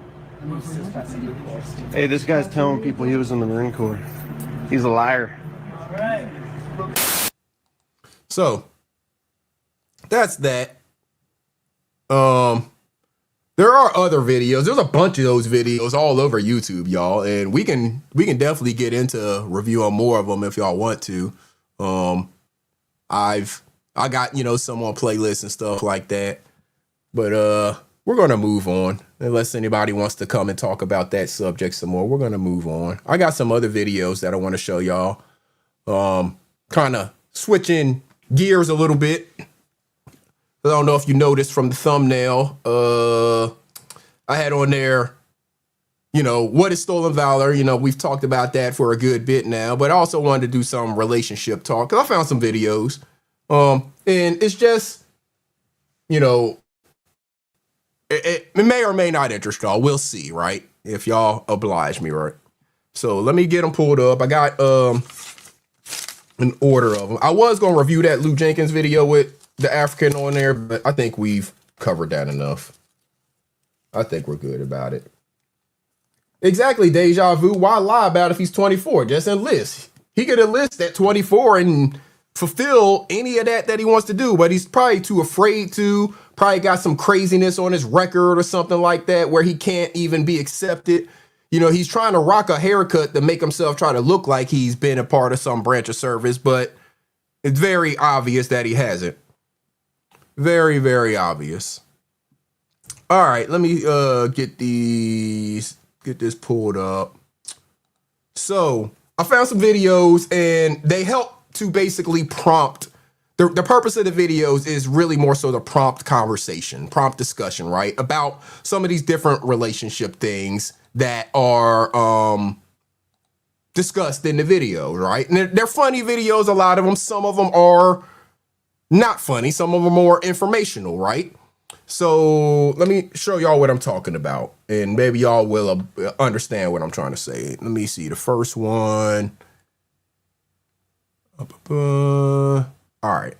Hey, this guy's telling people he was in the Marine Corps. He's a liar. All right. So that's that. There are other videos. There's a bunch of those videos all over YouTube, y'all, and we can definitely get into reviewing more of them if y'all want to. I got, some on playlists and stuff like that. But we're gonna move on. Unless anybody wants to come and talk about that subject some more, we're gonna move on. I got some other videos that I want to show y'all. Kind of switching gears a little bit. I don't know if you noticed from the thumbnail. I had on there, you know, what is Stolen Valor? You know, we've talked about that for a good bit now, but I also wanted to do some relationship talk because I found some videos. And it's just, you know, it may or may not interest y'all. We'll see, right? If y'all oblige me, right? So let me get them pulled up. I got an order of them. I was going to review that Lou Jenkins video with the African on there, but I think we've covered that enough. I think we're good about it. Exactly, Deja Vu. Why lie about if he's 24? Just enlist. He could enlist at 24 and fulfill any of that he wants to do, but he's probably too afraid to. Probably got some craziness on his record or something like that where he can't even be accepted. You know, he's trying to rock a haircut to make himself try to look like he's been a part of some branch of service, but it's very obvious that he hasn't. Very, very obvious. All right, let me get this pulled up. So I found some videos and they help to basically prompt. The purpose of the videos is really more so the prompt conversation, prompt discussion, right? About some of these different relationship things that are discussed in the video, right? And they're funny videos, a lot of them. Some of them are not funny. Some of them are more informational, right? So let me show y'all what I'm talking about, and maybe y'all will understand what I'm trying to say. Let me see the first one. All right.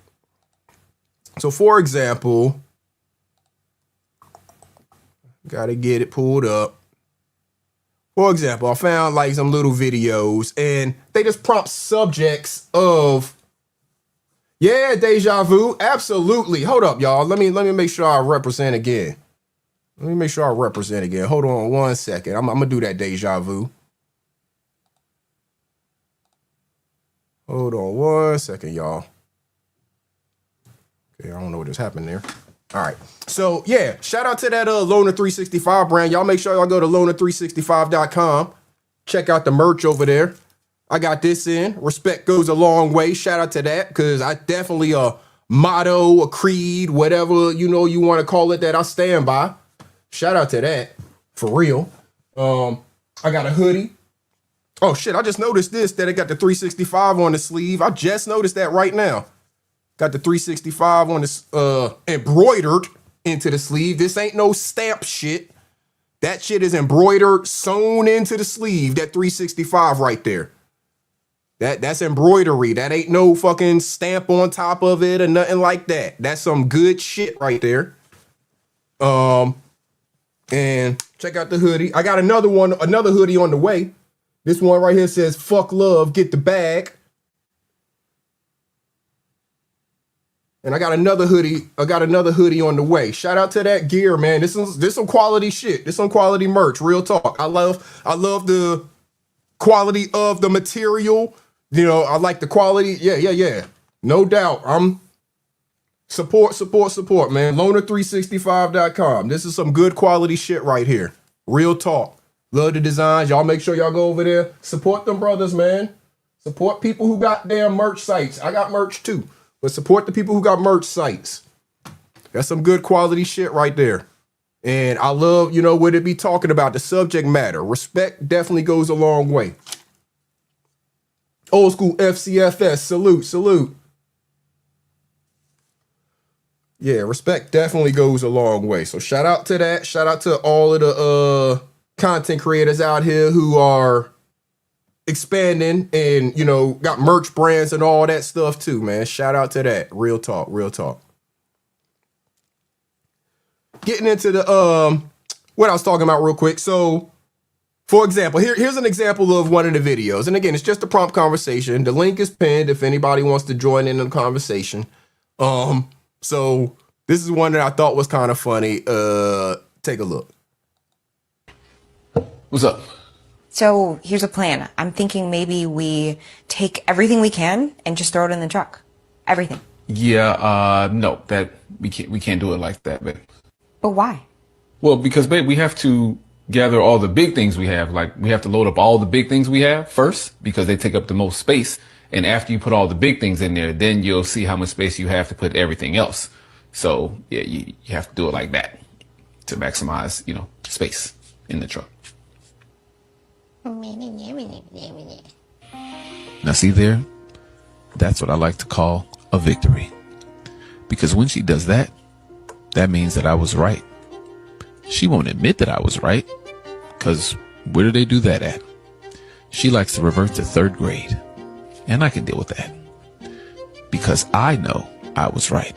So for example, gotta get it pulled up. For example, I found like some little videos and they just prompt subjects of, yeah, Deja Vu. Absolutely. Hold up, y'all. Let me make sure I represent again. Hold on one second. I'm gonna do that Deja Vu. Hold on one second, y'all. Okay, I don't know what just happened there. All right. So yeah, shout out to that Loner 365 brand. Y'all make sure y'all go to loner365.com. Check out the merch over there. I got this in. Respect goes a long way. Shout out to that, because I definitely a motto, a creed, whatever you know you want to call it, that I stand by. Shout out to that. For real. I got a hoodie. Oh shit, I just noticed this, that it got the 365 on the sleeve. I just noticed that right now. Got the 365 on this embroidered into the sleeve. This ain't no stamp shit. That shit is embroidered, sewn into the sleeve. That 365 right there. That's embroidery. That ain't no fucking stamp on top of it or nothing like that. That's some good shit right there. And check out the hoodie. I got another hoodie on the way. This one right here says, "Fuck love, get the bag." And I got another hoodie. On the way. Shout out to that gear, man. This some quality shit. This some quality merch. Real talk. I love the quality of the material. You know, I like the quality. Yeah. No doubt. I'm support, man. Loner365.com. This is some good quality shit right here. Real talk. Love the designs. Y'all make sure y'all go over there. Support them brothers, man. Support people who got damn merch sites. I got merch too. But support the people who got merch sites. That's some good quality shit right there. And I love, you know, what it be talking about, the subject matter. Respect definitely goes a long way. Old school FCFS, salute. Yeah, respect definitely goes a long way. So shout out to that. Shout out to all of the content creators out here who are expanding and, you know, got merch brands and all that stuff too, man. Shout out to that. Real talk. Getting into the what I was talking about real quick. So for example, here's an example of one of the videos. And again, it's just a prompt conversation. The link is pinned if anybody wants to join in the conversation. So this is one that I thought was kind of funny. Take a look. What's up? So here's a plan. I'm thinking maybe we take everything we can and just throw it in the truck. Everything. Yeah, no, that we can't do it like that, but But why? Well, because babe, we have to gather all the big things we have. Like we have to load up all the big things we have first because they take up the most space. And after you put all the big things in there, then you'll see how much space you have to put everything else. So yeah, you have to do it like that to maximize, space in the truck. Now see there, that's what I like to call a victory. Because when she does that, that means that I was right. She won't admit that I was right, because where do they do that at? She likes to revert to 3rd grade, and I can deal with that. Because I know I was right,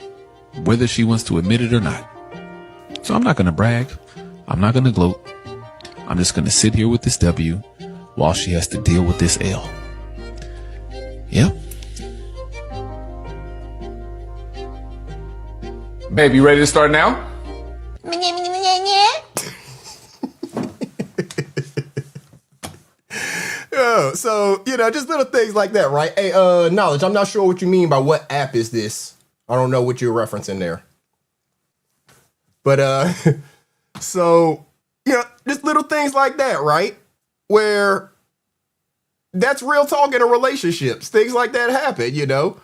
whether she wants to admit it or not. So I'm not going to brag. I'm not going to gloat. I'm just going to sit here with this W while she has to deal with this L. Yep. Babe, you ready to start now? Yeah, so, just little things like that, right? Hey, Knowledge, I'm not sure what you mean by what app is this. I don't know what you're referencing there. But, so, just little things like that, right? Where that's real talk in a relationships. Things like that happen,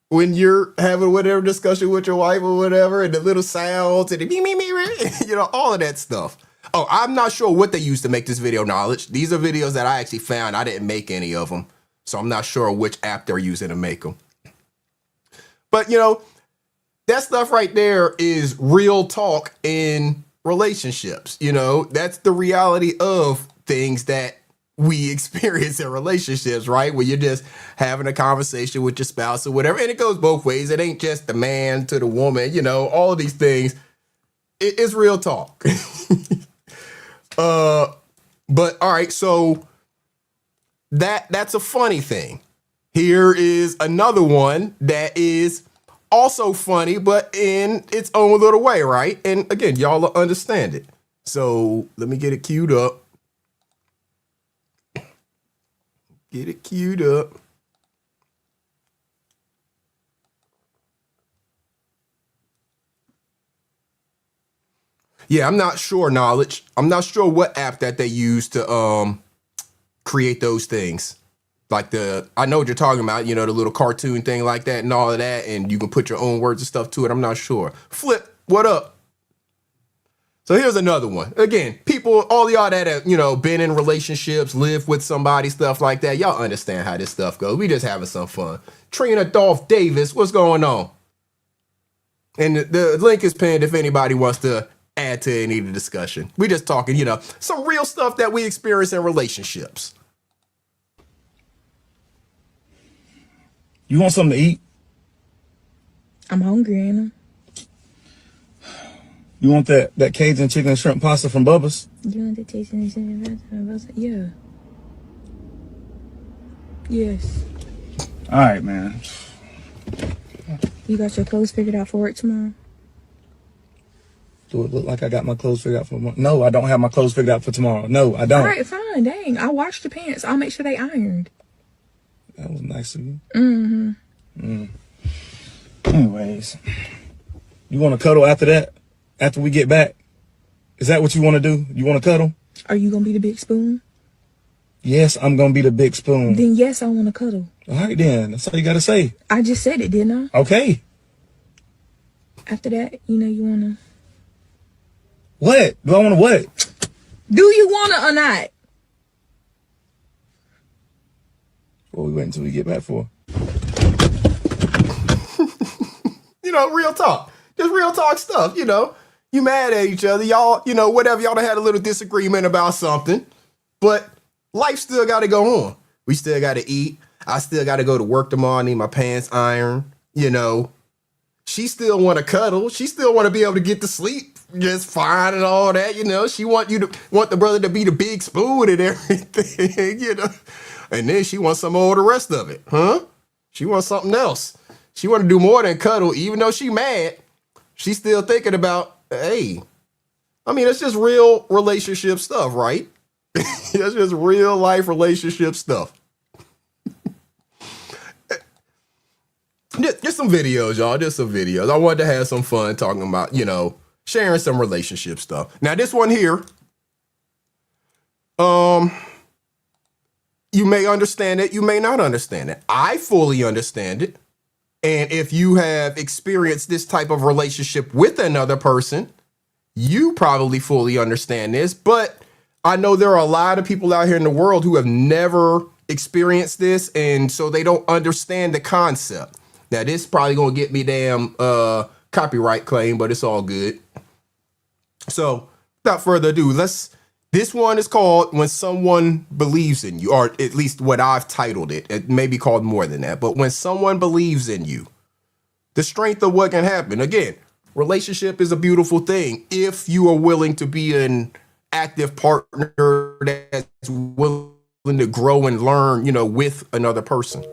when you're having whatever discussion with your wife or whatever, and the little sounds and the all of that stuff. Oh, I'm not sure what they used to make this video, Knowledge. These are videos that I actually found. I didn't make any of them. So I'm not sure which app they're using to make them. But, that stuff right there is real talk in relationships. That's the reality of things that we experience in relationships, right? Where you're just having a conversation with your spouse or whatever. And it goes both ways. It ain't just the man to the woman, all of these things. It's real talk. But all right, so that's a funny thing. Here is another one that is also funny, but in its own little way, right? And again, y'all will understand it. So let me get it queued up. Get it queued up. Yeah, I'm not sure, Knowledge. I'm not sure what app that they use to create those things. Like I know what you're talking about, the little cartoon thing like that and all of that, and you can put your own words and stuff to it. I'm not sure. Flip, what up? So here's another one. Again, people, all y'all that have, been in relationships, lived with somebody, stuff like that, y'all understand how this stuff goes. We just having some fun. Trina Dolph Davis, what's going on? And the link is pinned if anybody wants to add to any of the discussion. We just talking, some real stuff that we experience in relationships. You want something to eat? I'm hungry, Anna. You want that Cajun chicken and shrimp pasta from Bubba's? You want the taste and yeah. Yes. All right, man. You got your clothes figured out for work tomorrow? Do it look like I got my clothes figured out for tomorrow? No, I don't have my clothes figured out for tomorrow. No, I don't. All right, fine. Dang, I washed your pants. I'll make sure they ironed. That was nice of you. Mm-hmm. Anyways, you want to cuddle after that? After we get back? Is that what you want to do? You want to cuddle? Are you going to be the big spoon? Yes, I'm going to be the big spoon. Then yes, I want to cuddle. All right, then. That's all you got to say. I just said it, didn't I? Okay. After that, you want to... What? Do I want to what? Do you want to or not? What we wait until we get back for? Real talk. Just real talk stuff, You mad at each other. Y'all, whatever. Y'all done had a little disagreement about something. But life still got to go on. We still got to eat. I still got to go to work tomorrow. I need my pants ironed. She still want to cuddle. She still want to be able to get to sleep just fine and all that. She want the brother to be the big spoon and everything, And then she wants some more of the rest of it, huh? She wants something else. She want to do more than cuddle, even though she mad. She's still thinking about, hey, it's just real relationship stuff, right? It's just real life relationship stuff. Just some videos, y'all. Just some videos. I wanted to have some fun talking about, sharing some relationship stuff. Now, this one here, you may understand it, you may not understand it. I fully understand it. And if you have experienced this type of relationship with another person, you probably fully understand this. But I know there are a lot of people out here in the world who have never experienced this, and so they don't understand the concept. Now, this is probably going to get me damn copyright claim, but it's all good. So, without further ado, this one is called When Someone Believes in You, or at least what I've titled it. It may be called more than that, but when someone believes in you, the strength of what can happen. Again, relationship is a beautiful thing if you are willing to be an active partner that's willing to grow and learn, with another person.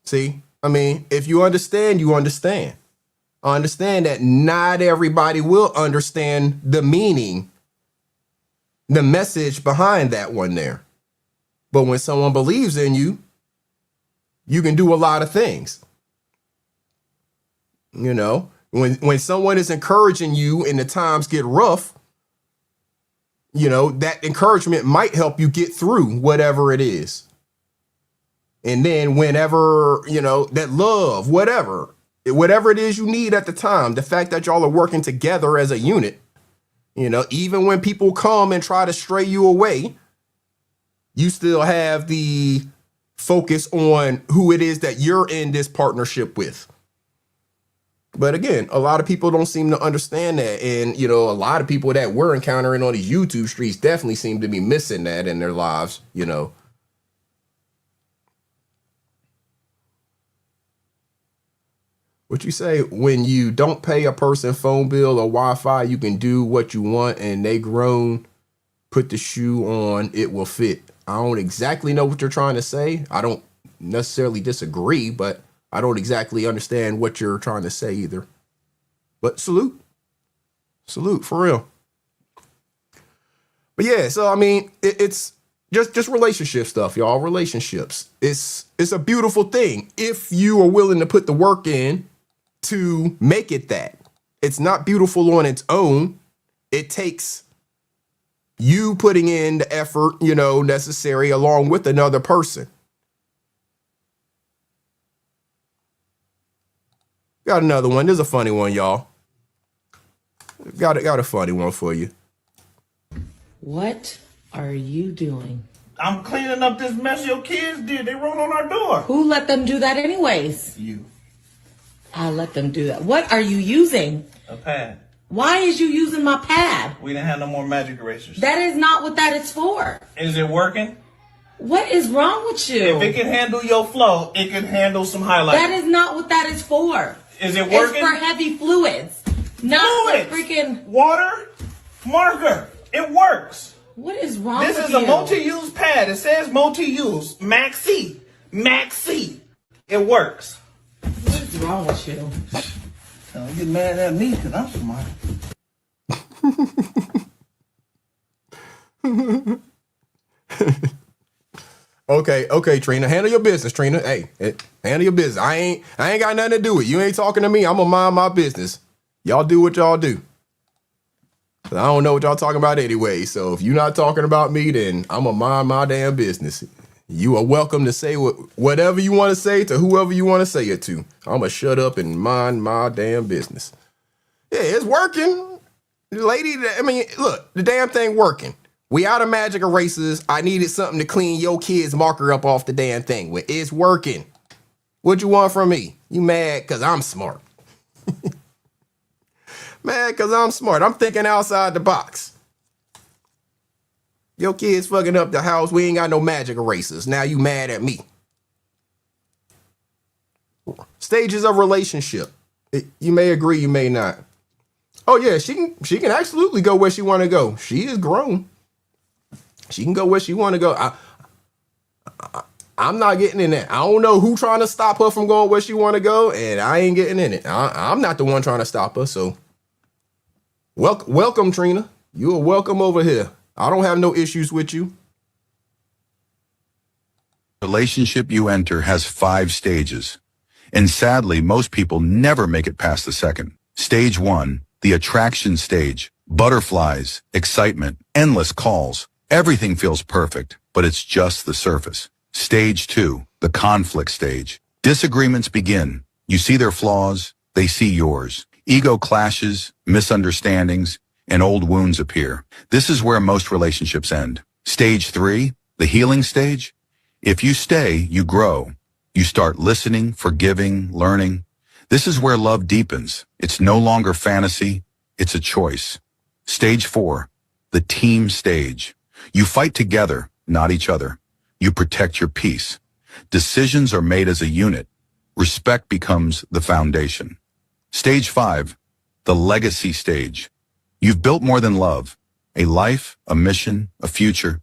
See, if you understand, you understand. I understand that not everybody will understand the meaning, the message behind that one there. But when someone believes in you, you can do a lot of things. When someone is encouraging you and the times get rough, that encouragement might help you get through whatever it is. And then whenever, that love, whatever it is you need at the time, the fact that y'all are working together as a unit, even when people come and try to stray you away, you still have the focus on who it is that you're in this partnership with. But again, a lot of people don't seem to understand that. And, a lot of people that we're encountering on these YouTube streets definitely seem to be missing that in their lives, What you say, when you don't pay a person phone bill or Wi-Fi, you can do what you want and they grown, put the shoe on, it will fit. I don't exactly know what you're trying to say. I don't necessarily disagree, but I don't exactly understand what you're trying to say either. But salute for real. But yeah, so it's just relationship stuff, y'all. Relationships. It's a beautiful thing if you are willing to put the work in to make it that. It's not beautiful on its own. It takes you putting in the effort, necessary along with another person. Got another one. There's a funny one, y'all. Got a funny one for you. What are you doing? I'm cleaning up this mess your kids did. They wrote on our door. Who let them do that anyways? You. I let them do that. What are you using? A pad. Why is you using my pad? We didn't have no more magic erasers. That is not what that is for. Is it working? What is wrong with you? If it can handle your flow, it can handle some highlights. That is not what that is for. Is it working? It's for heavy fluids. Not fluids. for freaking water, marker. It works. What is wrong with you? This is a multi-use pad. It says multi-use. Max C. It works. What is wrong with you? Don't get mad at me because I'm smart. Okay, Trina. Handle your business, Trina. Hey, handle your business. I ain't got nothing to do with it. You ain't talking to me. I'm gonna mind my business. Y'all do what y'all do. I don't know what y'all talking about anyway. So if you're not talking about me, then I'm gonna mind my damn business. You are welcome to say whatever you want to say to whoever you want to say it to. I'm gonna shut up and mind my damn business. Yeah, it's working. Lady, look, the damn thing working. We out of magic erasers. I needed something to clean your kid's marker up off the damn thing with. It's working. What you want from me? You mad because I'm smart. Mad because I'm smart. I'm thinking outside the box. Your kids fucking up the house. We ain't got no magic erasers. Now you mad at me. Stages of relationship. You may agree, you may not. Oh yeah, she can absolutely go where she want to go. She is grown. She can go where she want to go. I'm not getting in that. I don't know who trying to stop her from going where she want to go, and I ain't getting in it. I'm not the one trying to stop her. So, welcome, Trina. You are welcome over here. I don't have no issues with you. Relationship you enter has 5 stages. And sadly, most people never make it past the second. Stage 1, the attraction stage. Butterflies, excitement, endless calls. Everything feels perfect, but it's just the surface. Stage 2, the conflict stage. Disagreements begin. You see their flaws, they see yours. Ego clashes, misunderstandings, and old wounds appear. This is where most relationships end. Stage 3, the healing stage. If you stay, you grow. You start listening, forgiving, learning. This is where love deepens. It's no longer fantasy, it's a choice. Stage 4, the team stage. You fight together, not each other. You protect your peace. Decisions are made as a unit. Respect becomes the foundation. Stage 5, the legacy stage. You've built more than love. A life, a mission, a future.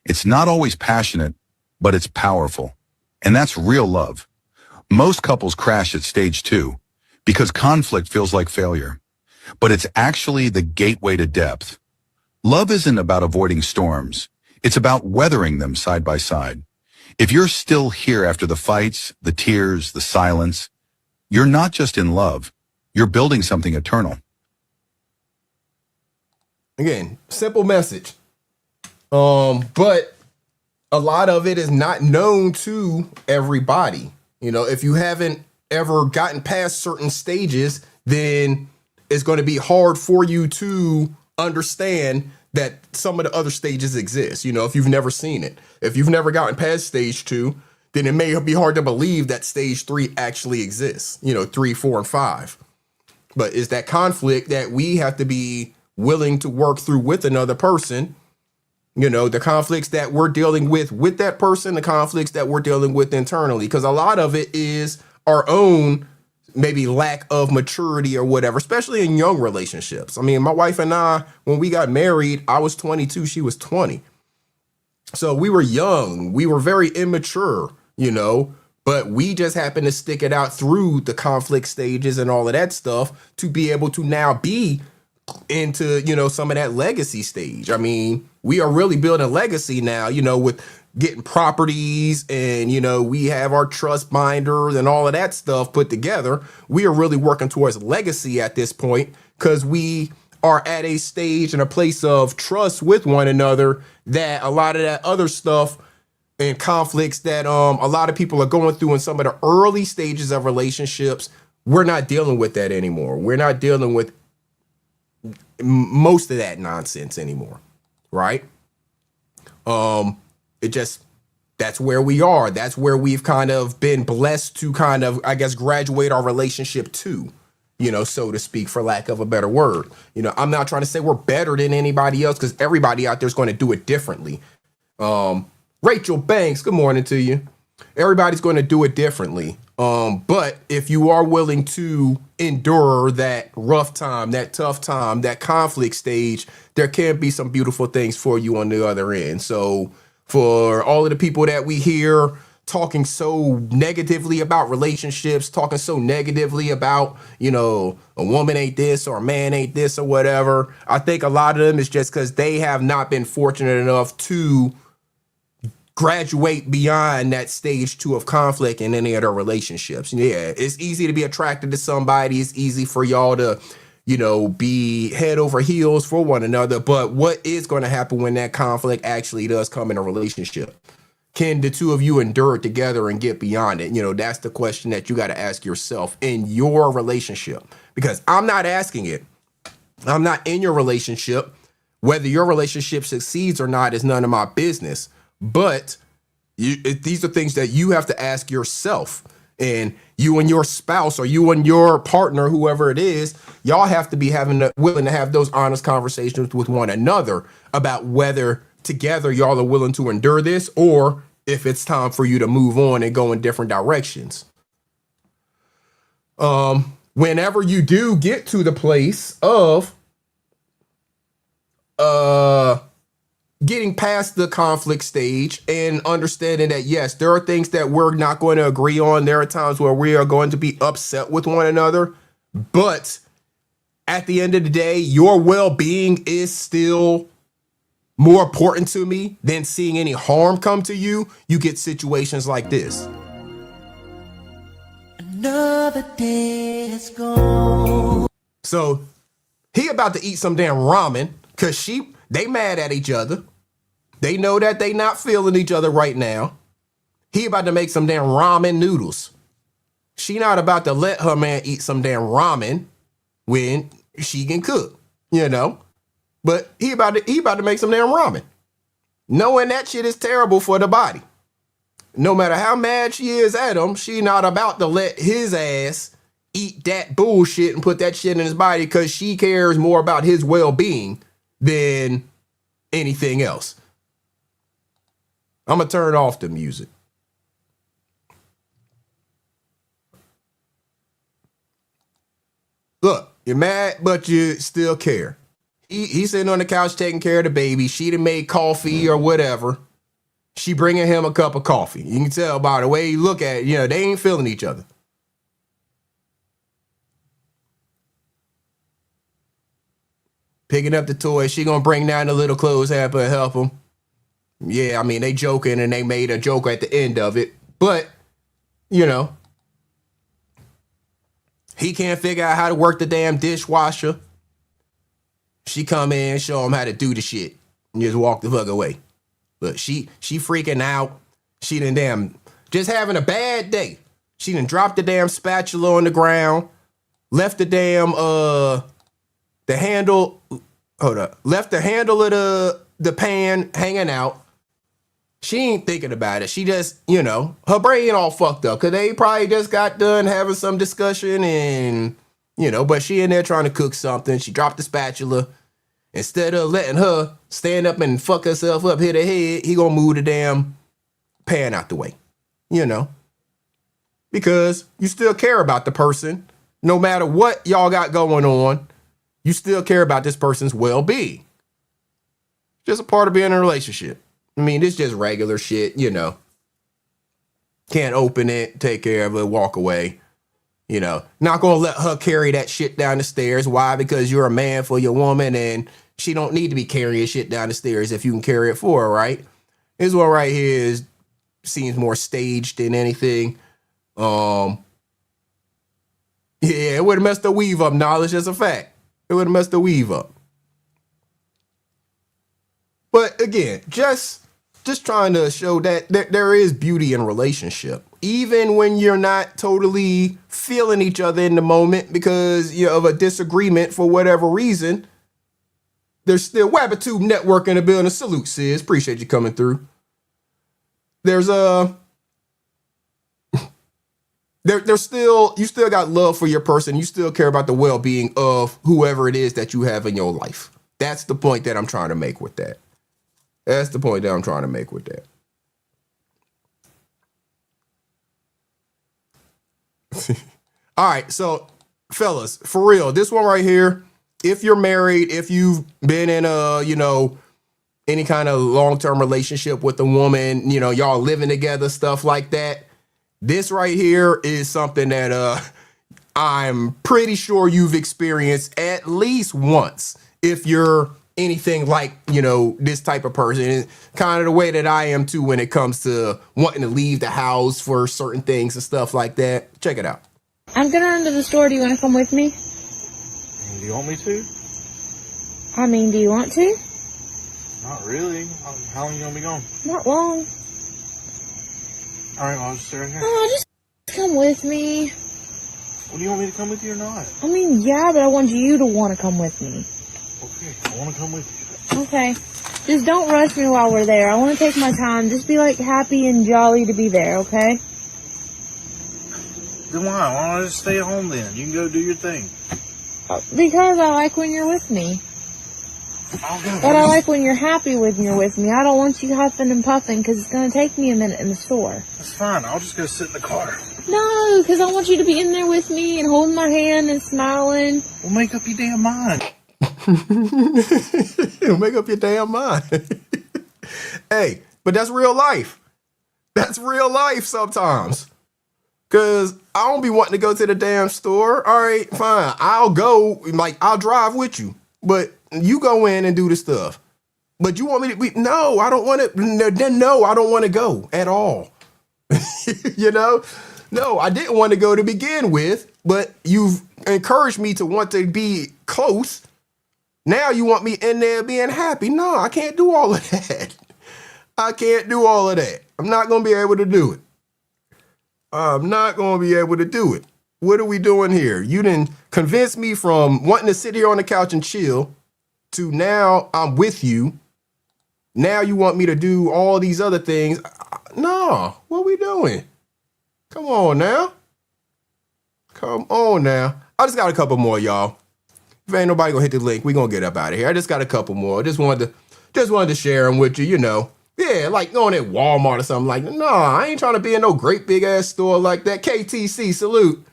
It's not always passionate, but it's powerful. And that's real love. Most couples crash at stage 2 because conflict feels like failure. But it's actually the gateway to depth. Love isn't about avoiding storms. It's about weathering them side by side. If you're still here after the fights, the tears, the silence, you're not just in love. You're building something eternal. Again, simple message. But a lot of it is not known to everybody. You know, if you haven't ever gotten past certain stages, then it's going to be hard for you to understand that some of the other stages exist. You know, if you've never seen it, if you've never gotten past stage 2, then it may be hard to believe that stage 3 actually exists, 3, 4, and 5. But it's that conflict that we have to be willing to work through with another person. The conflicts that we're dealing with that person, the conflicts that we're dealing with internally, because a lot of it is our own maybe lack of maturity or whatever, especially in young relationships. I mean, my wife and I, when we got married, I was 22, she was 20. So we were young, we were very immature, but we just happened to stick it out through the conflict stages and all of that stuff to be able to now be into, some of that legacy stage. I mean, we are really building a legacy now, with getting properties and, we have our trust binders and all of that stuff put together. We are really working towards legacy at this point because we are at a stage and a place of trust with one another that a lot of that other stuff and conflicts that a lot of people are going through in some of the early stages of relationships, we're not dealing with that anymore. We're not dealing with most of that nonsense anymore, right? That's where we are. That's where we've kind of been blessed to kind of, I guess, graduate our relationship to, so to speak, for lack of a better word. I'm not trying to say we're better than anybody else because everybody out there is going to do it differently. Rachel Banks, good morning to you. Everybody's going to do it differently. But if you are willing to endure that rough time, that tough time, that conflict stage, there can be some beautiful things for you on the other end. So for all of the people that we hear talking so negatively about relationships, talking so negatively about, a woman ain't this or a man ain't this or whatever, I think a lot of them is just because they have not been fortunate enough to graduate beyond that stage 2 of conflict in any of their relationships. Yeah, it's easy to be attracted to somebody. It's easy for y'all to, be head over heels for one another. But what is going to happen when that conflict actually does come in a relationship? Can the two of you endure it together and get beyond it? That's the question that you got to ask yourself in your relationship, because I'm not asking it. I'm not in your relationship. Whether your relationship succeeds or not is none of my business. But these are things that you have to ask yourself, and you and your spouse or you and your partner, whoever it is, y'all have to be willing to have those honest conversations with one another about whether together y'all are willing to endure this, or if it's time for you to move on and go in different directions. Whenever you do get to the place of getting past the conflict stage and understanding that, yes, there are things that we're not going to agree on. There are times where we are going to be upset with one another, but at the end of the day, your well-being is still more important to me than seeing any harm come to you. You get situations like this. Another day is gone. So he about to eat some damn ramen because they mad at each other. They know that they not feeling each other right now. He about to make some damn ramen noodles. She not about to let her man eat some damn ramen when she can cook, you know. But he about to make some damn ramen, knowing that shit is terrible for the body. No matter how mad she is at him, she not about to let his ass eat that bullshit and put that shit in his body because she cares more about his well-being than anything else. I'm going to turn off the music. Look, you're mad, but you still care. He's sitting on the couch taking care of the baby. She done made coffee or whatever. She bringing him a cup of coffee. You can tell by the way you look at it, you know, they ain't feeling each other. Picking up the toy. She gonna bring down the little clothes hamper and help him. Yeah, I mean, they joking and they made a joke at the end of it. But, you know, he can't figure out how to work the damn dishwasher. She come in, show him how to do the shit, and just walk the fuck away. But she freaking out. She done damn just having a bad day. She done dropped the damn spatula on the ground, left the damn the handle. Hold up, left the handle of the pan hanging out. She ain't thinking about it. She just, you know, her brain all fucked up because they probably just got done having some discussion and, you know, but she in there trying to cook something. She dropped the spatula. Instead of letting her stand up and fuck herself up, hit her head, he gonna move the damn pan out the way, you know, because you still care about the person. No matter what y'all got going on, you still care about this person's well-being. Just a part of being in a relationship. I mean, it's just regular shit, you know. Can't open it, take care of it, walk away. You know, not going to let her carry that shit down the stairs. Why? Because you're a man for your woman and she don't need to be carrying shit down the stairs if you can carry it for her, right? This one right here seems more staged than anything. Yeah, it would have messed the weave up, knowledge. That's a fact. It would have messed the weave up. But again, just trying to show that there is beauty in relationship. Even when you're not totally feeling each other in the moment because you're of a disagreement for whatever reason, there's still Wabatube Network in the building. Salute, sis. Appreciate you coming through. There's you still got love for your person. You still care about the well-being of whoever it is that you have in your life. That's the point that I'm trying to make with that. That's the point that I'm trying to make with that. All right, so fellas, for real, this one right here, if you're married, if you've been in a, you know, any kind of long-term relationship with a woman, you know, y'all living together, stuff like that, this right here is something that I'm pretty sure you've experienced at least once. If you're anything like, you know, this type of person, and kind of the way that I am too when it comes to wanting to leave the house for certain things and stuff like that. Check it out. I'm gonna run to the store. Do you want to come with me? Do you want me to? I mean, do you want to? Not really. How long you gonna be gone? Not long. All right, well, I'll just stay right here. Oh, just come with me. Well, do you want me to come with you or not? I mean, yeah, but I want you to want to come with me. Okay, I want to come with you. Okay. Just don't rush me while we're there. I want to take my time. Just be, like, happy and jolly to be there, okay? Then why? Why don't I just stay at home then? You can go do your thing. Because I like when you're with me. But I like when you're happy when you're with me. I don't want you huffing and puffing because it's going to take me a minute in the store. That's fine. I'll just go sit in the car. No, because I want you to be in there with me and holding my hand and smiling. Well, make up your damn mind. Make up your damn mind. Hey, but that's real life. That's real life sometimes. Because I don't be wanting to go to the damn store. All right, fine. I'll go. Like, I'll drive with you. But you go in and do the stuff. But you want me to be, no, I don't want to. No, I don't want to go at all. You know? No, I didn't want to go to begin with, but you've encouraged me to want to be close. Now you want me in there being happy. No, I can't do all of that. I can't do all of that. I'm not going to be able to do it. I'm not going to be able to do it. What are we doing here? You didn't convince me from wanting to sit here on the couch and chill to now I'm with you. Now you want me to do all these other things. No, what are we doing? Come on now. Come on now. I just got a couple more, y'all. If ain't nobody gonna hit the link, we gonna get up out of here. I just got a couple more. Just wanted to share them with you, you know. Yeah, like going at Walmart or something like that. No, I ain't trying to be in no great big ass store like that. KTC, salute.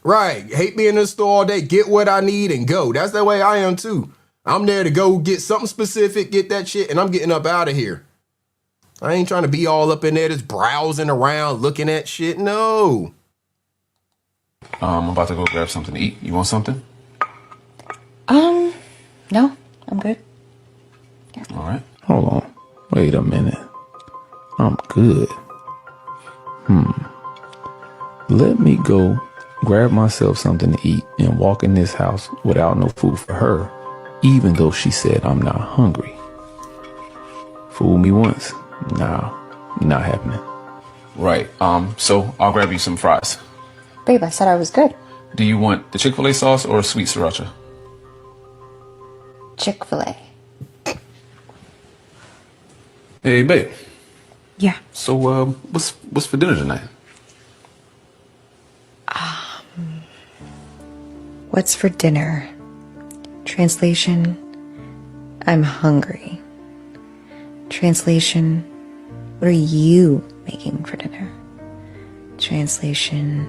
Right. Hate being in the store all day. Get what I need and go. That's the way I am too. I'm there to go get something specific, get that shit, and I'm getting up out of here. I ain't trying to be all up in there just browsing around, looking at shit. No. I'm about to go grab something to eat. You want something? No, I'm good. All right. Hold on. Wait a minute. I'm good. Let me go grab myself something to eat and walk in this house without no food for her, even though she said I'm not hungry. Fool me once. Nah, not happening. Right. So I'll grab you some fries. Babe, I said I was good. Do you want the Chick-fil-A sauce or sweet sriracha? Chick-fil-A. Hey, babe. Yeah. So, what's for dinner tonight? What's for dinner? Translation, I'm hungry. Translation, what are you making for dinner? Translation,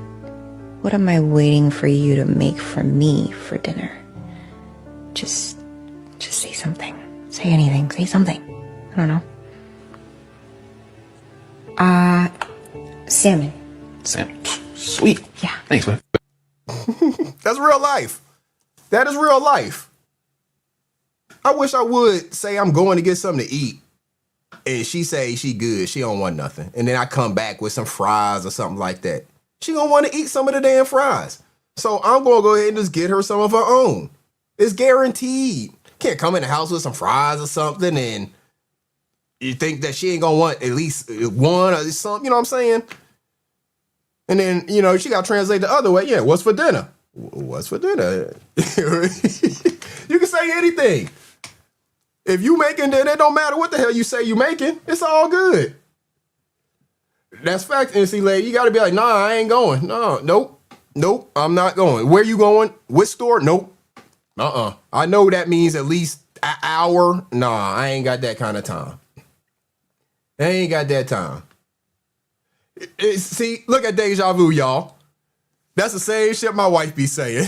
what am I waiting for you to make for me for dinner? Just say something. Say anything. Say something. I don't know. Salmon. Salmon. Sweet. Yeah. Thanks, man. That's real life. That is real life. I wish I would say I'm going to get something to eat. And she say she good. She don't want nothing. And then I come back with some fries or something like that. She gonna want to eat some of the damn fries. So I'm gonna go ahead and just get her some of her own. It's guaranteed. Can't come in the house with some fries or something and you think that she ain't gonna want at least one or something, you know what I'm saying? And then, you know, she got to translate the other way. Yeah, what's for dinner? What's for dinner? You can say anything. If you making dinner, it don't matter what the hell you say you making. It's all good. That's fact, NC lady. You got to be like, nah, I ain't going. No, nope, I'm not going. Where you going? Which store? Nope. I know that means at least an hour. Nah, I ain't got that kind of time. I ain't got that time. See, look at deja vu, y'all. That's the same shit my wife be saying.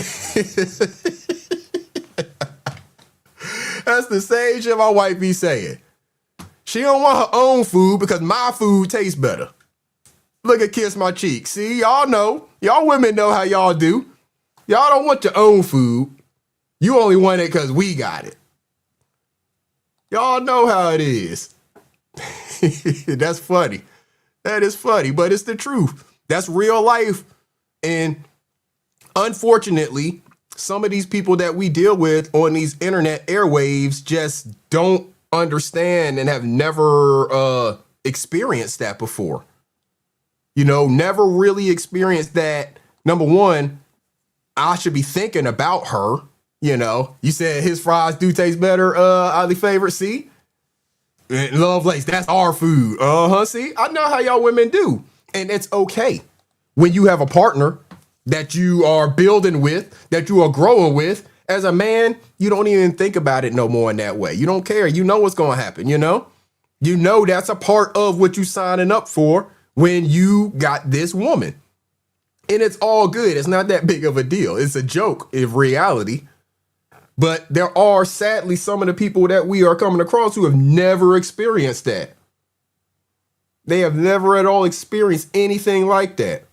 That's the same shit my wife be saying. She don't want her own food because my food tastes better. Look at Kiss My Cheek. See, y'all know. Y'all women know how y'all do. Y'all don't want your own food. You only want it because we got it. Y'all know how it is. That's funny. That is funny, but it's the truth. That's real life. And unfortunately, some of these people that we deal with on these internet airwaves just don't understand and have never experienced that before. You know, never really experienced that. Number one, I should be thinking about her. You know, you said his fries do taste better, highly favorite. See? Love Lace, that's our food. See? I know how y'all women do. And it's okay when you have a partner that you are building with, that you are growing with, As a man, you don't even think about it no more in that way. You don't care. You know what's going to happen, you know? You know that's a part of what you signing up for when you got this woman. And it's all good. It's not that big of a deal. It's a joke in reality. But there are sadly some of the people that we are coming across who have never experienced that. They have never at all experienced anything like that.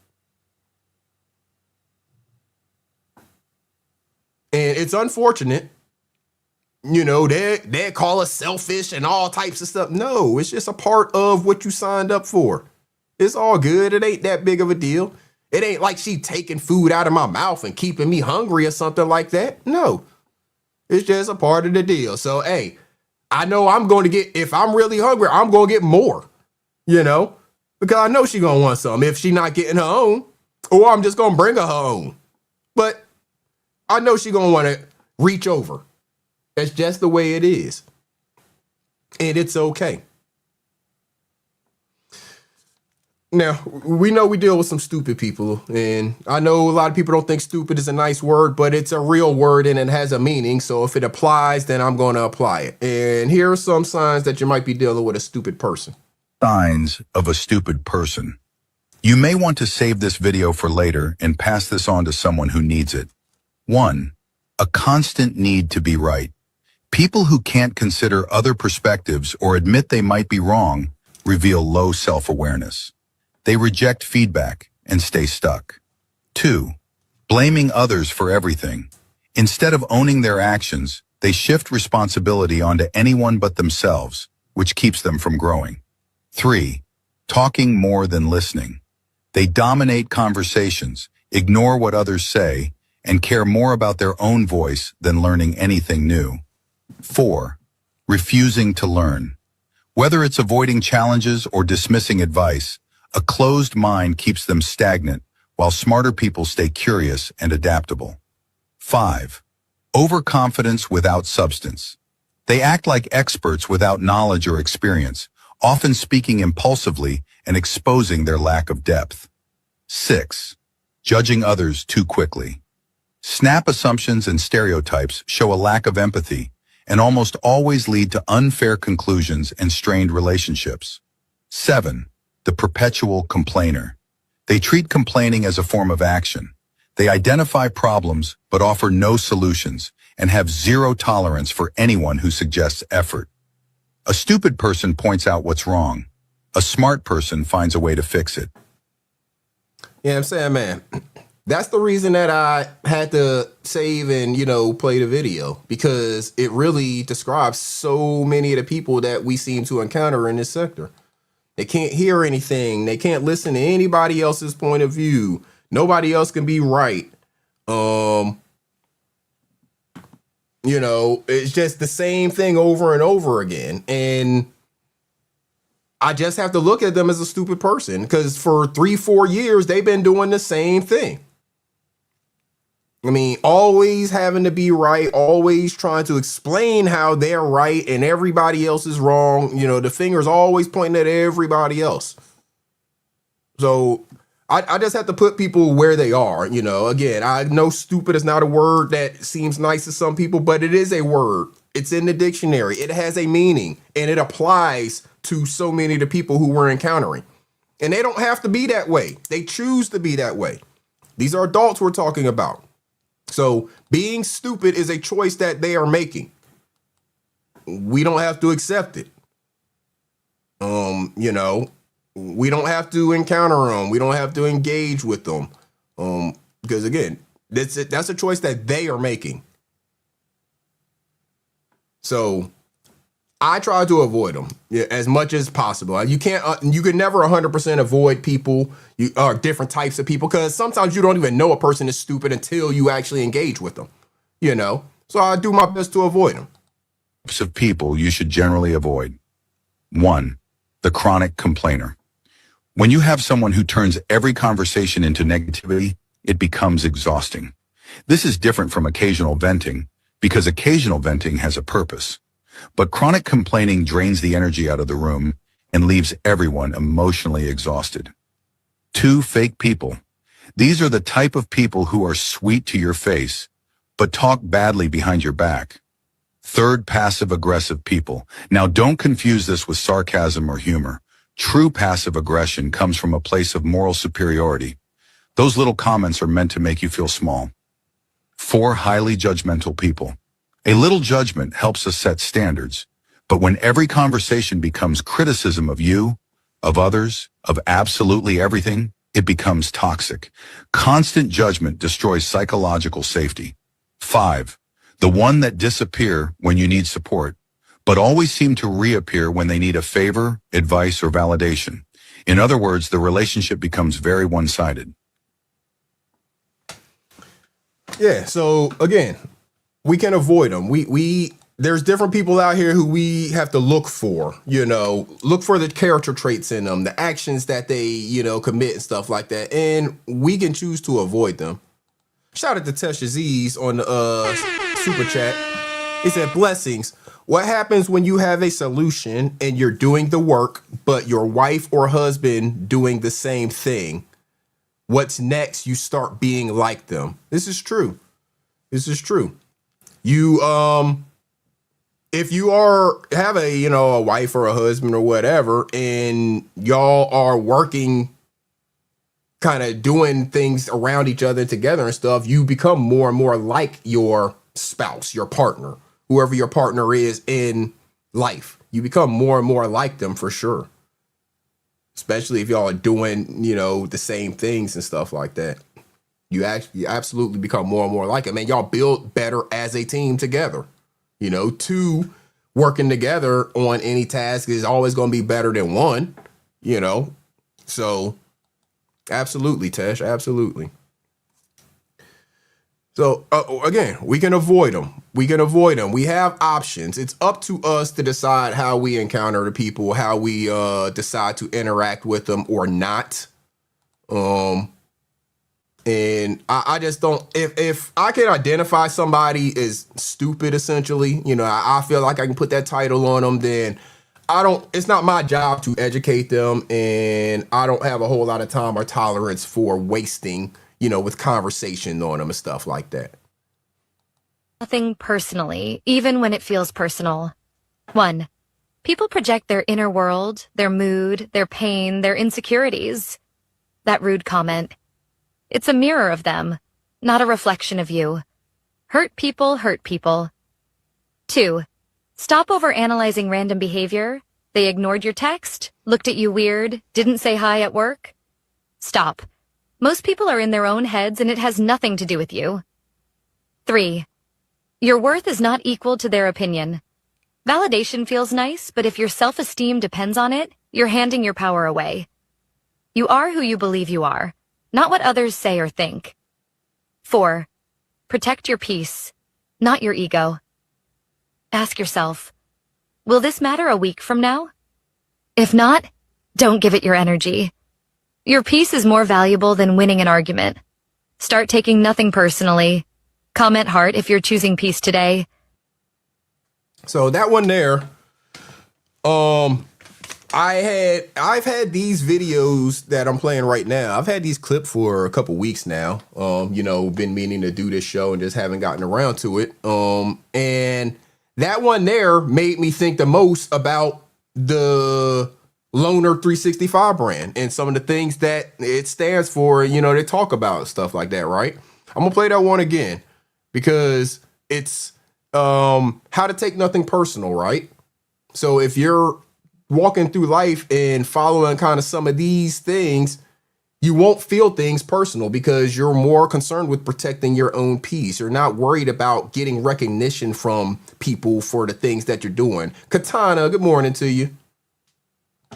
And it's unfortunate. You know, they call us selfish and all types of stuff. No, it's just a part of what you signed up for. It's all good. It ain't that big of a deal. It ain't like she taking food out of my mouth and keeping me hungry or something like that. No, it's just a part of the deal. So, hey, I know I'm going to get, if I'm really hungry, I'm going to get more, you know, because I know she going to want some if she not getting her own, or I'm just going to bring her own. But I know she going to want to reach over. That's just the way it is. And it's okay. Now, we know we deal with some stupid people, and I know a lot of people don't think stupid is a nice word, but it's a real word and it has a meaning. So if it applies, then I'm going to apply it. And here are some signs that you might be dealing with a stupid person. Signs of a stupid person. You may want to save this video for later and pass this on to someone who needs it. 1. A constant need to be right. People who can't consider other perspectives or admit they might be wrong reveal low self-awareness. They reject feedback and stay stuck. 2. Blaming others for everything. Instead of owning their actions, they shift responsibility onto anyone but themselves, which keeps them from growing. 3. Talking more than listening. They dominate conversations, ignore what others say, and care more about their own voice than learning anything new. 4. Refusing to learn. Whether it's avoiding challenges or dismissing advice, a closed mind keeps them stagnant, while smarter people stay curious and adaptable. 5. Overconfidence without substance. They act like experts without knowledge or experience, often speaking impulsively and exposing their lack of depth. 6. Judging others too quickly. Snap assumptions and stereotypes show a lack of empathy and almost always lead to unfair conclusions and strained relationships. 7. The perpetual complainer. They treat complaining as a form of action. They identify problems but offer no solutions and have zero tolerance for anyone who suggests effort. A stupid person points out what's wrong. A smart person finds a way to fix it. Yeah, I'm saying, man, that's the reason that I had to save and, you know, play the video, because it really describes so many of the people that we seem to encounter in this sector. They can't hear anything. They can't listen to anybody else's point of view. Nobody else can be right. You know, it's just the same thing over and over again. And I just have to look at them as a stupid person, because for 3-4 years, they've been doing the same thing. I mean, always having to be right, always trying to explain how they're right and everybody else is wrong. You know, the finger's always pointing at everybody else. So I just have to put people where they are. You know, again, I know stupid is not a word that seems nice to some people, but it is a word. It's in the dictionary. It has a meaning, and it applies to so many of the people who we're encountering. And they don't have to be that way. They choose to be that way. These are adults we're talking about. So being stupid is a choice that they are making. We don't have to accept it. You know, we don't have to encounter them. We don't have to engage with them. Because again, that's a choice that they are making. So I try to avoid them as much as possible. You can't, you can never 100% avoid people, or different types of people, because sometimes you don't even know a person is stupid until you actually engage with them, you know? So I do my best to avoid them. Types of people you should generally avoid. 1. The chronic complainer. When you have someone who turns every conversation into negativity, it becomes exhausting. This is different from occasional venting, because occasional venting has a purpose. But chronic complaining drains the energy out of the room and leaves everyone emotionally exhausted. 2. Fake people. These are the type of people who are sweet to your face, but talk badly behind your back. Third, passive-aggressive people. Now, don't confuse this with sarcasm or humor. True passive aggression comes from a place of moral superiority. Those little comments are meant to make you feel small. 4, highly judgmental people. A little judgment helps us set standards, but when every conversation becomes criticism of you, of others, of absolutely everything, it becomes toxic. Constant judgment destroys psychological safety. 5, the one that disappear when you need support, but always seem to reappear when they need a favor, advice, or validation. In other words, the relationship becomes very one-sided. Yeah, so again, we can avoid them. There's different people out here who we have to look for, look for the character traits in them, the actions that they, commit and stuff like that. And we can choose to avoid them. Shout out to Tesh Aziz on the super chat. He said, blessings. What happens when you have a solution and you're doing the work, but your wife or husband doing the same thing? What's next? You start being like them. This is true. You, if you have a wife or a husband or whatever, and y'all are working, kind of doing things around each other together and stuff, you become more and more like your spouse, your partner, whoever your partner is in life. You become more and more like them for sure. Especially if y'all are doing, the same things and stuff like that. You absolutely become more and more like it. Man, y'all build better as a team together. 2 working together on any task is always going to be better than 1, So absolutely, Tesh, absolutely. So again, we can avoid them. We have options. It's up to us to decide how we encounter the people, how we decide to interact with them or not. And I just don't, if I can identify somebody as stupid, essentially, I feel like I can put that title on them, then it's not my job to educate them. And I don't have a whole lot of time or tolerance for wasting, with conversation on them and stuff like that. Nothing personally, even when it feels personal. 1, people project their inner world, their mood, their pain, their insecurities. That rude comment. It's a mirror of them, not a reflection of you. Hurt people hurt people. 2, stop overanalyzing random behavior. They ignored your text, looked at you weird, didn't say hi at work. Stop. Most people are in their own heads and it has nothing to do with you. 3, your worth is not equal to their opinion. Validation feels nice, but if your self-esteem depends on it, you're handing your power away. You are who you believe you are, not what others say or think. 4, protect your peace, not your ego. Ask yourself, will this matter a week from now? If not, don't give it your energy. Your peace is more valuable than winning an argument. Start taking nothing personally. Comment heart if you're choosing peace today. So that one there, I've had these videos that I'm playing right now. I've had these clipped for a couple weeks now. Been meaning to do this show and just haven't gotten around to it. And that one there made me think the most about the Loner 365 brand and some of the things that it stands for. They talk about stuff like that, right? I'm gonna play that one again because it's how to take nothing personal, right? So if you're walking through life and following kind of some of these things, you won't feel things personal because you're more concerned with protecting your own peace. You're not worried about getting recognition from people for the things that you're doing. Katana, good morning to you.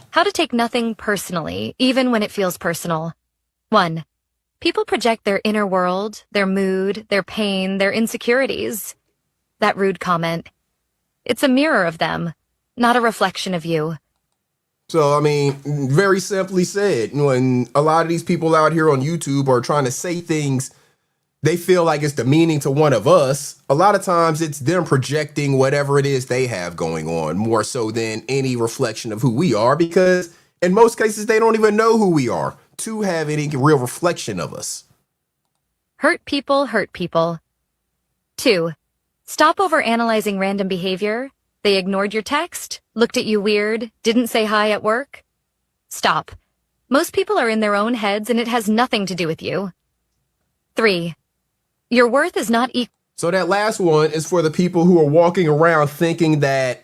How to take nothing personally, even when it feels personal. 1, people project their inner world, their mood, their pain, their insecurities. That rude comment. It's a mirror of them, not a reflection of you. So, very simply said, when a lot of these people out here on YouTube are trying to say things, they feel like it's demeaning to one of us. A lot of times it's them projecting whatever it is they have going on more so than any reflection of who we are, because in most cases, they don't even know who we are to have any real reflection of us. Hurt people hurt people. 2. Stop overanalyzing random behavior. They ignored your text, looked at you weird, didn't say hi at work. Stop. Most people are in their own heads and it has nothing to do with you. 3. Your worth is not equal. So that last one is for the people who are walking around thinking that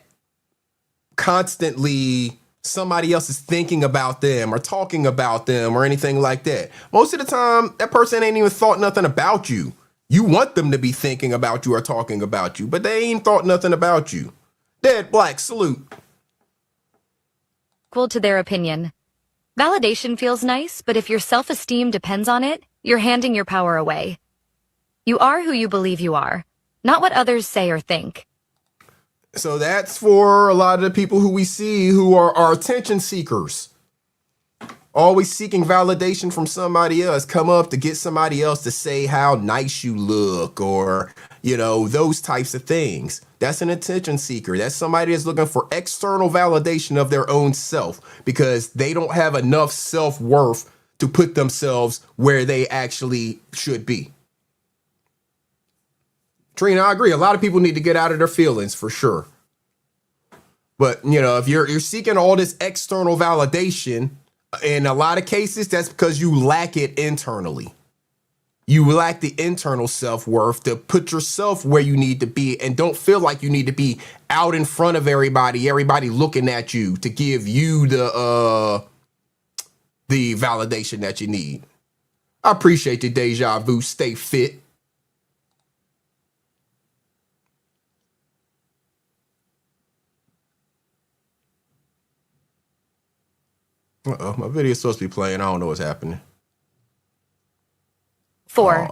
constantly somebody else is thinking about them or talking about them or anything like that. Most of the time, that person ain't even thought nothing about you. You want them to be thinking about you or talking about you, but they ain't thought nothing about you. Dead Black, salute. Equal to their opinion. Validation feels nice, but if your self-esteem depends on it, you're handing your power away. You are who you believe you are, not what others say or think. So that's for a lot of the people who we see who are our attention seekers. Always seeking validation from somebody else. Come up to get somebody else to say how nice you look or, you know, those types of things. That's an attention seeker. That's somebody that's looking for external validation of their own self because they don't have enough self-worth to put themselves where they actually should be. Trina, I agree. A lot of people need to get out of their feelings for sure. But, you know, if you're seeking all this external validation, in a lot of cases, that's because you lack it internally. You lack the internal self-worth to put yourself where you need to be and don't feel like you need to be out in front of everybody looking at you to give you the validation that you need. I appreciate the deja vu. Stay fit. Uh-oh, my video's supposed to be playing. I don't know what's happening. 4.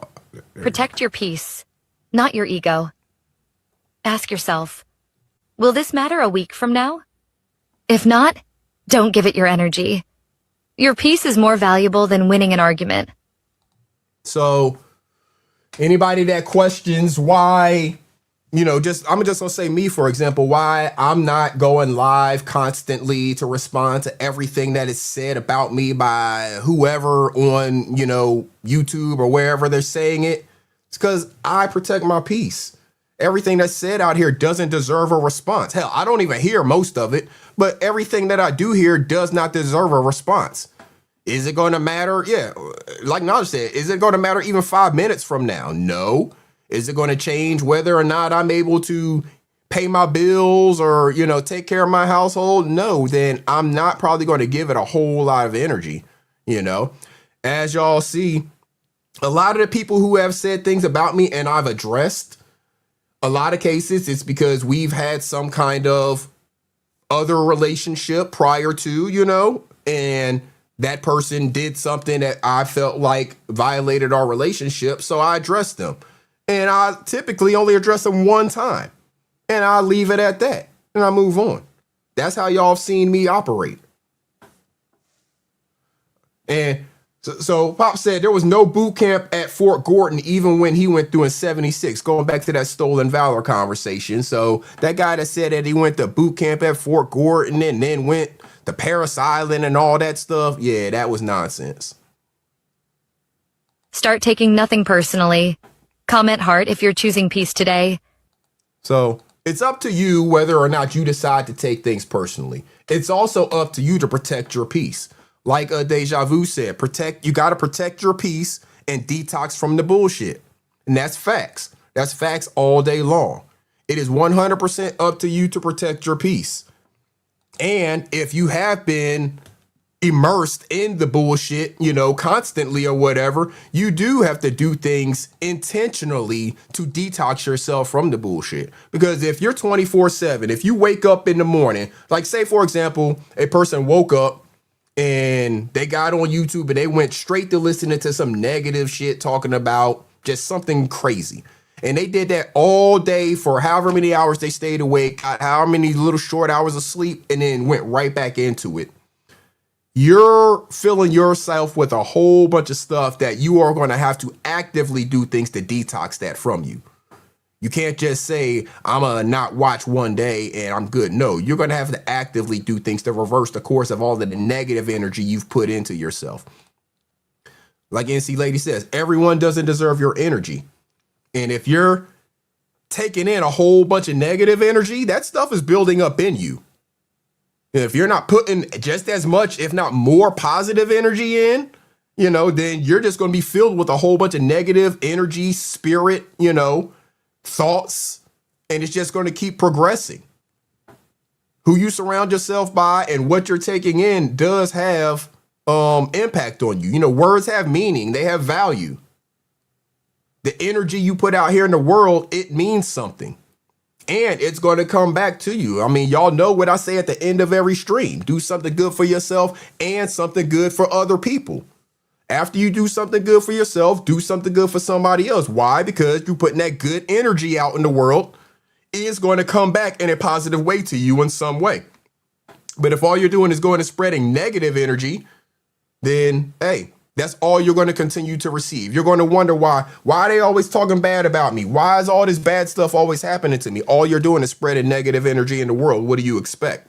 Protect your peace, not your ego. Ask yourself, will this matter a week from now? If not, don't give it your energy. Your peace is more valuable than winning an argument. So, anybody that questions why, you know, I'm just gonna say me, for example, why I'm not going live constantly to respond to everything that is said about me by whoever on, you know, YouTube or wherever they're saying it. It's because I protect my peace. Everything that's said out here doesn't deserve a response. Hell, I don't even hear most of it, but everything that I do hear does not deserve a response. Is it going to matter? Yeah. Like Naj said, is it going to matter even 5 minutes from now? No. Is it going to change whether or not I'm able to pay my bills or, you know, take care of my household? No, then I'm not probably going to give it a whole lot of energy, you know. As y'all see, a lot of the people who have said things about me and I've addressed, a lot of cases it's because we've had some kind of other relationship prior to, you know, and that person did something that I felt like violated our relationship. So I addressed them. And I typically only address them one time. And I leave it at that. And I move on. That's how y'all have seen me operate. And so Pop said there was no boot camp at Fort Gordon, even when he went through in 76, going back to that Stolen Valor conversation. So that guy that said that he went to boot camp at Fort Gordon and then went to Paris Island and all that stuff. Yeah, that was nonsense. Start taking nothing personally. Comment heart if you're choosing peace today. So it's up to you whether or not you decide to take things personally. It's also up to you to protect your peace. Like Deja Vu said, you got to protect your peace and detox from the bullshit. And that's facts. That's facts all day long. It is 100% up to you to protect your peace. And if you have been immersed in the bullshit, you know, constantly or whatever, you do have to do things intentionally to detox yourself from the bullshit. Because if you're 24/7, if you wake up in the morning, like say, for example, a person woke up and they got on YouTube and they went straight to listening to some negative shit talking about just something crazy. And they did that all day for however many hours they stayed awake, got however many little short hours of sleep, and then went right back into it. You're filling yourself with a whole bunch of stuff that you are going to have to actively do things to detox that from you. You can't just say, I'm going to not watch one day and I'm good. No, you're going to have to actively do things to reverse the course of all of the negative energy you've put into yourself. Like NC Lady says, everyone doesn't deserve your energy. And if you're taking in a whole bunch of negative energy, that stuff is building up in you. If you're not putting just as much, if not more positive energy in, then you're just going to be filled with a whole bunch of negative energy, spirit, thoughts, and it's just going to keep progressing. Who you surround yourself by and what you're taking in does have impact on you. Words have meaning. They have value. The energy you put out here in the world, it means something. And it's going to come back to you. I mean, y'all know what I say at the end of every stream. Do something good for yourself and something good for other people. After you do something good for yourself, do something good for somebody else. Why? Because you're putting that good energy out in the world. It's going to come back in a positive way to you in some way. But if all you're doing is going and spreading negative energy, then, hey, that's all you're going to continue to receive. You're going to wonder why are they always talking bad about me? Why is all this bad stuff always happening to me? All you're doing is spreading negative energy in the world. What do you expect?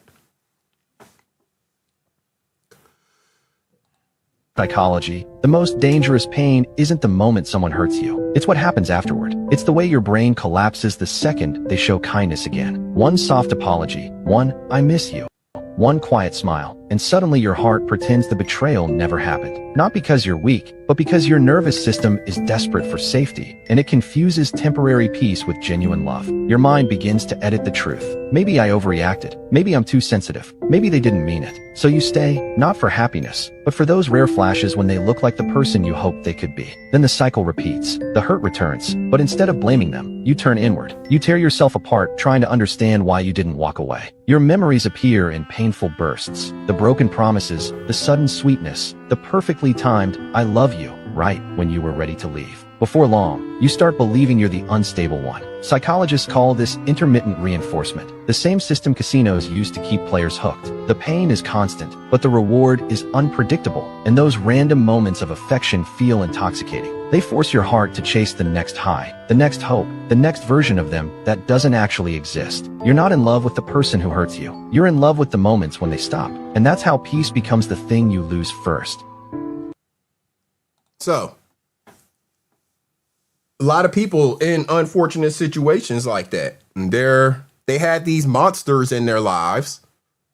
Psychology, the most dangerous pain isn't the moment someone hurts you. It's what happens afterward. It's the way your brain collapses the second they show kindness again. One soft apology, one "I miss you," one quiet smile, and suddenly your heart pretends the betrayal never happened. Not because you're weak, but because your nervous system is desperate for safety, and it confuses temporary peace with genuine love. Your mind begins to edit the truth. Maybe I overreacted. Maybe I'm too sensitive. Maybe they didn't mean it. So you stay, not for happiness, but for those rare flashes when they look like the person you hoped they could be. Then the cycle repeats. The hurt returns, but instead of blaming them, you turn inward. You tear yourself apart trying to understand why you didn't walk away. Your memories appear in painful bursts. The broken promises, the sudden sweetness, the perfectly timed "I love you" right when you were ready to leave. Before long, you start believing you're the unstable one. Psychologists call this intermittent reinforcement, the same system casinos use to keep players hooked. The pain is constant, but the reward is unpredictable, and those random moments of affection feel intoxicating. They force your heart to chase the next high, the next hope, the next version of them that doesn't actually exist. You're not in love with the person who hurts you. You're in love with the moments when they stop, and that's how peace becomes the thing you lose first. So, a lot of people in unfortunate situations like that, they had these monsters in their lives,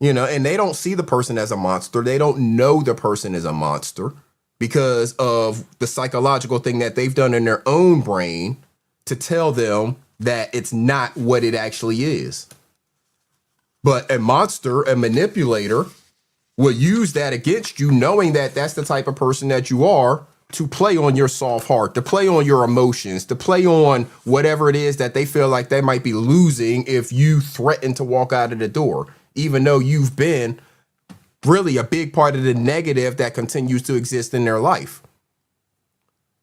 and they don't see the person as a monster. They don't know the person is a monster because of the psychological thing that they've done in their own brain to tell them that it's not what it actually is. But a monster, a manipulator, will use that against you, knowing that that's the type of person that you are, to play on your soft heart, to play on your emotions, to play on whatever it is that they feel like they might be losing if you threaten to walk out of the door, even though you've been really a big part of the negative that continues to exist in their life.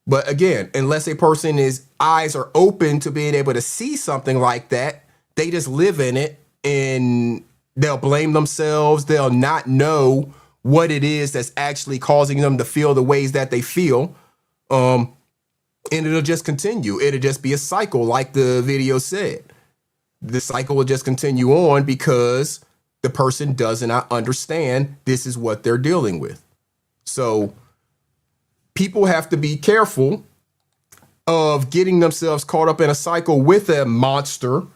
But again, unless a person's eyes are open to being able to see something like that, they just live in it and they'll blame themselves. They'll not know what it is that's actually causing them to feel the ways that they feel. And it'll just continue. It'll just be a cycle, like the video said. The cycle will just continue on because the person does not understand this is what they're dealing with. So people have to be careful of getting themselves caught up in a cycle with a monster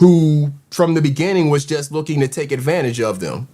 who from the beginning was just looking to take advantage of them.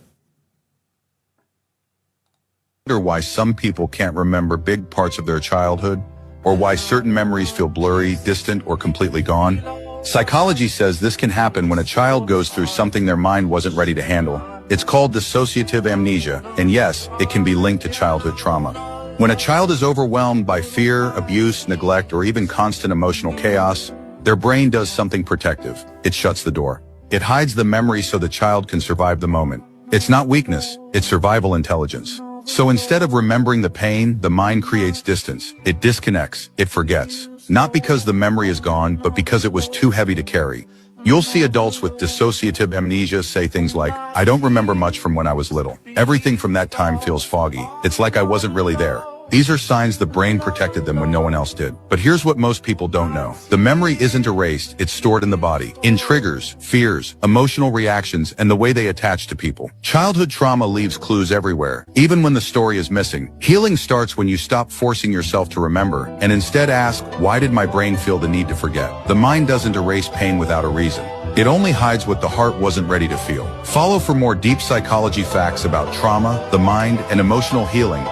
Why some people can't remember big parts of their childhood, or why certain memories feel blurry, distant, or completely gone. Psychology says this can happen when a child goes through something their mind wasn't ready to handle. It's called dissociative amnesia, and yes, it can be linked to childhood trauma. When a child is overwhelmed by fear, abuse, neglect, or even constant emotional chaos, their brain does something protective. It shuts the door. It hides the memory so the child can survive the moment. It's not weakness, it's survival intelligence. So instead of remembering the pain, the mind creates distance. It disconnects. It forgets. Not because the memory is gone, but because it was too heavy to carry. You'll see adults with dissociative amnesia say things like, "I don't remember much from when I was little. Everything from that time feels foggy. It's like I wasn't really there." These are signs the brain protected them when no one else did. But here's what most people don't know. The memory isn't erased, it's stored in the body, in triggers, fears, emotional reactions, and the way they attach to people. Childhood trauma leaves clues everywhere, even when the story is missing. Healing starts when you stop forcing yourself to remember, and instead ask, why did my brain feel the need to forget? The mind doesn't erase pain without a reason. It only hides what the heart wasn't ready to feel. Follow for more deep psychology facts about trauma, the mind, and emotional healing.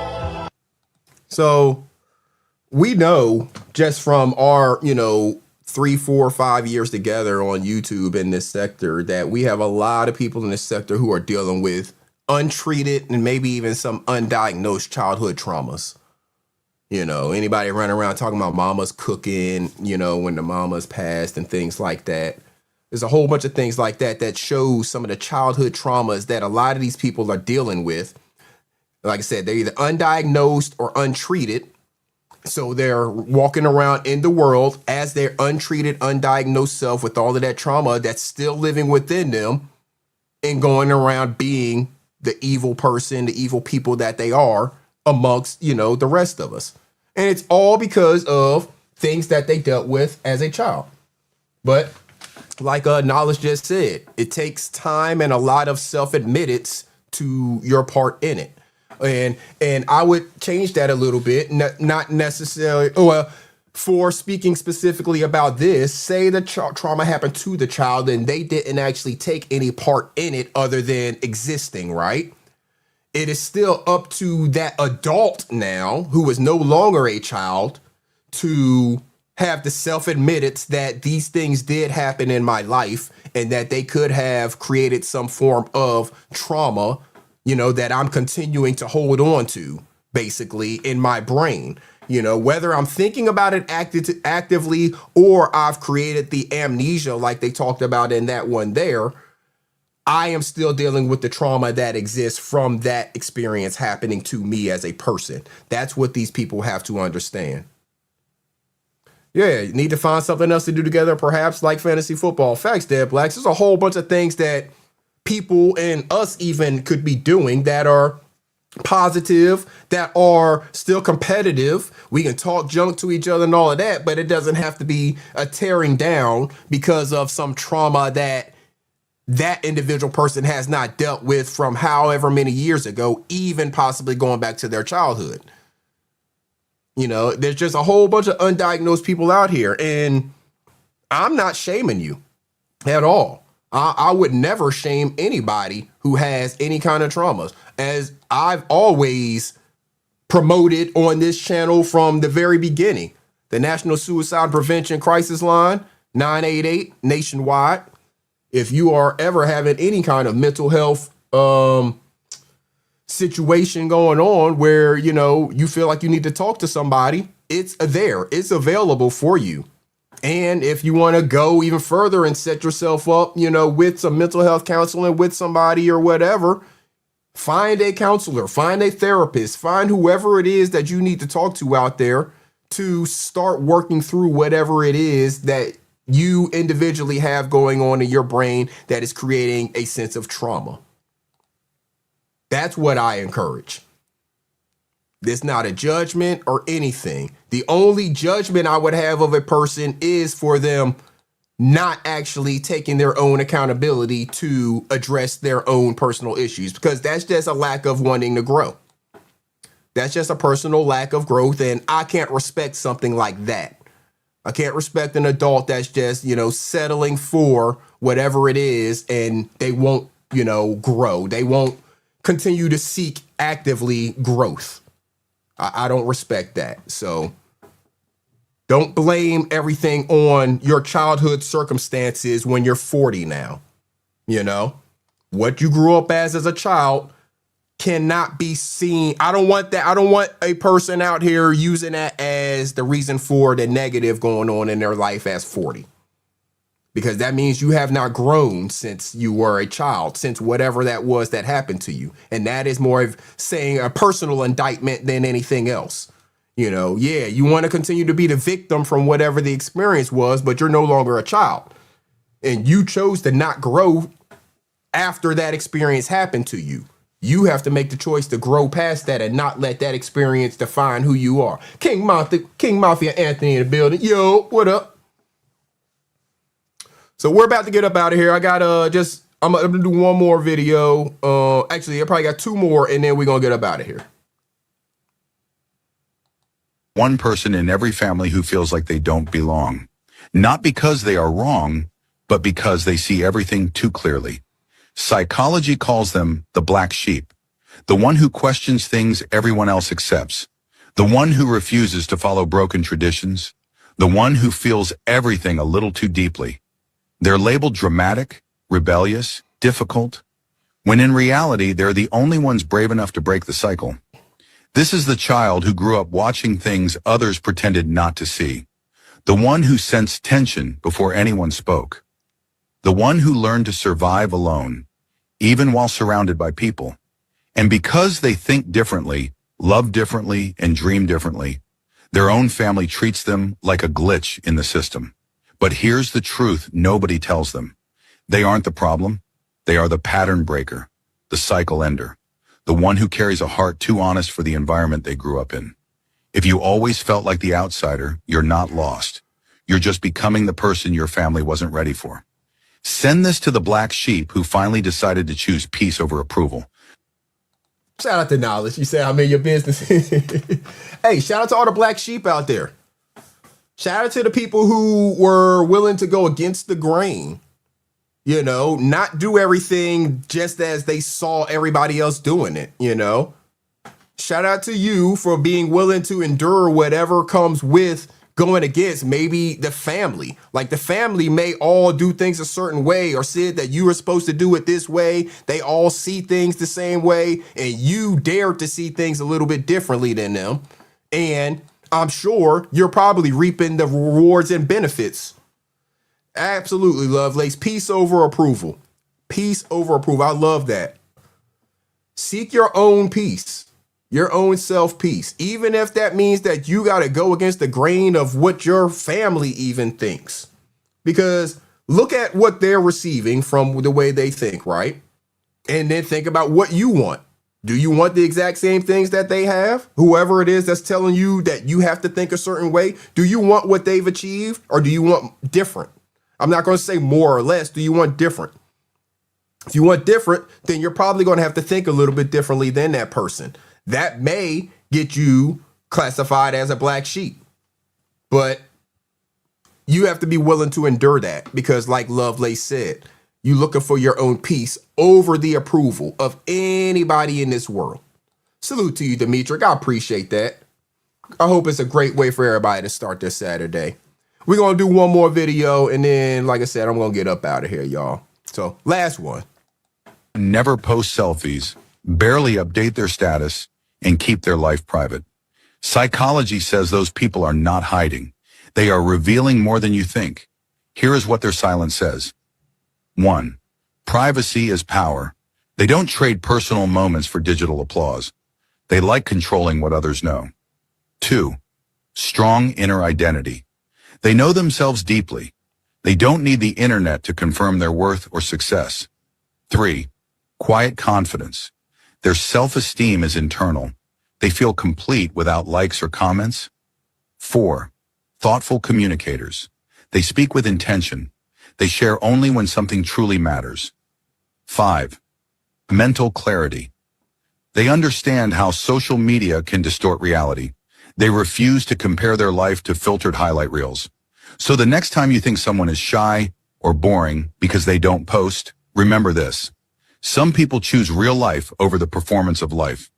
So we know just from our, 3, 4, 5 years together on YouTube in this sector that we have a lot of people in this sector who are dealing with untreated and maybe even some undiagnosed childhood traumas. Anybody running around talking about mama's cooking, when the mama's passed and things like that. There's a whole bunch of things like that that shows some of the childhood traumas that a lot of these people are dealing with. Like I said, they're either undiagnosed or untreated. So they're walking around in the world as their untreated, undiagnosed self with all of that trauma that's still living within them and going around being the evil person, the evil people that they are amongst, the rest of us. And it's all because of things that they dealt with as a child. But like Knowledge just said, it takes time and a lot of self-admittance to your part in it. And I would change that a little bit, not necessarily, for speaking specifically about this, say the trauma happened to the child and they didn't actually take any part in it other than existing, right? It is still up to that adult now, who is no longer a child, to have the self-admittance that these things did happen in my life and that they could have created some form of trauma, that I'm continuing to hold on to, basically, in my brain. Whether I'm thinking about it actively or I've created the amnesia like they talked about in that one there, I am still dealing with the trauma that exists from that experience happening to me as a person. That's what these people have to understand. Yeah, you need to find something else to do together, perhaps like fantasy football. Facts, Dead Blacks. There's a whole bunch of things that people and us even could be doing that are positive, that are still competitive. We can talk junk to each other and all of that, but it doesn't have to be a tearing down because of some trauma that individual person has not dealt with from however many years ago, even possibly going back to their childhood. There's just a whole bunch of undiagnosed people out here, and I'm not shaming you at all. I would never shame anybody who has any kind of traumas, as I've always promoted on this channel from the very beginning. The National Suicide Prevention Crisis Line, 988 nationwide. If you are ever having any kind of mental health situation going on where, you feel like you need to talk to somebody, it's there. It's available for you. And if you want to go even further and set yourself up, with some mental health counseling with somebody or whatever, find a counselor, find a therapist, find whoever it is that you need to talk to out there to start working through whatever it is that you individually have going on in your brain that is creating a sense of trauma. That's what I encourage. It's not a judgment or anything. The only judgment I would have of a person is for them not actually taking their own accountability to address their own personal issues, because that's just a lack of wanting to grow. That's just a personal lack of growth, and I can't respect something like that. I can't respect an adult that's just, settling for whatever it is, and they won't, grow. They won't continue to seek actively growth. I don't respect that. So don't blame everything on your childhood circumstances when you're 40 now. What you grew up as a child cannot be seen. I don't want that. I don't want a person out here using that as the reason for the negative going on in their life as 40. Because that means you have not grown since you were a child, since whatever that was that happened to you. And that is more of saying a personal indictment than anything else. You want to continue to be the victim from whatever the experience was, but you're no longer a child. And you chose to not grow after that experience happened to you. You have to make the choice to grow past that and not let that experience define who you are. King Mafia Anthony in the building. Yo, what up? So we're about to get up out of here. I got I'm gonna do one more video. Actually, I probably got two more, and then we're gonna get up out of here. One person in every family who feels like they don't belong. Not because they are wrong, but because they see everything too clearly. Psychology calls them the black sheep, the one who questions things everyone else accepts, the one who refuses to follow broken traditions, the one who feels everything a little too deeply. They're labeled dramatic, rebellious, difficult, when in reality they're the only ones brave enough to break the cycle. This is the child who grew up watching things others pretended not to see, the one who sensed tension before anyone spoke, the one who learned to survive alone, even while surrounded by people. And because they think differently, love differently, and dream differently, their own family treats them like a glitch in the system. But here's the truth nobody tells them. They aren't the problem. They are the pattern breaker, the cycle ender, the one who carries a heart too honest for the environment they grew up in. If you always felt like the outsider, you're not lost. You're just becoming the person your family wasn't ready for. Send this to the black sheep who finally decided to choose peace over approval. Shout out to Knowledge. You say I'm in your business. Hey, shout out to all the black sheep out there. Shout out to the people who were willing to go against the grain. You know, not do everything just as they saw everybody else doing it, you know. Shout out to you for being willing to endure whatever comes with going against maybe the family. Like the family may all do things a certain way or said that you were supposed to do it this way. They all see things the same way and you dare to see things a little bit differently than them. And I'm sure you're probably reaping the rewards and benefits. Absolutely, Lovelace. Peace over approval. Peace over approval. I love that. Seek your own peace. Your own self-peace, even if that means that you got to go against the grain of what your family even thinks. Because look at what they're receiving from the way they think, right? And then think about what you want. Do you want the exact same things that they have? Whoever it is that's telling you that you have to think a certain way, do you want what they've achieved or do you want different? I'm not going to say more or less. Do you want different? If you want different, then you're probably going to have to think a little bit differently than that person. That may get you classified as a black sheep, but you have to be willing to endure that because like Lovelace said, you're looking for your own peace over the approval of anybody in this world. Salute to you, Dimitri. I appreciate that. I hope it's a great way for everybody to start their Saturday. We're going to do one more video and then, like I said, I'm going to get up out of here, y'all. So last one. Never post selfies, barely update their status, and keep their life private. Psychology says those people are not hiding. They are revealing more than you think. Here is what their silence says. 1. Privacy is power. They don't trade personal moments for digital applause. They like controlling what others know. 2. Strong inner identity. They know themselves deeply. They don't need the internet to confirm their worth or success. 3. Quiet confidence. Their self-esteem is internal. They feel complete without likes or comments. 4. Thoughtful communicators. They speak with intention. They share only when something truly matters. 5. Mental clarity. They understand how social media can distort reality. They refuse to compare their life to filtered highlight reels. So the next time you think someone is shy or boring because they don't post, remember this. Some people choose real life over the performance of life.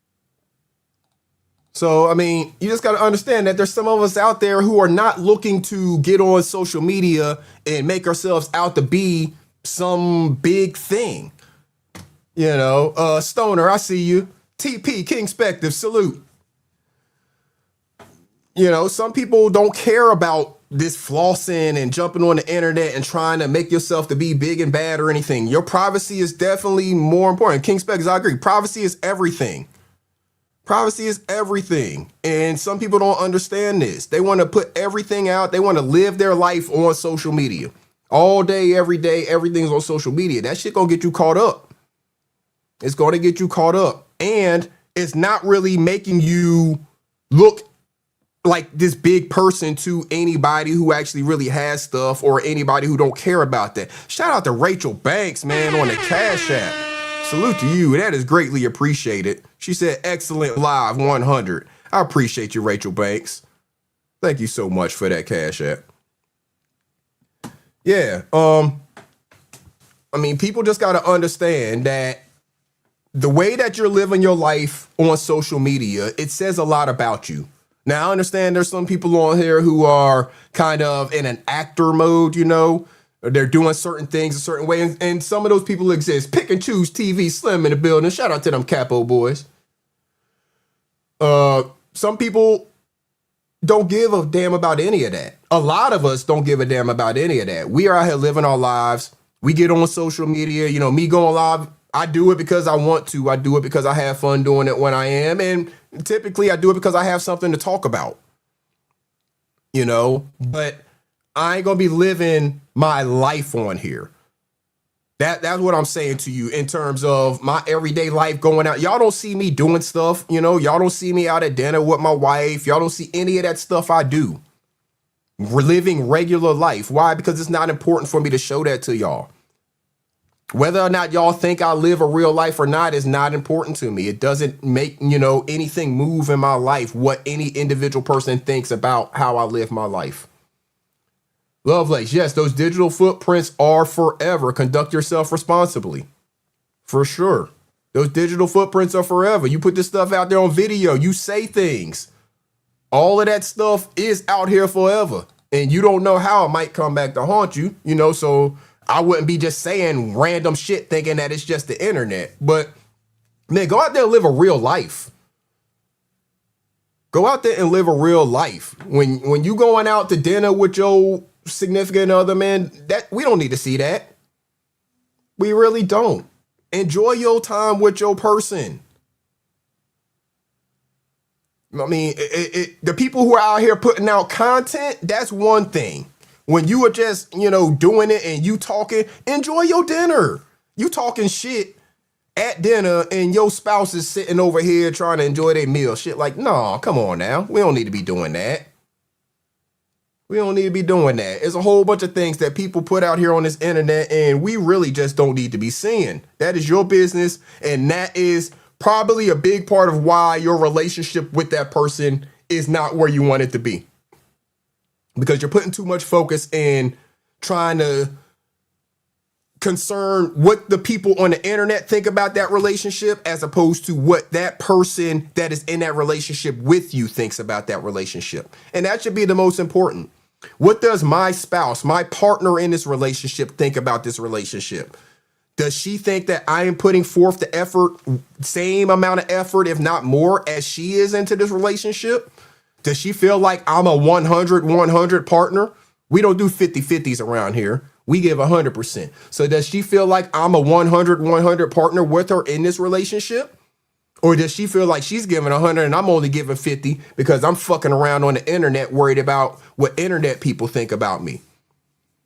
So, I mean, you just got to understand that there's some of us out there who are not looking to get on social media and make ourselves out to be some big thing. You know, Stoner, I see you. TP, King Spective, salute. You know, some people don't care about this flossing and jumping on the internet and trying to make yourself to be big and bad or anything. Your privacy is definitely more important. King Specs, I agree. Privacy is everything. Privacy is everything. And some people don't understand this. They want to put everything out. They want to live their life on social media. All day, every day, everything's on social media. That shit gonna get you caught up. It's going to get you caught up. And it's not really making you look like this big person to anybody who actually really has stuff or anybody who don't care about that. Shout out to Rachel Banks, man, on the Cash App. Salute to you. That is greatly appreciated. She said, excellent live 100. I appreciate you, Rachel Banks. Thank you so much for that Cash App. Yeah. I mean, people just got to understand that the way that you're living your life on social media, it says a lot about you. Now, I understand there's some people on here who are kind of in an actor mode, you know. They're doing certain things a certain way, and some of those people exist. Pick and choose TV Slim in the building. Shout out to them Capo boys. Some people don't give a damn about any of that. A lot of us don't give a damn about any of that. We are out here living our lives. We get on social media. You know, me going live, I do it because I want to. I do it because I have fun doing it when I am. And typically I do it because I have something to talk about. You know, but I ain't going to be living my life on here. That's what I'm saying to you in terms of my everyday life going out. Y'all don't see me doing stuff, you know. Y'all don't see me out at dinner with my wife. Y'all don't see any of that stuff I do. We're living regular life. Why? Because it's not important for me to show that to y'all. Whether or not y'all think I live a real life or not is not important to me. It doesn't make, you know, anything move in my life, what any individual person thinks about how I live my life. Lovelace, yes, those digital footprints are forever. Conduct yourself responsibly. For sure. Those digital footprints are forever. You put this stuff out there on video. You say things. All of that stuff is out here forever. And you don't know how it might come back to haunt you. You know, so I wouldn't be just saying random shit thinking that it's just the internet. But, man, go out there and live a real life. Go out there and live a real life. When you going out to dinner with your significant other, man, that we don't need to see that. We really don't. Enjoy your time with your person. I mean, the people who are out here putting out content, that's one thing. When you are just, you know, doing it and you talking, enjoy your dinner. You talking shit at dinner and your spouse is sitting over here trying to enjoy their meal. Shit like, no, come on now. We don't need to be doing that. We don't need to be doing that. There's a whole bunch of things that people put out here on this internet and we really just don't need to be seeing. That is your business. And that is probably a big part of why your relationship with that person is not where you want it to be. Because you're putting too much focus in trying to concern what the people on the internet think about that relationship as opposed to what that person that is in that relationship with you thinks about that relationship. And that should be the most important. What does my spouse, my partner in this relationship think about this relationship? Does she think that I am putting forth the effort, same amount of effort, if not more, as she is into this relationship? Does she feel like I'm a 100-100 partner? We don't do 50-50s around here. We give 100%. So does she feel like I'm a 100-100 partner with her in this relationship? Or does she feel like she's giving 100 and I'm only giving 50 because I'm fucking around on the internet worried about what internet people think about me?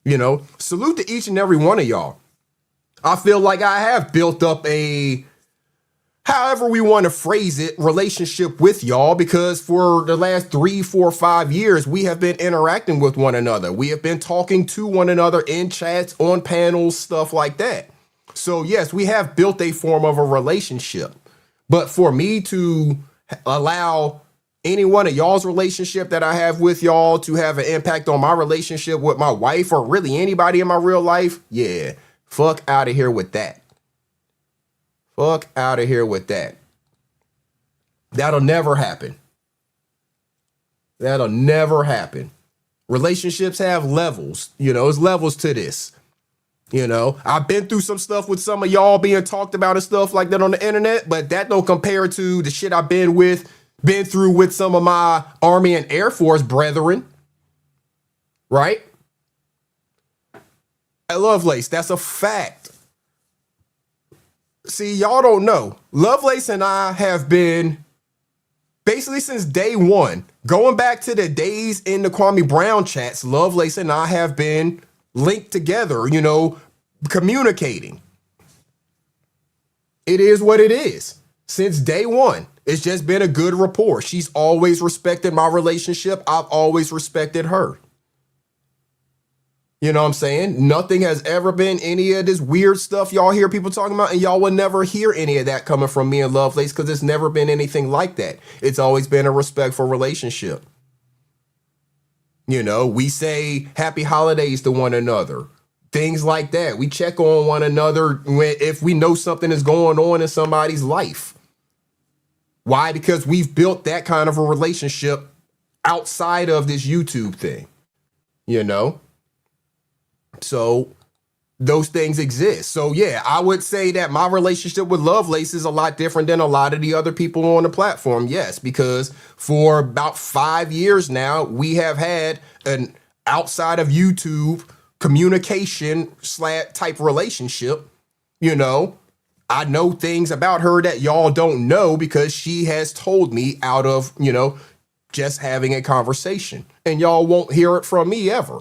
You know, salute to each and every one of y'all. I feel like I have built up a, however we want to phrase it, relationship with y'all because for the last 3, 4, 5 years, we have been interacting with one another. We have been talking to one another in chats, on panels, stuff like that. So yes, we have built a form of a relationship. But for me to allow any one of y'all's relationship that I have with y'all to have an impact on my relationship with my wife or really anybody in my real life, yeah, fuck out of here with that. Fuck out of here with that. That'll never happen. That'll never happen. Relationships have levels. You know, there's levels to this. You know, I've been through some stuff with some of y'all being talked about and stuff like that on the internet, but that don't compare to the shit I've been through with some of my Army and Air Force brethren. Right? At Lovelace, that's a fact. See, y'all don't know. Lovelace and I have been basically since day one, going back to the days in the Kwame Brown chats, Lovelace and I have been linked together, you know, communicating. It is what it is. Since day one, it's just been a good rapport. She's always respected my relationship. I've always respected her. You know what I'm saying? Nothing has ever been any of this weird stuff y'all hear people talking about, and y'all will never hear any of that coming from me and Lovelace because it's never been anything like that. It's always been a respectful relationship. You know, we say happy holidays to one another. Things like that. We check on one another if we know something is going on in somebody's life. Why? Because we've built that kind of a relationship outside of this YouTube thing, you know? So those things exist. So yeah, I would say that my relationship with Lovelace is a lot different than a lot of the other people on the platform. Yes, because for about 5 years now, we have had an outside of YouTube communication type relationship. You know, I know things about her that y'all don't know because she has told me out of, you know, just having a conversation, and y'all won't hear it from me ever.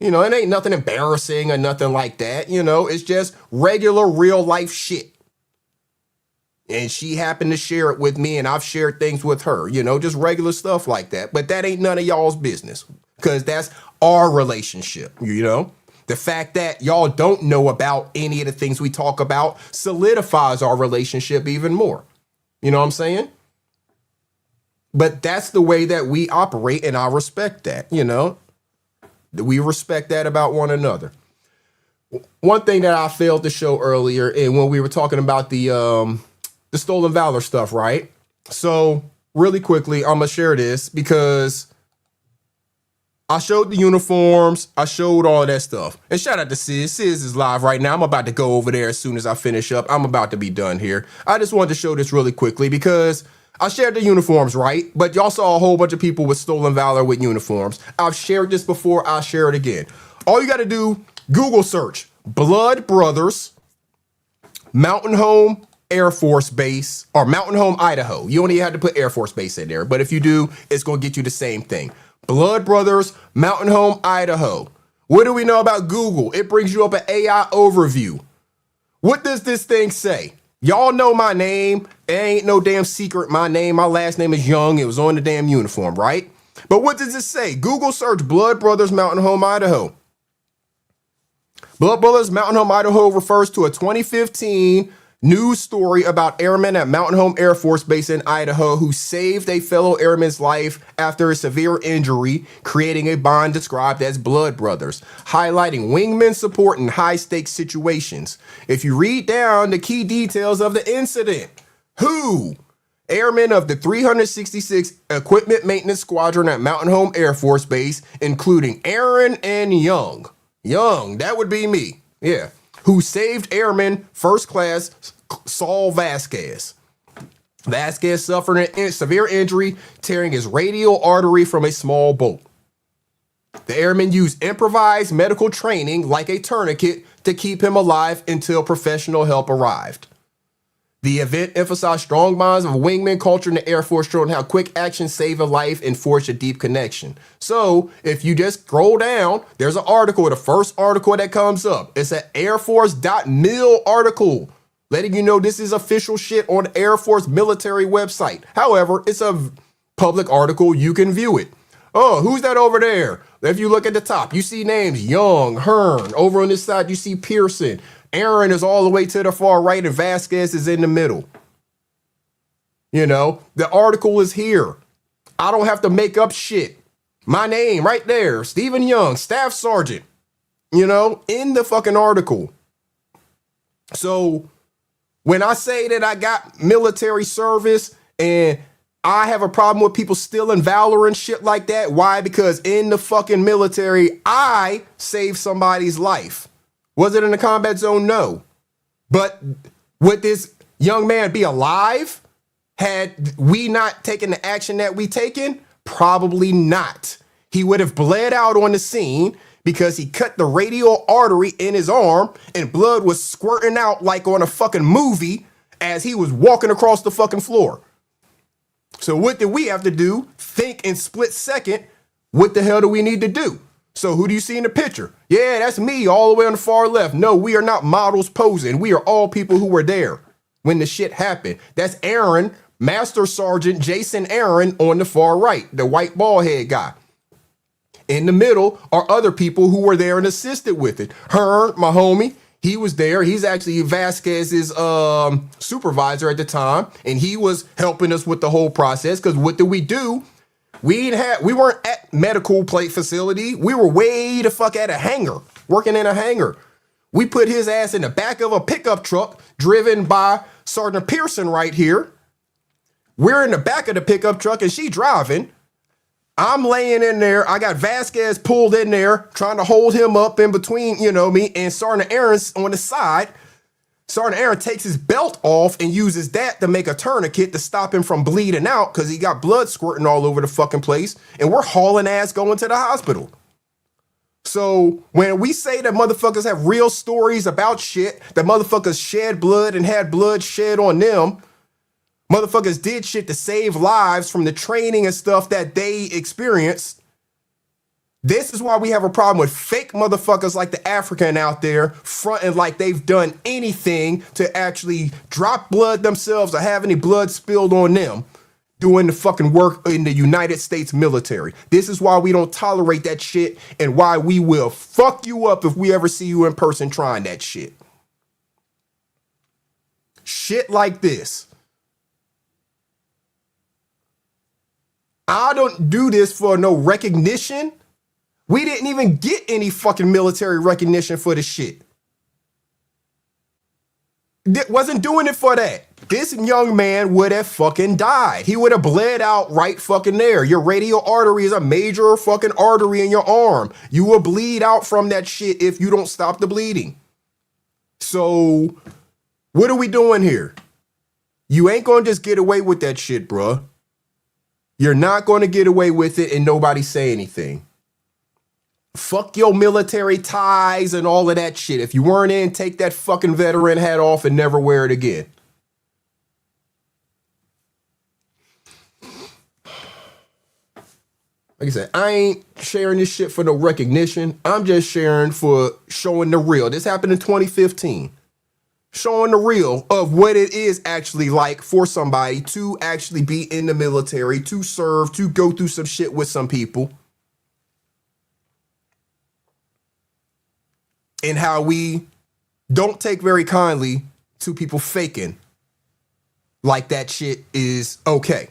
You know, it ain't nothing embarrassing or nothing like that. You know, it's just regular real life shit. And she happened to share it with me, and I've shared things with her, you know, just regular stuff like that. But that ain't none of y'all's business because that's our relationship, you know. The fact that y'all don't know about any of the things we talk about solidifies our relationship even more. You know what I'm saying? But that's the way that we operate, and I respect that, you know. We respect that about one another. One thing that I failed to show earlier, and when we were talking about the Stolen Valor stuff, right? So really quickly, I'm gonna share this because I showed the uniforms, I showed all that stuff. And shout out to Sis. Sis is live right now. I'm about to go over there as soon as I finish up. I'm about to be done here. I just wanted to show this really quickly because I shared the uniforms, right? But y'all saw a whole bunch of people with Stolen Valor with uniforms. I've shared this before. I'll share it again. All you got to do, Google search Blood Brothers, Mountain Home Air Force Base, or Mountain Home, Idaho. You only have to put Air Force Base in there. But if you do, it's going to get you the same thing. Blood Brothers, Mountain Home, Idaho. What do we know about Google? It brings you up an AI overview. What does this thing say? Y'all know my name. It ain't no damn secret. My last name is Young. It was on the damn uniform, right? But what does it say? Google search Blood Brothers Mountain Home, Idaho. Blood Brothers Mountain Home, Idaho refers to a 2015 news story about airmen at Mountain Home Air Force Base in Idaho who saved a fellow airman's life after a severe injury, creating a bond described as Blood Brothers, highlighting wingman support in high-stakes situations. If you read down the key details of the incident, airmen of the 366 Equipment Maintenance Squadron at Mountain Home Air Force Base, including Aaron and Young, that would be me, yeah, who saved Airman First Class Saul Vasquez. Vasquez suffered a severe injury, tearing his radial artery from a small bolt. The airman used improvised medical training like a tourniquet to keep him alive until professional help arrived. The event emphasized strong bonds of wingman culture in the Air Force, showing how quick action saved a life and forged a deep connection. So if you just scroll down, there's an article, the first article that comes up. It's an airforce.mil article, letting you know this is official shit on the Air Force military website. However, it's a public article. You can view it. Oh, who's that over there? If you look at the top, you see names Young, Hearn. Over on this side, you see Pearson. Aaron is all the way to the far right and Vasquez is in the middle. You know, the article is here. I don't have to make up shit. My name right there, Stephen Young, Staff Sergeant, you know, in the fucking article. So when I say that I got military service and I have a problem with people stealing valor and shit like that, why? Because in the fucking military, I saved somebody's life. Was it in the combat zone? No. But would this young man be alive had we not taken the action that we taken? Probably not. He would have bled out on the scene because he cut the radial artery in his arm and blood was squirting out like on a fucking movie as he was walking across the fucking floor. So what did we have to do? Think in split second, what the hell do we need to do? So who do you see in the picture? Yeah, that's me all the way on the far left. No, we are not models posing. We are all people who were there. when the shit happened. That's Aaron, Master Sergeant Jason Aaron on the far right, the white bald head guy. In the middle are other people who were there and assisted with it. Hearn, my homie, he was there. He's actually Vasquez's supervisor at the time, and he was helping us with the whole process. Because what did we do? We weren't at medical plate facility. We were way the fuck at a hangar, working in a hangar. We put his ass in the back of a pickup truck driven by Sergeant Pearson right here. We're in the back of the pickup truck and she driving. I'm laying in there. I got Vasquez pulled in there, trying to hold him up in between, me, and Sergeant Aaron's on the side. Sergeant Aaron takes his belt off and uses that to make a tourniquet to stop him from bleeding out because he got blood squirting all over the fucking place. And we're hauling ass going to the hospital. So when we say that motherfuckers have real stories about shit, that motherfuckers shed blood and had blood shed on them, motherfuckers did shit to save lives from the training and stuff that they experienced. This is why we have a problem with fake motherfuckers like the African out there fronting like they've done anything to actually drop blood themselves or have any blood spilled on them doing the fucking work in the United States military. This is why we don't tolerate that shit and why we will fuck you up if we ever see you in person trying that shit. Shit like this. I don't do this for no recognition. We didn't even get any fucking military recognition for the shit. Wasn't doing it for that. This young man would have fucking died. He would have bled out right fucking there. Your radial artery is a major fucking artery in your arm. You will bleed out from that shit if you don't stop the bleeding. So what are we doing here? You ain't gonna just get away with that shit, bruh. You're not going to get away with it and nobody say anything. Fuck your military ties and all of that shit. If you weren't in, take that fucking veteran hat off and never wear it again. Like I said, I ain't sharing this shit for no recognition. I'm just sharing for showing the real. This happened in 2015. Showing the real of what it is actually like for somebody to actually be in the military, to serve, to go through some shit with some people. And how we don't take very kindly to people faking like that shit is okay.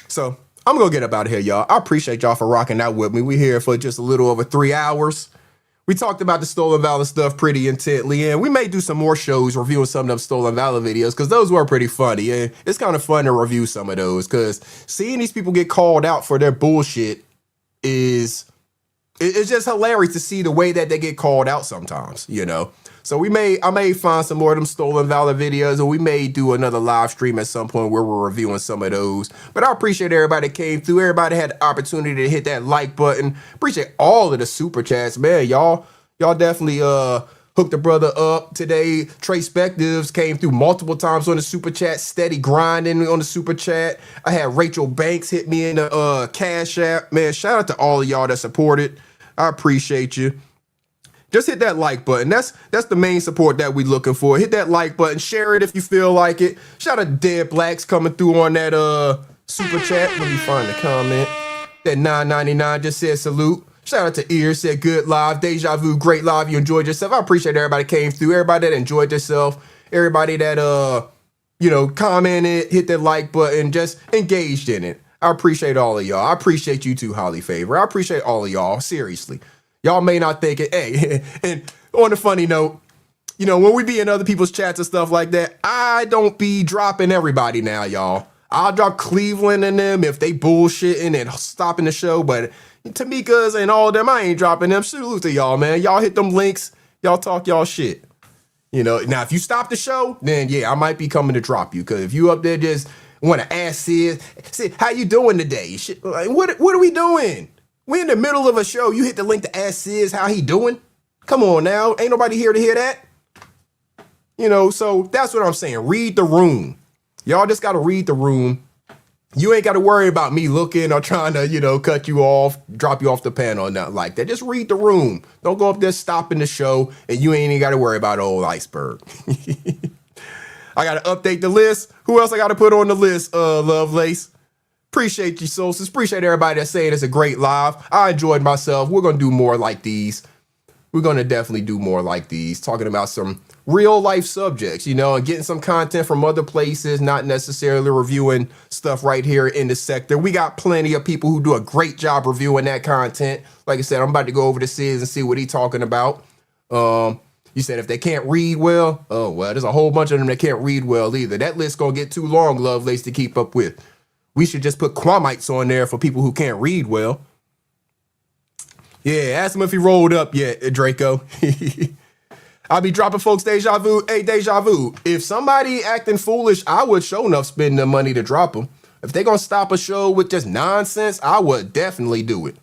So I'm gonna get up out of here, y'all. I appreciate y'all for rocking out with me. We're here for just a little over 3 hours. We talked about the Stolen Valor stuff pretty intently, and we may do some more shows reviewing some of them Stolen Valor videos because those were pretty funny. And it's kind of fun to review some of those because seeing these people get called out for their bullshit it's just hilarious to see the way that they get called out sometimes, So I may find some more of them Stolen Valor videos, or we may do another live stream at some point where we're reviewing some of those. But I appreciate everybody that came through. Everybody had the opportunity to hit that like button. Appreciate all of the super chats, man. Y'all definitely hooked the brother up today. Trey Spectives came through multiple times on the super chat, steady grinding on the super chat. I had Rachel Banks hit me in the Cashapp. Man, shout out to all of y'all that supported. I appreciate you. Just hit that like button. That's the main support that we're looking for. Hit that like button. Share it if you feel like it. Shout out to Dead Blacks coming through on that super chat. Let me find the comment. That $9.99 just said salute. Shout out to Ear, said good live. Deja Vu, great live. You enjoyed yourself. I appreciate everybody came through. Everybody that enjoyed themselves. Everybody that commented, hit that like button, just engaged in it. I appreciate all of y'all. I appreciate you too, Holly Favor. I appreciate all of y'all. Seriously. Y'all may not think it. Hey, and on a funny note, when we be in other people's chats and stuff like that, I don't be dropping everybody now, y'all. I'll drop Cleveland and them if they bullshitting and stopping the show. But Tamika's and all of them, I ain't dropping them. Salute to y'all, man. Y'all hit them links. Y'all talk y'all shit. Now if you stop the show, then yeah, I might be coming to drop you. Because if you up there just want to ask Sid, how you doing today? Shit, like, what are we doing? We in the middle of a show. You hit the link to ask Sid how he doing? Come on now. Ain't nobody here to hear that. So that's what I'm saying. Read the room. Y'all just got to read the room You ain't got to worry about me looking or trying to, you know, cut you off, drop you off the panel or nothing like that. Just read the room. Don't go up there stopping the show, and you ain't even got to worry about old Iceberg. I got to update the list. Who else I got to put on the list, Lovelace? Appreciate you, Solstice. Appreciate everybody that's saying it's a great live. I enjoyed myself. We're going to do more like these. We're going to definitely do more like these, talking about some real life subjects, you know, and getting some content from other places, not necessarily reviewing stuff right here in the sector. We got plenty of people who do a great job reviewing that content. Like I said, I'm about to go over to Sis and see what he's talking about. You said if they can't read well, oh, well, there's a whole bunch of them that can't read well either. That list's going to get too long, Lovelace, to keep up with. We should just put Quamites on there for people who can't read well. Yeah, ask him if he rolled up yet, Draco. I'll be dropping folks deja vu. Hey, deja vu. If somebody acting foolish, I would show enough spend the money to drop them. If they gonna stop a show with just nonsense, I would definitely do it.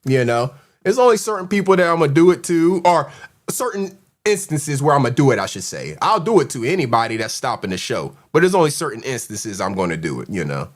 You know, there's only certain people that I'm gonna do it to, or certain instances where I'm gonna do it, I should say. I'll do it to anybody that's stopping the show, but there's only certain instances I'm gonna do it, you know.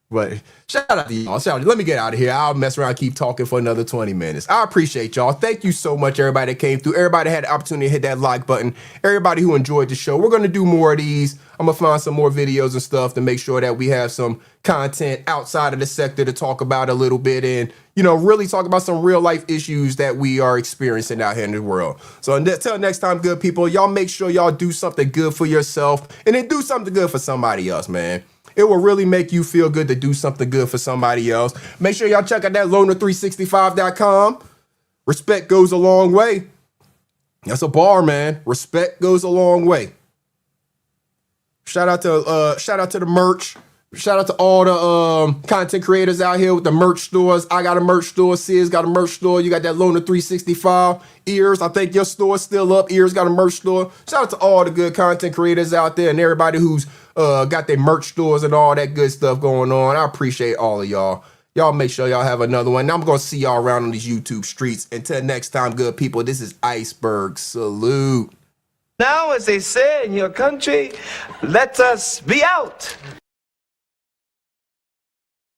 But shout out to y'all. Let me get out of here. I'll mess around and keep talking for another 20 minutes. I appreciate y'all. Thank you so much, everybody that came through. Everybody had the opportunity to hit that like button. Everybody who enjoyed the show. We're going to do more of these. I'm going to find some more videos and stuff to make sure that we have some content outside of the sector to talk about a little bit and, you know, really talk about some real life issues that we are experiencing out here in the world. So until next time, good people, y'all make sure y'all do something good for yourself and then do something good for somebody else, man. It will really make you feel good to do something good for somebody else. Make sure y'all check out that loner365.com. Respect goes a long way. That's a bar, man. Respect goes a long way. Shout out to the merch. Shout out to all the content creators out here with the merch stores. I got a merch store. Sis got a merch store. You got that Loner 365. Ears, I think your store's still up. Ears got a merch store. Shout out to all the good content creators out there and everybody who's got their merch stores and all that good stuff going on. I appreciate all of y'all. Y'all make sure y'all have another one. Now I'm going to see y'all around on these YouTube streets. Until next time, good people, this is Iceberg. Salute. Now, as they say in your country, let us be out.